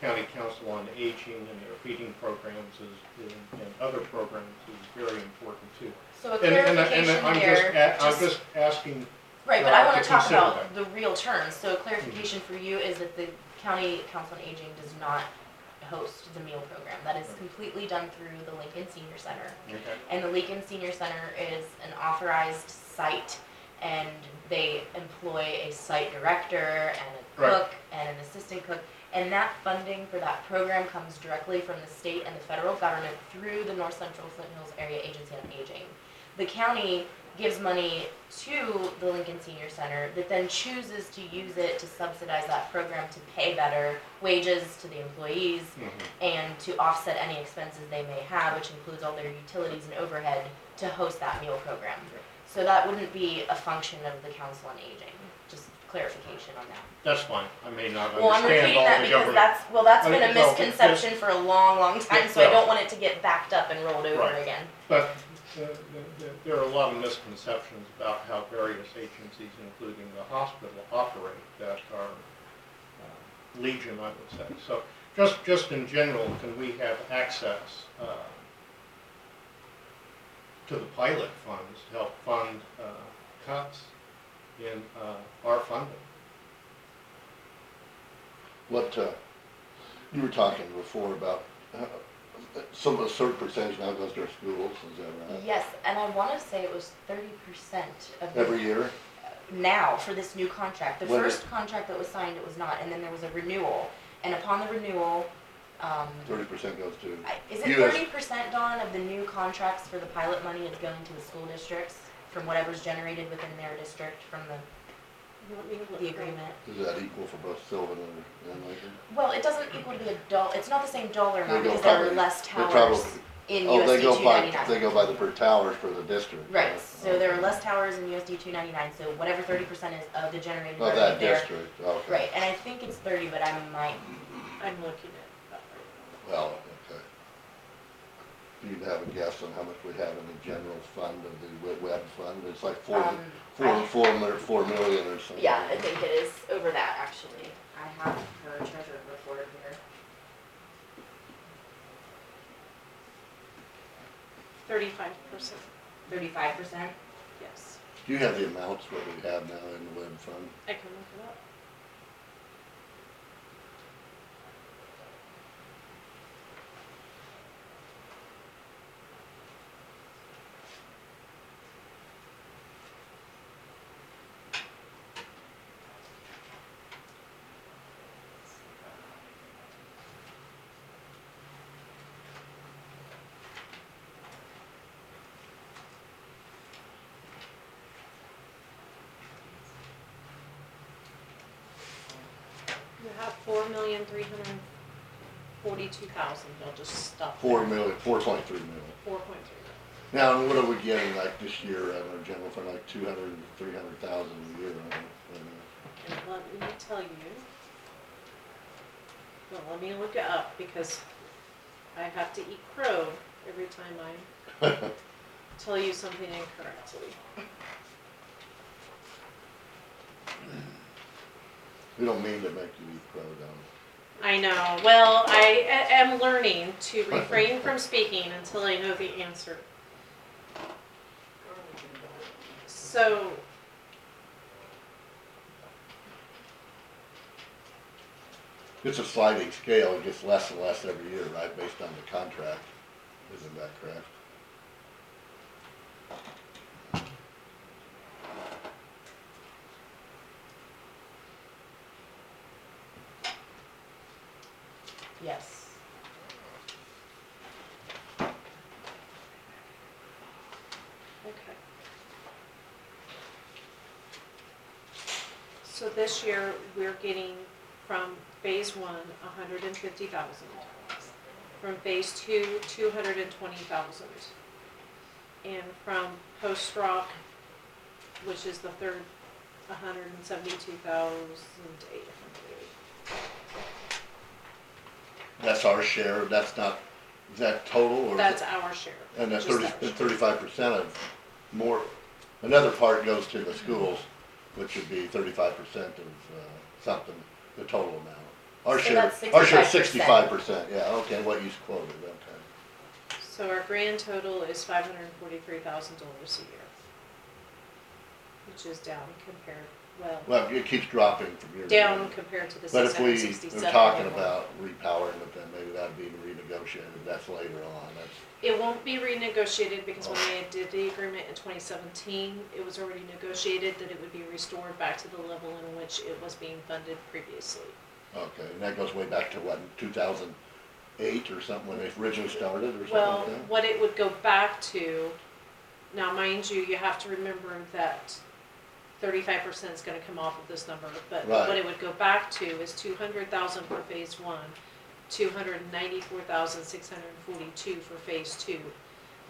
county council on aging and their feeding programs and other programs is very important too. So a And clarification I'm there. just asking. Right, but I to wanna talk consider about that. the real terms, so clarification for you is that the county council on aging does not host the meal program. That is Right. completely done through the Lincoln Senior Center. Okay. And the Lincoln Senior Center is an authorized site, and they employ a site director and a Right. cook and an assistant cook. And that funding for that program comes directly from the state and the federal government through the North Central Flint Hills Area Agency on Aging. The county gives money to the Lincoln Senior Center that then chooses to use it to subsidize that program to pay better wages to the employees Mhm. and to offset any expenses they may have, which includes all their utilities and overhead to host that meal program. Yeah. So that wouldn't be a function of the Council on Aging, just clarification on that. That's fine. I may not Well, I'm understand repeating all that the because government. that's been a Well, it's- misconception for a long, long time, so I Yeah. don't want it to get backed up and rolled over Right. again. But there are a lot of misconceptions about how various agencies, including the hospital, operate that are legion, I would say. So just in general, can we have access to the pilot funds to help fund cuts in our funding? What, you were talking before about, some, a certain percentage now goes to our schools, is that right? Yes, and I wanna say it was 30% of the. Every year? Now for this new contract. The When first contract that was signed, it was not, and then there was a renewal. And upon the renewal, 30% goes to, is it US 30%, Dawn, of the new contracts for the pilot money is going to the school districts from whatever's generated within their district from Let me look the up. agreement? is that equal for both Sylvan and Lincoln? Well, it doesn't equal to it's not the same dollar amount They go because there are probably- less they towers probably- in Oh, they USD go by, 299. they go by the per towers for the district. Right, so there are less towers in USD 299, so whatever 30% is of the generated Of revenue that there. district, okay. Right, and I think it's 30, but I might. I'm looking at that right Well, okay. Do you have a guess on how much we have in the general fund of the web fund? It's like four million or something. Yeah, I think it is over that, actually. I have her treasurer report here. now. 35%, 35%? yes. Do you have the amounts what we have now in the web fund? I can look it up. You have 4,342,000, they'll just stop. 4.3 million. 4.3. Now, what are we getting like this year out of our general fund, like 200, 300,000 a year? I don't know. And let me tell you, Well, let me look it up because I have to eat crow every time I tell you something incorrectly. We don't mean to make you eat crow, don't I know. Well, I am learning to refrain from speaking until I know the answer. So, we? It's a sliding scale, it gets less and less every year, right, based on the contract, isn't that correct? Yes. okay. So this year, we're getting from phase one, 150,000. From phase two, 220,000. And from post-rock, which is the third, 172,800. That's our share, that's not, is that total or? That's our share. And that just our share. 35% of more, another part goes to the schools, which would be 35% of something, the total amount. Our So share, that's our share is 65%. 65%, yeah, okay, what you quoted, okay. So our grand total is $543,000 a year, which is down compared, Well, it keeps dropping from year to down year. compared to the But if we 667. are talking about repowering it, then maybe that'd be renegotiated, that's later on, that's, It won't be renegotiated because when they did the agreement in 2017, it was already negotiated that it would be restored back to the level in which it was being funded previously. okay, and that goes way back to what, 2008 or something, when they originally started, or something Well, like that? what it would go back to, now mind you, you have to remember that 35% is gonna come off of this number, but Right. what it would go back to is 200,000 for phase one, 294,642 for phase two,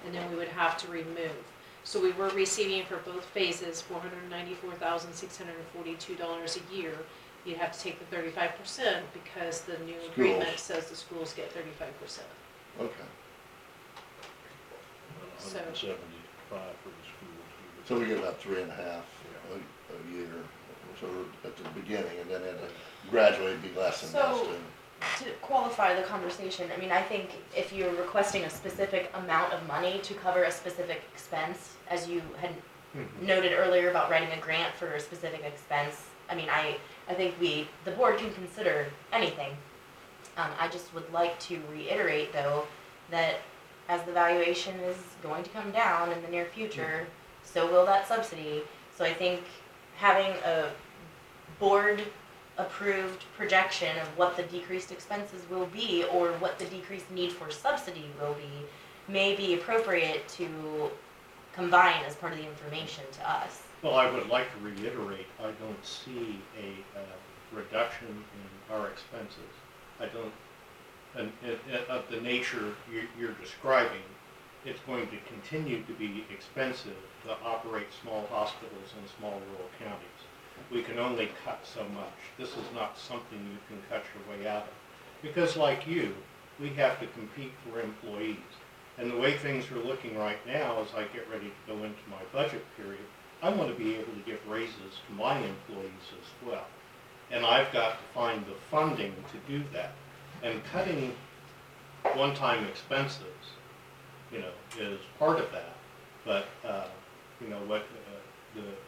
and then we would have to remove. So we were receiving for both phases $494,642 a year. You'd have to take the 35% because the new agreement says the schools get 35%. Okay, So- 175 for the schools. so we get about 3.5 a year, so at the beginning, and then it'll gradually be less and less. So- To qualify the conversation, I mean, I think if you're requesting a specific amount of money to cover a specific expense, as you had noted earlier about writing a grant for a specific expense, I mean, I think the board can consider anything. I just would like to reiterate though, that as the valuation is going to come down in the near future, so will that subsidy. So I think having a board approved projection of what the decreased expenses will be or what the decreased need for subsidy will be may be appropriate to combine as part of the information to us. Well, I would like to reiterate, I don't see a reduction in our expenses. I don't, and of the nature you're describing, it's going to continue to be expensive to operate small hospitals in small rural counties. We can only cut so much. This is not something you can cut your way out of. Because like you, we have to compete for employees. And the way things are looking right now, as I get ready to go into my budget period, I want to be able to give raises to my employees as well. And I've got to find the funding to do that. And cutting one-time expenses, is part of that. But,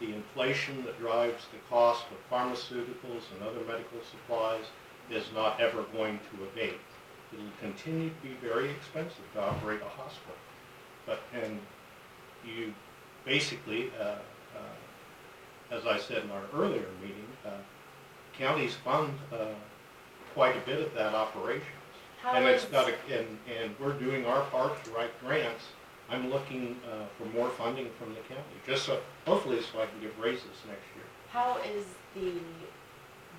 the inflation that drives the cost of pharmaceuticals and other medical supplies is not ever going to abate. It will continue to be very expensive to operate a hospital. And you basically, as I said in our earlier meeting, counties fund quite a bit of that operation. And we're doing our part to write grants. I'm looking for more funding from the county, hopefully so I can give raises next year. How is the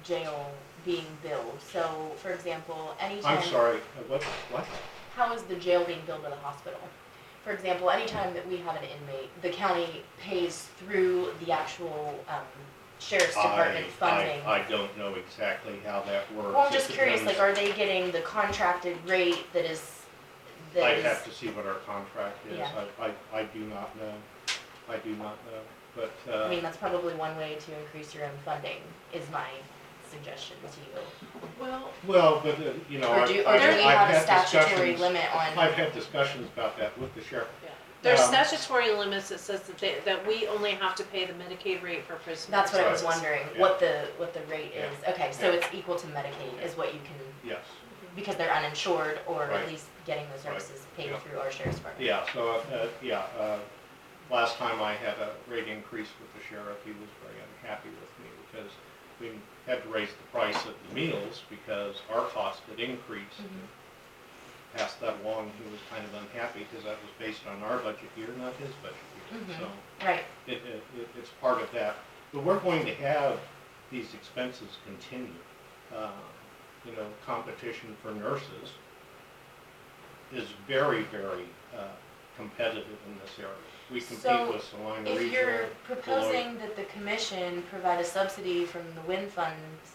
jail being billed? So, for example, anytime... I'm sorry, what? How is the jail being billed to the hospital? For example, anytime that we have an inmate, the county pays through the actual sheriff's department funding. I don't know exactly how that works. Well, I'm just It curious, depends. like, are they getting the contracted rate that is, I'd have to see what our contract is. Yeah. I do not know. I do not know, but, I mean, that's probably one way to increase your own funding, is my suggestion to you. well, but, you know, Or do we have a statutory limit on? I've had discussions about that with the sheriff. Yeah. There's Um, statutory limits that says that we only have to pay the Medicaid rate for prisoners. That's what I was Right. wondering, Yeah. what the rate Yeah. is. Okay, so Yeah. it's equal to Medicaid is what you can, Yes, because they're uninsured, or Right. at least getting those services paid Yeah. through our sheriff's department. yeah, so, last time I had a rate increase with the sheriff, he was very unhappy with me because we had to raise the price of the meals because our cost had increased. Mhm. Passed that along, he was kind of unhappy because that was based on our budget year, not his budget year. Mhm. So Right, it's part of that. But we're going to have these expenses continue. You know, competition for nurses is very, very competitive in this area. We compete So, with Salina if Regional. you're proposing that the commission provide a subsidy from the WIN funds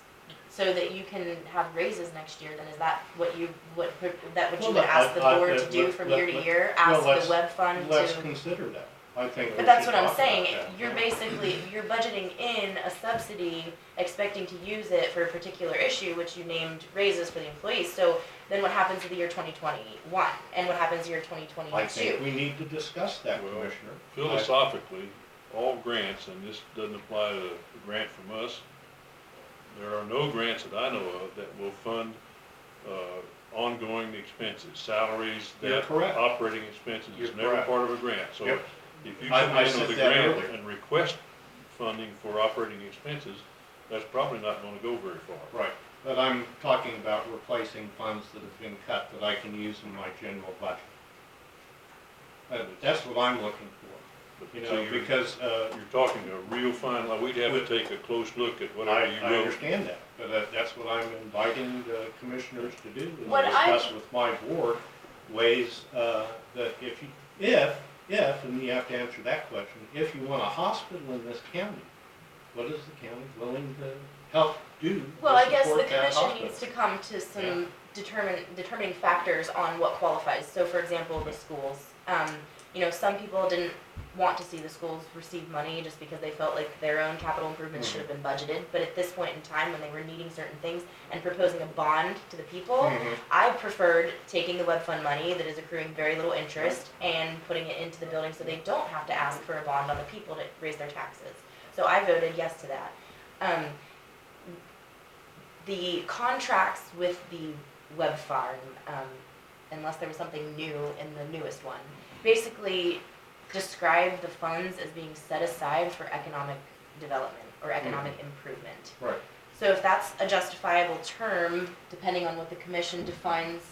so that you can have raises next year, then is that what you would Well, ask the board to do from year to year? Ask the web fund Let's to? consider that. I think we But that's should what I'm talk about saying, that. you're basically, you're budgeting in a subsidy, expecting to use it for a particular issue, which you named raises for the employees, so then what happens to the year 2021, and what happens to year 2022? I think we need to discuss that, Well, Commissioner. Philosophically, all grants, and this doesn't apply to a grant from us, there are no grants that I know of that will fund, ongoing expenses, salaries, You're debt, correct. operating expenses, You're is never correct. part of a grant. So Yep. if you I come in said with a that grant earlier. and request funding for operating expenses, that's probably not gonna go very far. Right, but I'm talking about replacing funds that have been cut that I can use in my general budget. That's what I'm looking for, But you so know, you're- because, You're talking a real fine line, we'd have to take a close look at whatever I you wrote. understand that, but that's what I'm inviting the commissioners to do, is What I- discuss with my board ways, that if, and you have to answer that question, if you want a hospital in this county, what is the county willing to help do to Well, I guess the support that commission hospital? needs to come to some determining factors on what qualifies. So for example, the schools, you know, some people didn't want to see the schools receive money just because they felt like their own capital improvements should have been budgeted. But at this point in time, when they were needing certain things and proposing a bond to the people, Mhm. I preferred taking the web fund money that is accruing very little interest and putting it into the building so they don't have to ask for a bond on the people to raise their taxes. So I voted yes to that. The contracts with the web farm, unless there was something new in the newest one, basically describe the funds as being set aside for economic development or economic improvement. Right, So if that's a justifiable term, depending on what the commission defines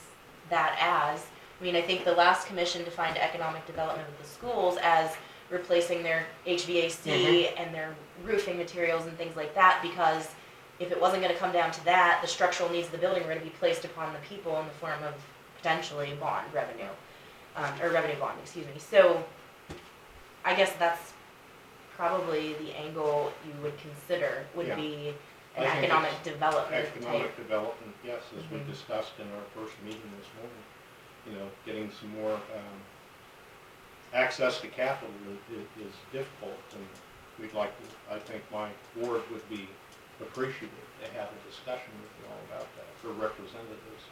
that as, I mean, I think the last commission defined economic development with the schools as replacing their HVAC and their roofing materials and things like that, because if it wasn't gonna come down to that, the structural needs of the building were gonna be placed upon the people in the form of potentially bond revenue, or revenue bond, excuse me. So I guess that's probably the angle you would consider, would Yeah. be an I think economic it's development type. economic development, yes, as we Mhm. discussed in our first meeting this morning. You know, getting some more, access to capital is difficult, and we'd like to, I think my board would be appreciative to have a discussion with you all about that, for representatives.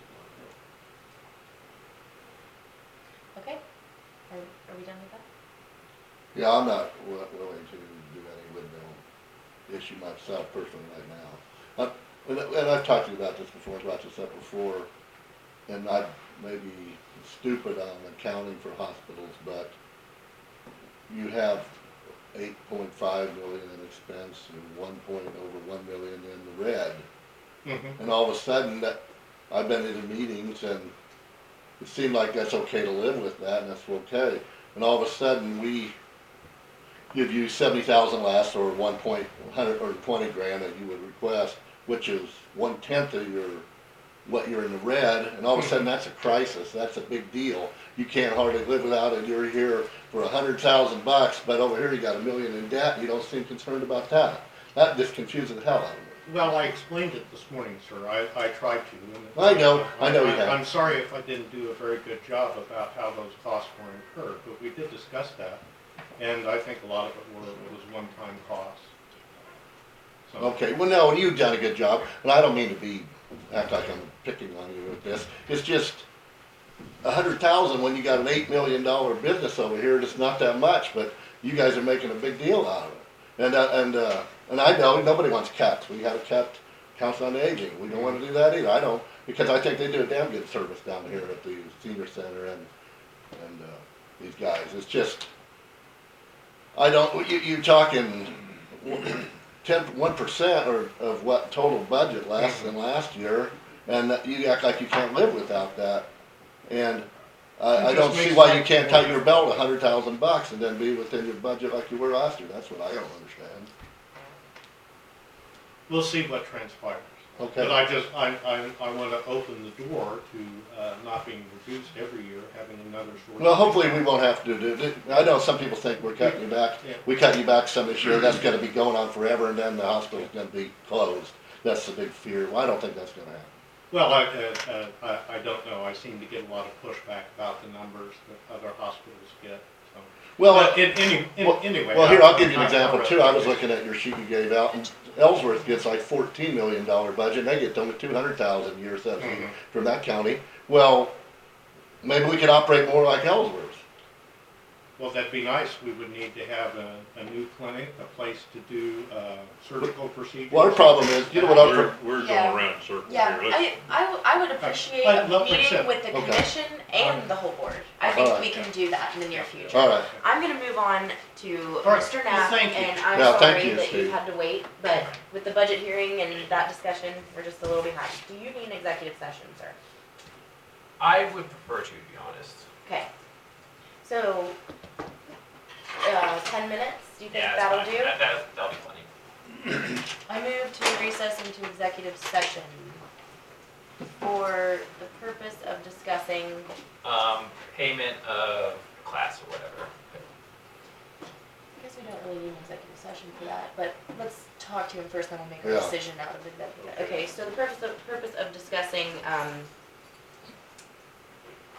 Okay, are we done with that? Yeah, I'm not willing to do any windmill issue myself personally right now. And I've talked to you about this before, I brought this up before, and I may be stupid on accounting for hospitals, but you have 8.5 million in expense and over 1 million in the red. Mm-hmm. And all of a sudden, that, I've been in meetings and it seemed like that's okay to live with that and that's okay. And all of a sudden, we give you 70,000 less or 100 or 20 grand that you would request, which is 1/10 of what you're in the red, and all of a sudden that's a crisis, that's a big deal. You can't hardly live without it, you're here for $100,000, but over here you got $1 million in debt, you don't seem concerned about that. That just confuses the hell out of me. Well, I explained it this morning, sir. I tried to. and I know you have. I'm sorry if I didn't do a very good job about how those costs were incurred, but we did discuss that. And I think a lot of it was one-time costs. So- Okay, well, no, you've done a good job, and I don't mean to act like I'm picking on you with this. It's just $100,000 when you got an $8 million business over here. It's not that much, but you guys are making a big deal out of it. And I know nobody wants cuts. We had a cut Council on Aging. We don't want to do that either. I don't, because I think they do a damn good service down here at the senior center and these guys. It's just, I don't. You talking 1% or of what total budget than last year, and you act like you can't live without that. And I don't see why you can't tighten your belt $100,000 and then be within your budget like you were last year. That's what I don't understand. We'll see what transpires. Okay. But I want to open the door to not being reduced every year, having another source. Well, hopefully we won't have to do it. I know some people think we're cutting you back. Yeah. We cut you back some this year. That's going to be going on forever, and then the hospital's going to be closed. That's the big fear. Well, I don't think that's going to happen. Well, I don't know. I seem to get a lot of pushback about the numbers that other hospitals get. So. Well, But anyway. well, here, I'll give you an I- example I- too. I was looking at your sheet you gave out, and Ellsworth gets like $14 million budget, and they get only $200,000 a year subsidy from that county. Well, maybe we could operate more like Ellsworth. Well, that'd be nice. We would need to have a new clinic, a place to do surgical procedures. Well, our problem is, you know what our, We're going Yeah. around in circles Yeah, here. Let's- I would appreciate Like a we meeting said. with the Okay. commission and the whole board. I think Alright. we can do that in the near future. all right. I'm gonna move on to Alright, Mr. well, Knapp, thank you. and I'm Yeah, thank sorry you, that Steve. you had to wait, but with the budget hearing and that discussion, we're just a little behind. Do you need an executive session, sir? I would prefer to be honest. Okay. So, 10 minutes, do you think Yeah, that'll that's do? fine. That'll be plenty. I move to recess into executive session for the purpose of discussing, Payment of class or whatever. I guess we don't really need an executive session for that, but let's talk to him first, then we'll make Yeah. a decision out of executive. Okay, so the purpose of discussing, Do you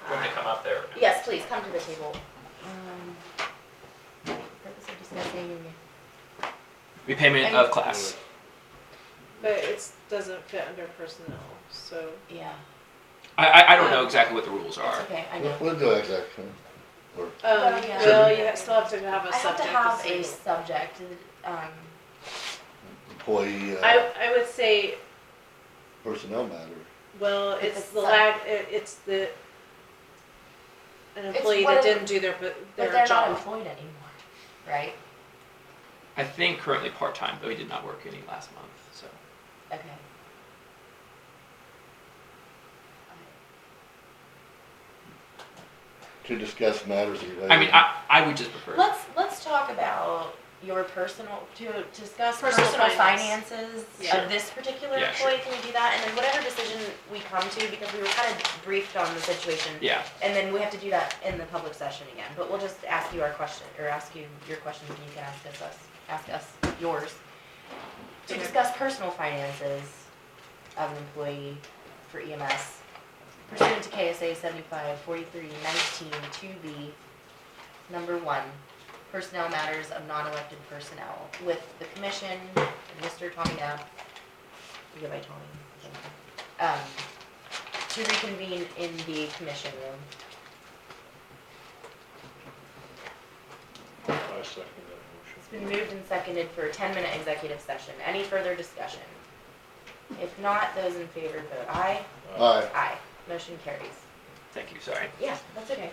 want me to come up there? yes, please, come to the table. Purpose of discussing, Repayment of class. But it doesn't fit under personnel, so. yeah, I don't know exactly what the rules it's are. okay, I know. We'll do exactly. Well, yeah. Well, you still have to have a I have to subject. have to a see. subject, Employee I would say, personnel matter. well, If it's it's the sub- it's the, an It's employee what that it- didn't do their but they're not job. employed anymore, right? I think currently part-time, but we did not work any last month, so. Okay. To discuss matters related. I mean, I would just prefer. Let's talk about your personal, to discuss Personal personal finance. finances Yeah. of this particular Yeah, sure. employee, can we do that? And then whatever decision we come to, because we were kind of briefed on the situation. Yeah, And then we have to do that in the public session again, but we'll just ask you our question, or ask you your questions, and you can ask us yours. To discuss personal finances of an employee for EMS pursuant to KSA 754319 2B, number 1, personnel matters of non-elected personnel, with the commission, Mr. Tommy Knapp, you go by Tommy, to reconvene in the commission room. I second that It's been moved and seconded for a 10-minute executive session. Any further discussion? If not, those in favor vote aye. motion. All right. Aye. Motion carries. thank you, sorry. Yeah, that's okay.